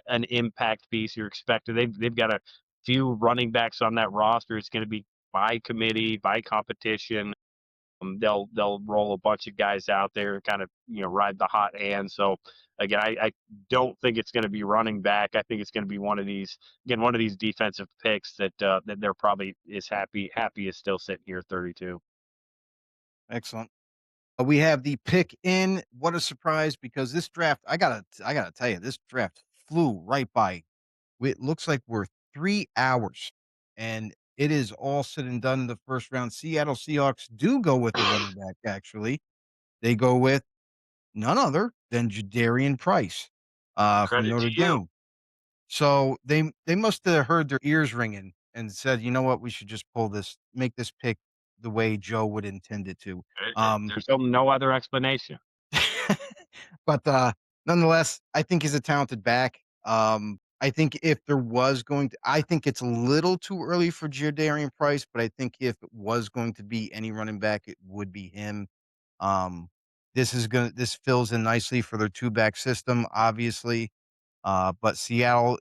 an impact piece. You're expected. They've got a few running backs on that roster. It's going to be by committee, by competition. They'll roll a bunch of guys out there, kind of ride the hot hand. So again, I don't think it's going to be running back. I think it's going to be one of these defensive picks that they're probably is happy is still sitting here 32. Excellent. We have the pick in. What a surprise, because this draft, I gotta tell you, this draft flew right by. It looks like we're 3 hours, and it is all said and done in the first round. Seattle Seahawks do go with a running back, actually. They go with none other than Jadarian Price from Credit Notre to you. Dame. So they must have heard their ears ringing and said, you know what, we should just make this pick the way Joe would intend it to. There's no other explanation. But nonetheless, I think he's a talented back. I think if there was I think it's a little too early for Jadarian Price, but I think if it was going to be any running back, it would be him. This fills in nicely for their 2-back system, obviously. But Seattle,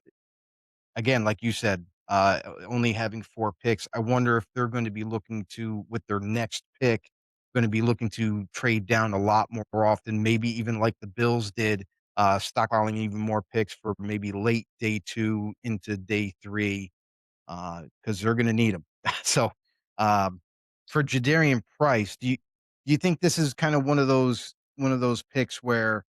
again, like you said, only having 4 picks. I wonder if they're going to be looking to, with their next pick, going to be looking to trade down a lot more often, maybe even like the Bills did, stockpiling even more picks for maybe late day 2 into day 3, because they're going to need them. So, for Jadarian Price, do you think this is kind of one of those picks where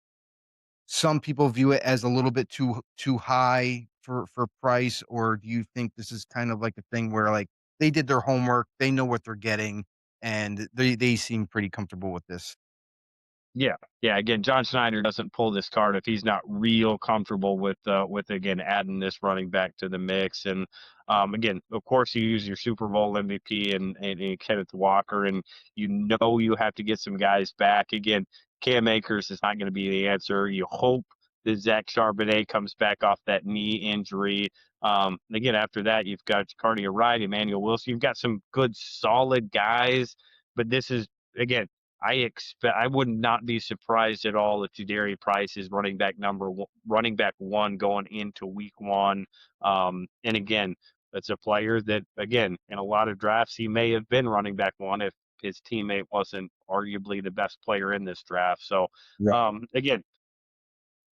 some people view it as a little bit too high for Price, or do you think this is kind of like a thing where, like, they did their homework, they know what they're getting, and they seem pretty comfortable with this? Yeah. Again, John Schneider doesn't pull this card if he's not real comfortable with again adding this running back to the mix. And again, of course, you use your Super Bowl MVP and Kenneth Walker, and you have to get some guys back. Again, Cam Akers is not going to be the answer. You hope that Zach Charbonnet comes back off that knee injury. Again, after that, you've got Cardia Wright, Emmanuel Wilson. You've got some good, solid guys, but this is again. I would not be surprised at all if Jadarian Price is running back 1 going into week 1. And again, that's a player that, again, in a lot of drafts, he may have been running back 1 if his teammate wasn't arguably the best player in this draft. So, again,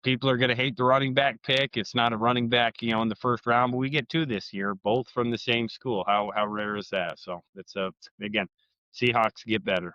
people are going to hate the running back pick. It's not a running back, in the first round, but we get 2 this year, both from the same school. How rare is that? So it's again, Seahawks get better.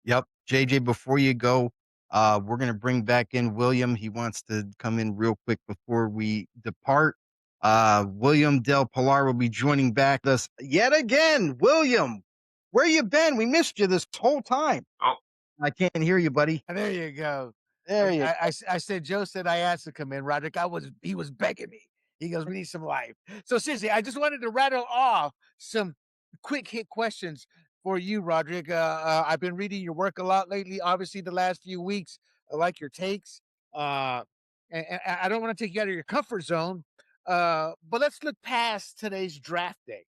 Yep. JJ, before you go, we're going to bring back in William. He wants to come in real quick before we depart. William Del Pilar will be joining back us yet again. William, where you been? We missed you this whole time. Oh, I can't hear you, buddy. There you go. There you I said, Joe said I asked to come in, Rodrik. He was begging me. He goes, we need some life. So seriously, I just wanted to rattle off some quick hit questions for you, Rodrik. I've been reading your work a lot lately. Obviously, the last few weeks, I like your takes. And I don't want to take you out of your comfort zone, but let's look past today's draft day.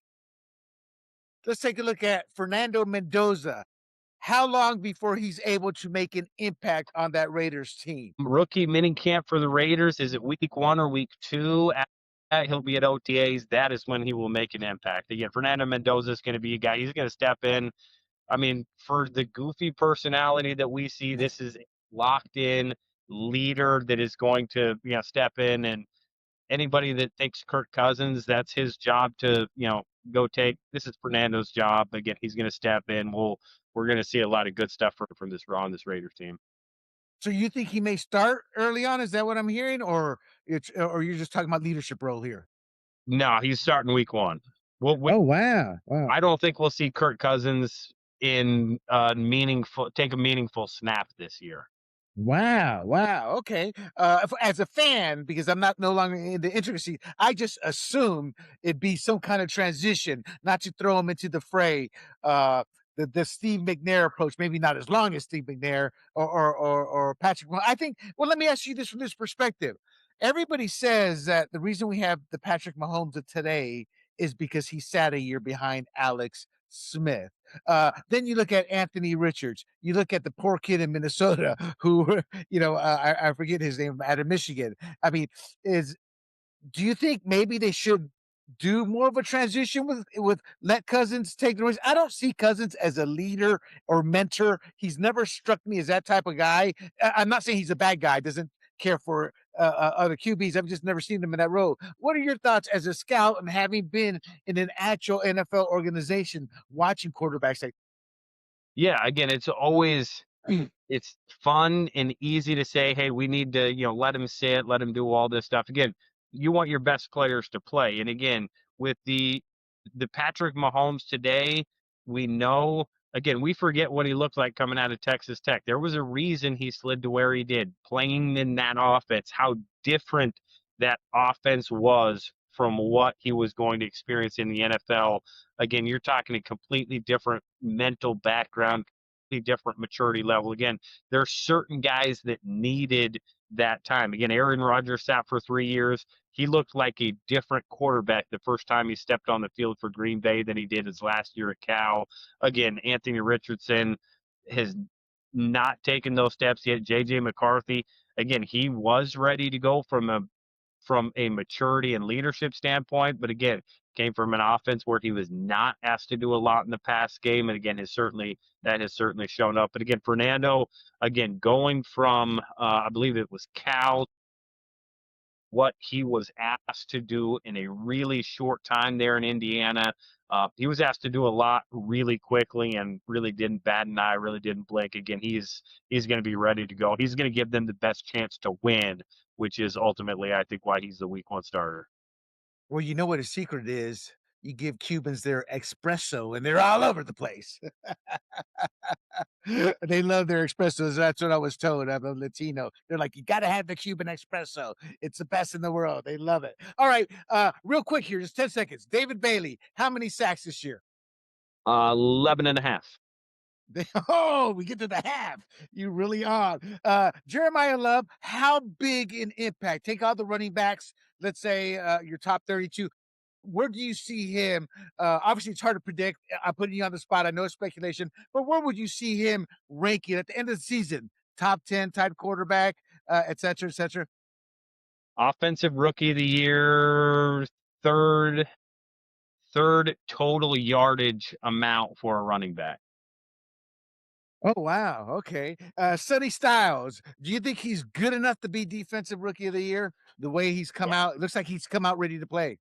Let's take a look at Fernando Mendoza. How long before he's able to make an impact on that Raiders team? Rookie mini camp for the Raiders. Is it week 1 or week 2? He'll be at OTAs. That is when he will make an impact. Again, Fernando Mendoza is going to be a guy. He's going to step in. I mean, for the goofy personality that we see, this is a locked in leader that is going to, step in. And anybody that thinks Kirk Cousins, that's his job to, go take. This is Fernando's job. Again, he's going to step in. We're going to see a lot of good stuff from this Raiders team. So you think he may start early on? Is that what I'm hearing, or you're just talking about leadership role here? No, he's starting week 1. Oh wow! I don't think we'll see Kirk Cousins take a meaningful snap this year. Wow, wow, okay. As a fan, because I'm not no longer in the intricacy, I just assume it'd be some kind of transition, not to throw him into the fray. The Steve McNair approach, maybe not as long as Steve McNair or Patrick. I think. Well, let me ask you this from this perspective. Everybody says that the reason we have the Patrick Mahomes of today is because he sat a year behind Alex Smith. Then you look at Anthony Richards. You look at the poor kid in Minnesota who, I forget his name, out of Michigan. I mean, is do you think maybe they should do more of a transition with let Cousins take the reins? I don't see Cousins as a leader or mentor. He's never struck me as that type of guy. I'm not saying he's a bad guy. Doesn't care for other QBs. I've just never seen him in that role. What are your thoughts as a scout and having been in an actual NFL organization watching quarterbacks like? Yeah, again, it's always it's fun and easy to say, hey, we need to, let him sit, let him do all this stuff. Again, you want your best players to play. And again, with the Patrick Mahomes today, we know again, we forget what he looked like coming out of Texas Tech. There was a reason he slid to where he did, playing in that offense, how different that offense was from what he was going to experience in the NFL. Again, you're talking a completely different mental background, different maturity level. Again, there's certain guys that needed that time. Again, Aaron Rodgers sat for 3 years. He looked like a different quarterback the first time he stepped on the field for Green Bay than he did his last year at Cal. Again, Anthony Richardson has not taken those steps yet. JJ McCarthy, again, he was ready to go from a maturity and leadership standpoint, but again, came from an offense where he was not asked to do a lot in the pass game, and again, has certainly shown up. But again, Fernando, again, going from I believe it was Cal, what he was asked to do in a really short time there in Indiana. He was asked to do a lot really quickly and really didn't bat an eye, really didn't blink. Again, he's going to be ready to go. He's going to give them the best chance to win, which is ultimately, I think, why he's the week one starter. Well, you know what his secret is? You give Cubans their espresso and they're all over the place. They love their espressos. That's what I was told. I'm a Latino. They're like, you got to have the Cuban espresso. It's the best in the world. They love it. All right. Real quick here, just 10 seconds. David Bailey, how many sacks this year? 11 and a half. Oh, we get to the half. You really are. Jeremiah Love, how big an impact? Take all the running backs, let's say your top 32. Where do you see him? Obviously, it's hard to predict. I'm putting you on the spot. I know it's speculation, but where would you see him ranking at the end of the season? Top 10 type quarterback, et cetera, et cetera. Offensive rookie of the year, third total yardage amount for a running back. Oh, wow. Okay. Sonny Styles, do you think he's good enough to be defensive rookie of the year? The way he's come out, it looks like he's come out ready to play.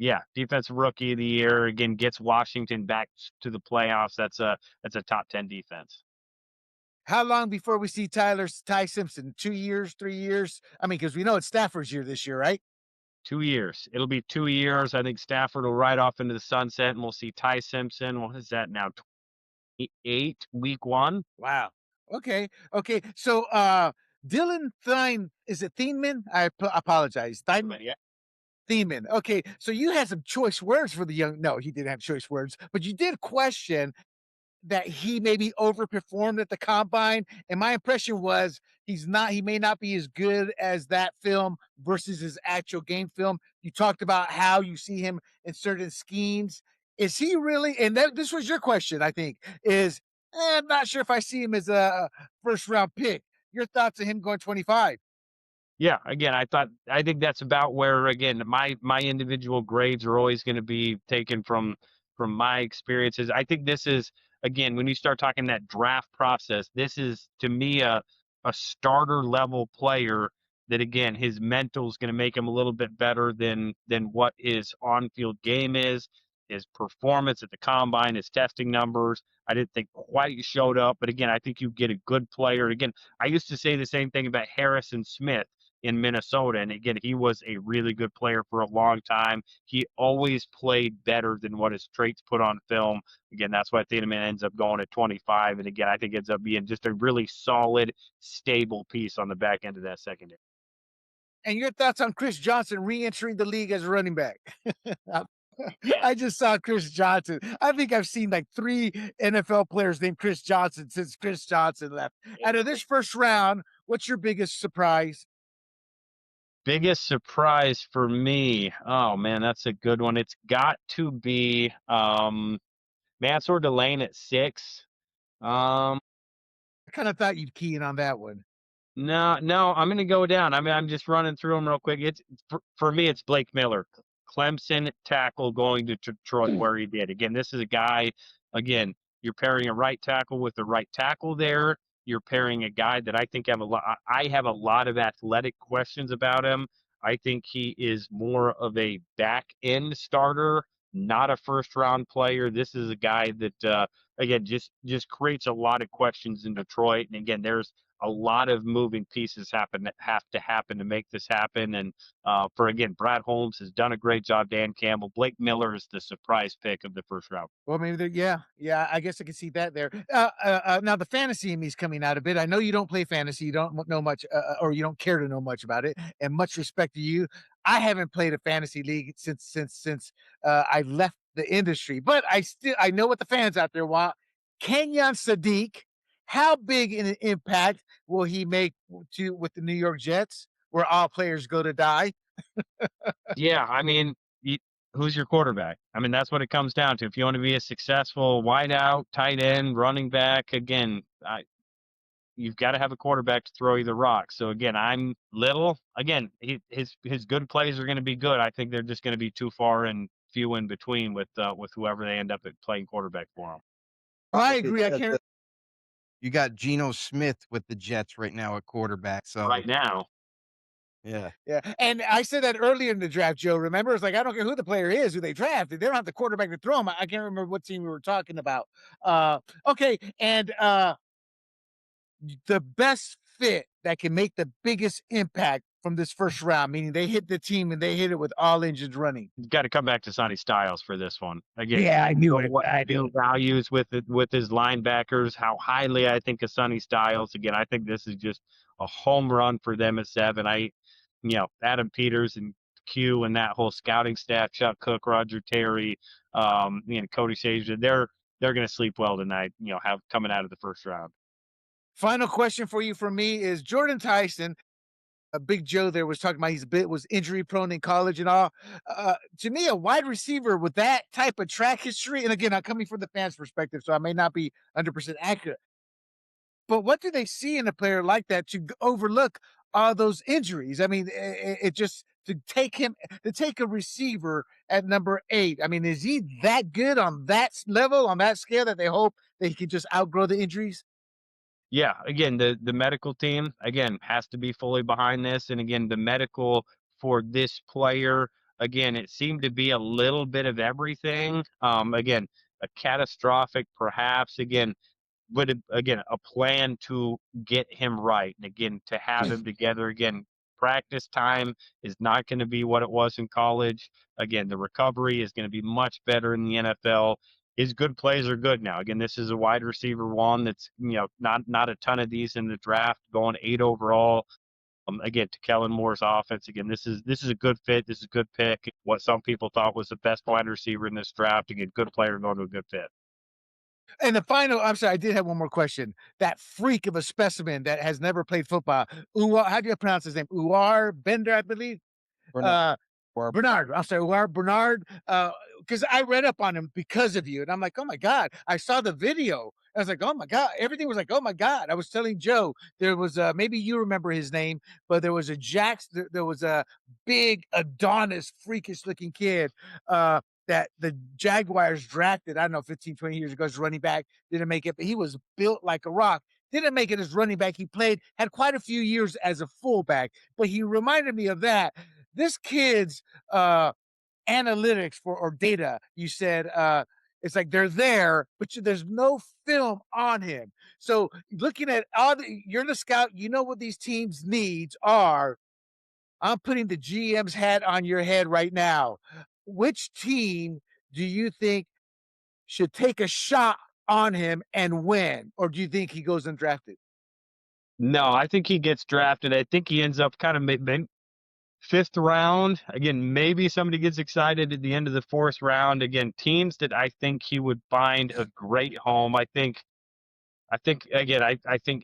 Yeah, defensive rookie of the year, again, gets Washington back to the playoffs. That's a top 10 defense. How long before we see Ty Simpson? 2 years, 3 years? I mean, because we know it's Stafford's year this year, right? 2 years. It'll be 2 years. I think Stafford will ride off into the sunset, and we'll see Ty Simpson. What is that now? 28 week one. Wow. Okay. Okay. So Dylan Thine, is it Thieneman? Apologize. Thieneman. Yeah. Thieneman. Okay. So you had some choice words for the young. No, he didn't have choice words, but you did question that he maybe overperformed at the combine. And my impression was he may not be as good as that film versus his actual game film. You talked about how you see him in certain schemes. Is he really, and this was your question, I think, is I'm not sure if I see him as a first round pick. Your thoughts on him going 25? Yeah, again, I think that's about where, again, my individual grades are always going to be taken from my experiences. I think this is, again, when you start talking that draft process, this is to me a starter level player that, again, his mental is going to make him a little bit better than what his on field game is. His performance at the combine, his testing numbers, I didn't think quite showed up. But again, I think you get a good player. Again, I used to say the same thing about Harrison Smith. in Minnesota. And again, he was a really good player for a long time. He always played better than what his traits put on film. Again, that's why Thieneman ends up going at 25. And again, I think ends up being just a really solid, stable piece on the back end of that secondary. And your thoughts on Chris Johnson re-entering the league as a running back? I just saw Chris Johnson. I think I've seen like 3 NFL players named Chris Johnson since Chris Johnson left. Out of this first round, what's your biggest surprise? Biggest surprise for me. Oh man, that's a good one. It's got to be Mansour Delane at 6. I kind of thought you'd key in on that one. No, I'm gonna go down. I mean, I'm just running through them real quick. It's for me, it's Blake Miller, Clemson tackle going to Detroit where he did. Again, this is a guy. Again, you're pairing a right tackle with the right tackle there. You're pairing a guy that I think I have a lot of athletic questions about him. I think he is more of a back end starter, not a first round player. This is a guy that again just creates a lot of questions in Detroit. And again, there's a lot of moving pieces have to happen to make this happen. And for again, Brad Holmes has done a great job. Dan Campbell, Blake Miller is the surprise pick of the first round. Well, maybe yeah. I guess I can see that there. Now the fantasy in me is coming out a bit. I know you don't play fantasy, you don't know much, or you don't care to know much about it. And much respect to you. I haven't played a fantasy league since I left the industry, but I know what the fans out there want. Kenyon Sadiq, how big an impact will he make with the New York Jets, where all players go to die? Yeah, I mean, who's your quarterback? I mean, that's what it comes down to. If you want to be a successful wideout, tight end, running back, again, you've got to have a quarterback to throw you the rock. So again, I'm little. Again, his good plays are going to be good. I think they're just going to be too far and few in between with whoever they end up at playing quarterback for them. I agree. I can't. You got Geno Smith with the Jets right now at quarterback. So Right now, yeah. And I said that earlier in the draft, Joe. Remember, it's like I don't care who the player is, who they drafted. They don't have the quarterback to throw him. I can't remember what team we were talking about. Okay, and the best fit that can make the biggest impact from this first round, meaning they hit the team and they hit it with all engines running. you've got to come back to Sonny Styles for this one. Again, Yeah, I knew it. what I knew. values with his linebackers, how highly I think of Sonny Styles. Again, I think this is just a home run for them at 7. Adam Peters and Q and that whole scouting staff, Chuck Cook, Roger Terry, Cody Sager, they're going to sleep well tonight. Have coming out of the first round. Final question for you from me is Jordan Tyson. Big Joe there was talking about was injury prone in college and all. To me, a wide receiver with that type of track history, and again, I'm coming from the fans' perspective, so I may not be 100% accurate. But what do they see in a player like that to overlook all those injuries? I mean, it just to take a receiver at number 8. I mean, is he that good on that level, on that scale, that they hope that he can just outgrow the injuries? Yeah, again, the medical team, again, has to be fully behind this. And again, the medical for this player, again, it seemed to be a little bit of everything. Again, a catastrophic, perhaps, again, but again, a plan to get him right. And again, to have him together again, practice time is not going to be what it was in college. Again, the recovery is going to be much better in the NFL. His good plays are good now. Again, this is a wide receiver one that's not a ton of these in the draft, going 8 overall. Again, to Kellen Moore's offense. Again, this is a good fit. This is a good pick. What some people thought was the best wide receiver in this draft. Again, good player going to a good fit. And the final, I'm sorry, I did have one more question. That freak of a specimen that has never played football, how do you pronounce his name? Uwar Bender, I believe. Bernard. I'm sorry, Uwar Bernard. Because I read up on him because of you, and I'm like, oh my god! I saw the video. I was like, oh my god! Everything was like, oh my god! I was telling Joe there was maybe you remember his name, but there was there was a big Adonis, freakish looking kid. That the Jaguars drafted, I don't know, 15, 20 years ago as running back, didn't make it, but he was built like a rock. Didn't make it as running back. He had quite a few years as a fullback, but he reminded me of that. This kid's analytics or data, you said, it's like they're there, but there's no film on him. So looking at you're the scout, you know what these teams' needs are. I'm putting the GM's hat on your head right now. Which team do you think should take a shot on him and win? Or do you think he goes undrafted? No, I think he gets drafted. I think he ends up kind of fifth round. Again, maybe somebody gets excited at the end of the fourth round. Again, teams that I think he would find a great home. I think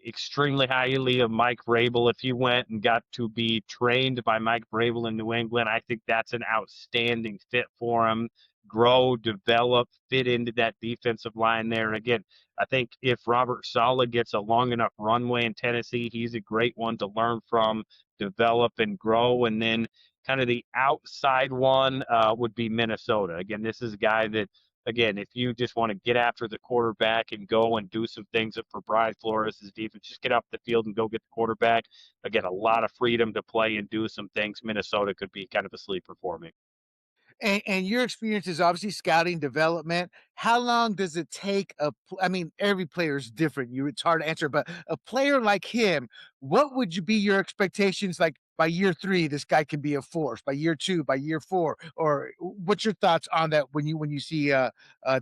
extremely highly of Mike Vrabel. If he went and got to be trained by Mike Vrabel in New England, I think that's an outstanding fit for him. Grow, develop, fit into that defensive line there. Again, I think if Robert Saleh gets a long enough runway in Tennessee, he's a great one to learn from, develop, and grow. And then kind of the outside one would be Minnesota. Again, this is a guy that, again, if you just want to get after the quarterback and go and do some things for Brian Flores' defense, just get off the field and go get the quarterback. Again, a lot of freedom to play and do some things. Minnesota could be kind of a sleeper for me. And your experience is obviously scouting development. How long does it take I mean, every player is different. It's hard to answer, but a player like him, what would you be your expectations like by year 3, this guy can be a force, by year 2, by year 4, or what's your thoughts on that when you see the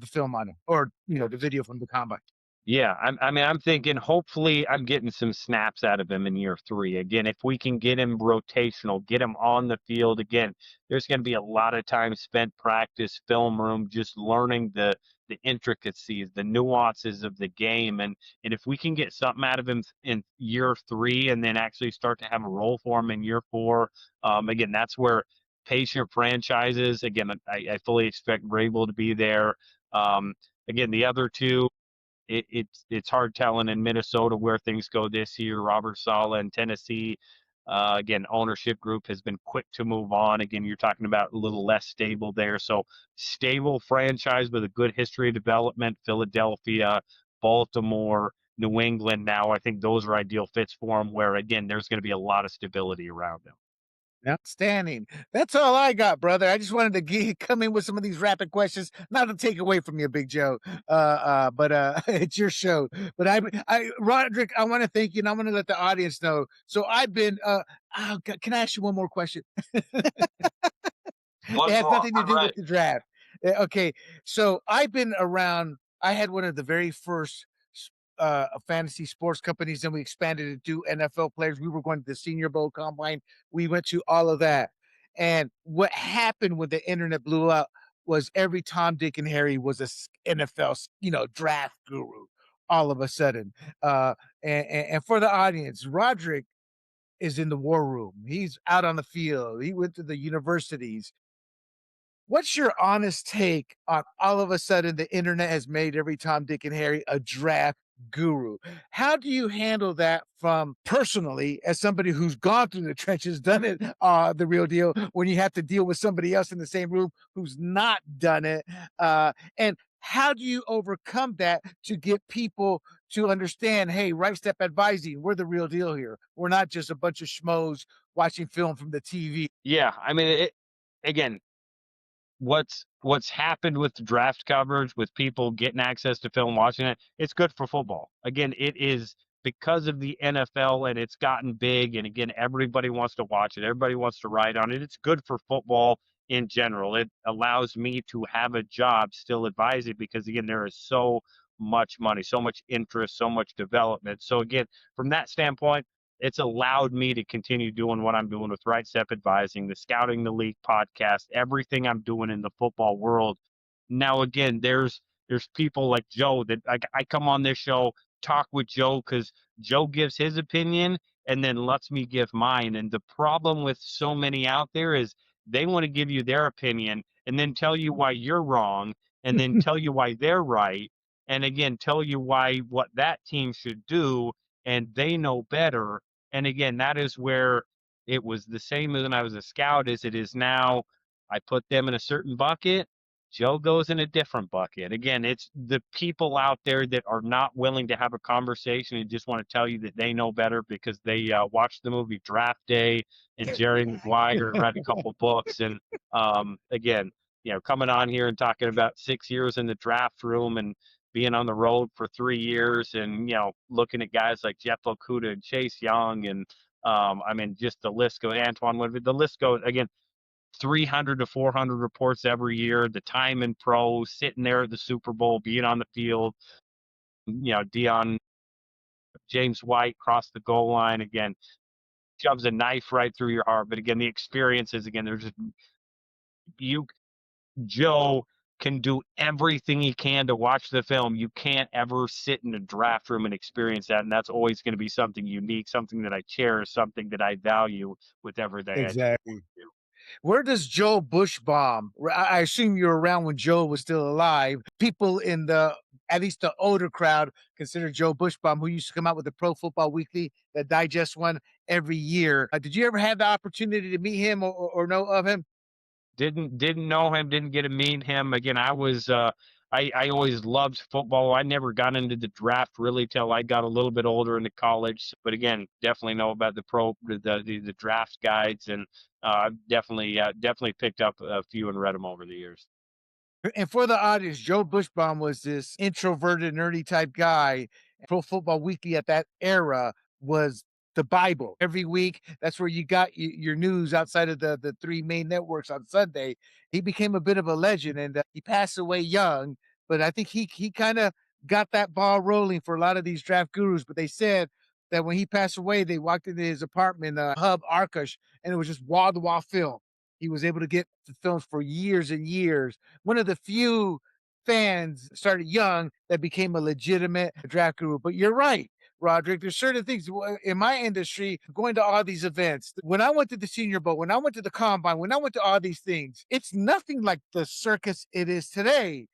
film on him or the video from the combine? Yeah, I'm thinking hopefully I'm getting some snaps out of him in year 3. Again, if we can get him rotational, get him on the field again, there's going to be a lot of time spent practice, film room, just learning the intricacies, the nuances of the game, and if we can get something out of him in year 3 and then actually start to have a role for him in year 4, again, that's where patient franchises. Again, I fully expect Vrabel to be there. Again, the other two. It's hard telling in Minnesota where things go this year. Robert Saleh in Tennessee, again, ownership group has been quick to move on. Again, you're talking about a little less stable there. So stable franchise with a good history of development. Philadelphia, Baltimore, New England. Now I think those are ideal fits for him. Where again, there's going to be a lot of stability around him. Outstanding. That's all I got, brother. I just wanted to come in with some of these rapid questions, not to take away from you, Big Joe. But it's your show. But Rodrik, I want to thank you, and I'm going to let the audience know. So I've been. Can I ask you one more question? It has nothing to do with the draft. Okay, so I've been around. I had one of the very first fantasy sports companies, and we expanded it to NFL players. We were going to the Senior Bowl combine. We went to all of that. And what happened when the internet blew up was every Tom, Dick, and Harry was a NFL, draft guru all of a sudden. And for the audience, Rodrik is in the war room. He's out on the field. He went to the universities. What's your honest take on all of a sudden the internet has made every Tom, Dick, and Harry a draft guru? How do you handle that from personally as somebody who's gone through the trenches, done it, the real deal, when you have to deal with somebody else in the same room who's not done it? And how do you overcome that to get people to understand, hey, Right Step Advising, we're the real deal here. We're not just a bunch of schmoes watching film from the TV. Yeah, I mean, again, what's happened with the draft coverage, with people getting access to film, watching it, it's good for football. Again, it is because of the NFL and it's gotten big. And again, everybody wants to watch it. Everybody wants to write on it. It's good for football in general. It allows me to have a job still advising because again, there is so much money, so much interest, so much development. So again, from that standpoint, it's allowed me to continue doing what I'm doing with Right Step Advising, the Scouting the League podcast, everything I'm doing in the football world. Now, again, there's people like Joe that I come on this show, talk with Joe because Joe gives his opinion and then lets me give mine. And the problem with so many out there is they want to give you their opinion and then tell you why you're wrong and then tell you why they're right. And again, tell you why what that team should do and they know better. And again, that is where it was the same as when I was a scout as it is now. I put them in a certain bucket. Joe goes in a different bucket. Again, it's the people out there that are not willing to have a conversation and just want to tell you that they know better because they watched the movie Draft Day and Jerry Maguire, read a couple books. And again, coming on here and talking about 6 years in the draft room and being on the road for 3 years and, looking at guys like Jeff Okudah and Chase Young and I mean, just the list goes. Antoine Winfield, the list goes again. 300 to 400 reports every year. The time in pro, sitting there at the Super Bowl, being on the field. Dion James White crossed the goal line again, shoves a knife right through your heart. But again, the experiences again. There's just Joe can do everything he can to watch the film. You can't ever sit in a draft room and experience that, and that's always going to be something unique, something that I cherish, something that I value with everything Exactly. I do. Where does Joe Bushbaum? I assume you're around when Joe was still alive. People in at least the older crowd, consider Joe Bushbaum, who used to come out with the Pro Football Weekly, that digest one every year. Did you ever have the opportunity to meet him or know of him? Didn't know him, didn't get to meet him. Again, I was I always loved football. I never got into the draft really till I got a little bit older into college. But again, definitely know about the draft guides, and definitely picked up a few and read them over the years. And for the audience, Joe Bushbaum was this introverted, nerdy type guy. Pro Football Weekly at that era was the Bible. Every week, that's where you got your news outside of the three main networks on Sunday. He became a bit of a legend, and he passed away young. But I think he kind of got that ball rolling for a lot of these draft gurus. But they said that when he passed away, they walked into his apartment, Hub Arkush, and it was just wall to wall film. He was able to get the films for years and years. One of the few fans started young that became a legitimate draft guru. But you're right, Rodrik. There's certain things in my industry, going to all these events. When I went to the Senior Bowl, when I went to the Combine, when I went to all these things, it's nothing like the circus it is today.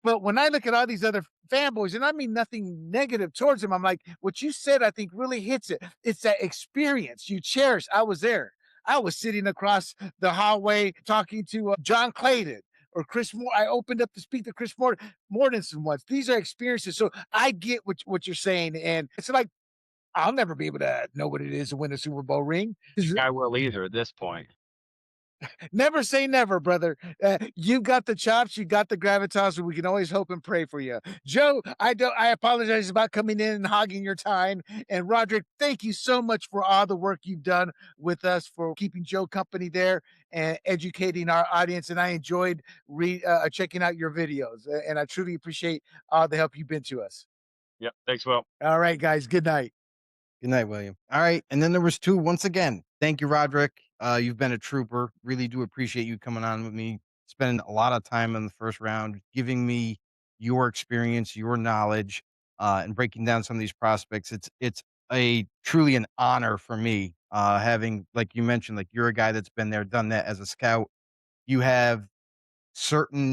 But when I look at all these other fanboys, and I mean nothing negative towards them, I'm like, what you said, I think really hits it. It's that experience you cherish. I was there. I was sitting across the hallway talking to John Clayton or Chris Moore. I opened up to speak to Chris Mortensen once. These are experiences. So I get what you're saying. And it's like, I'll never be able to know what it is to win a Super Bowl ring. I will either at this point. Never say never, brother. You got the chops, you got the gravitas, and we can always hope and pray for you. Joe, I apologize about coming in and hogging your time. And Rodrik, thank you so much for all the work you've done with us, for keeping Joe company there and educating our audience. And I enjoyed checking out your videos, and I truly appreciate all the help you've been to us. Yep. Thanks, Will. All right, guys. Good night. Good night, William. All right. And then there was two once again. Thank you, Rodrik. You've been a trooper. Really do appreciate you coming on with me, spending a lot of time in the first round, giving me your experience, your knowledge, and breaking down some of these prospects. It's a truly an honor for me, having, like you mentioned, like you're a guy that's been there, done that as a scout. You have certain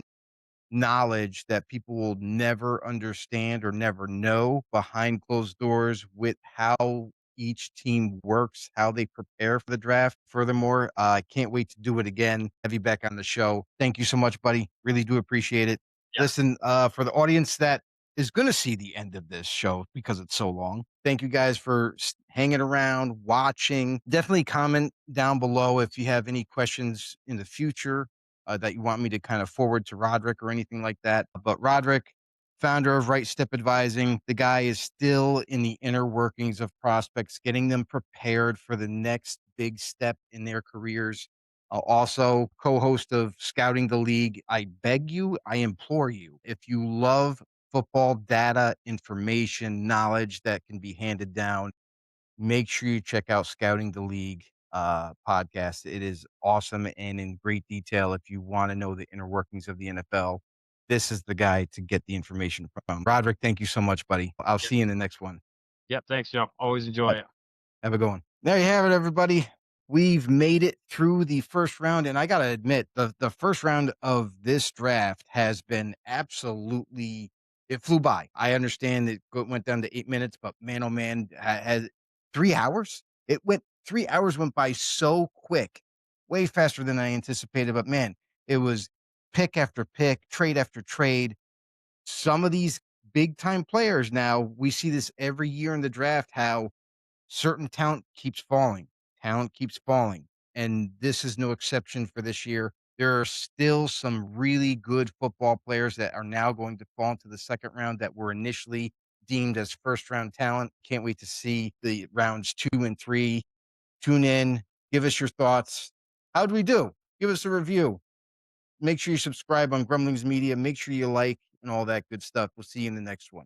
knowledge that people will never understand or never know behind closed doors with how each team works, how they prepare for the draft. Furthermore, I can't wait to do it again. Have you back on the show. Thank you so much, buddy. Really do appreciate it. Yeah. Listen, for the audience that is going to see the end of this show because it's so long, thank you guys for hanging around, watching. Definitely comment down below if you have any questions in the future that you want me to kind of forward to Rodrik or anything like that. But Rodrik, founder of Right Step Advising, the guy is still in the inner workings of prospects, getting them prepared for the next big step in their careers. Also, co-host of Scouting the League. I beg you, I implore you, if you love football data, information, knowledge that can be handed down, make sure you check out Scouting the League podcast. It is awesome and in great detail. If you want to know the inner workings of the NFL, this is the guy to get the information from. Rodrik, thank you so much, buddy. I'll see you in the next one. Yep. Thanks, Joe. Always enjoy it. Have a good one. There you have it, everybody. We've made it through the first round, and I got to admit, the first round of this draft has been absolutely, it flew by. I understand it went down to 8 minutes, but man, oh man, has 3 hours. 3 hours went by so quick, way faster than I anticipated. But man, it was pick after pick, trade after trade. Some of these big time players now, we see this every year in the draft, how certain talent keeps falling. Talent keeps falling. And this is no exception for this year. There are still some really good football players that are now going to fall into the second round that were initially deemed as first round talent. Can't wait to see the rounds 2 and 3 Tune in, give us your thoughts. How'd we do? Give us a review. Make sure you subscribe on Grumblings Media. Make sure you like and all that good stuff. We'll see you in the next one.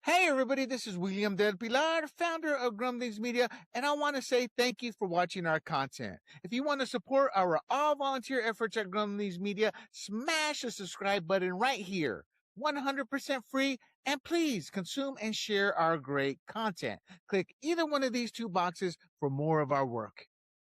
Hey everybody, this is William Del Pilar, founder of Grumblings Media, and I want to say thank you for watching our content. If you want to support our all-volunteer efforts at Grumblings Media, smash the subscribe button right here. 100% free, and please consume and share our great content. Click either one of these two boxes for more of our work.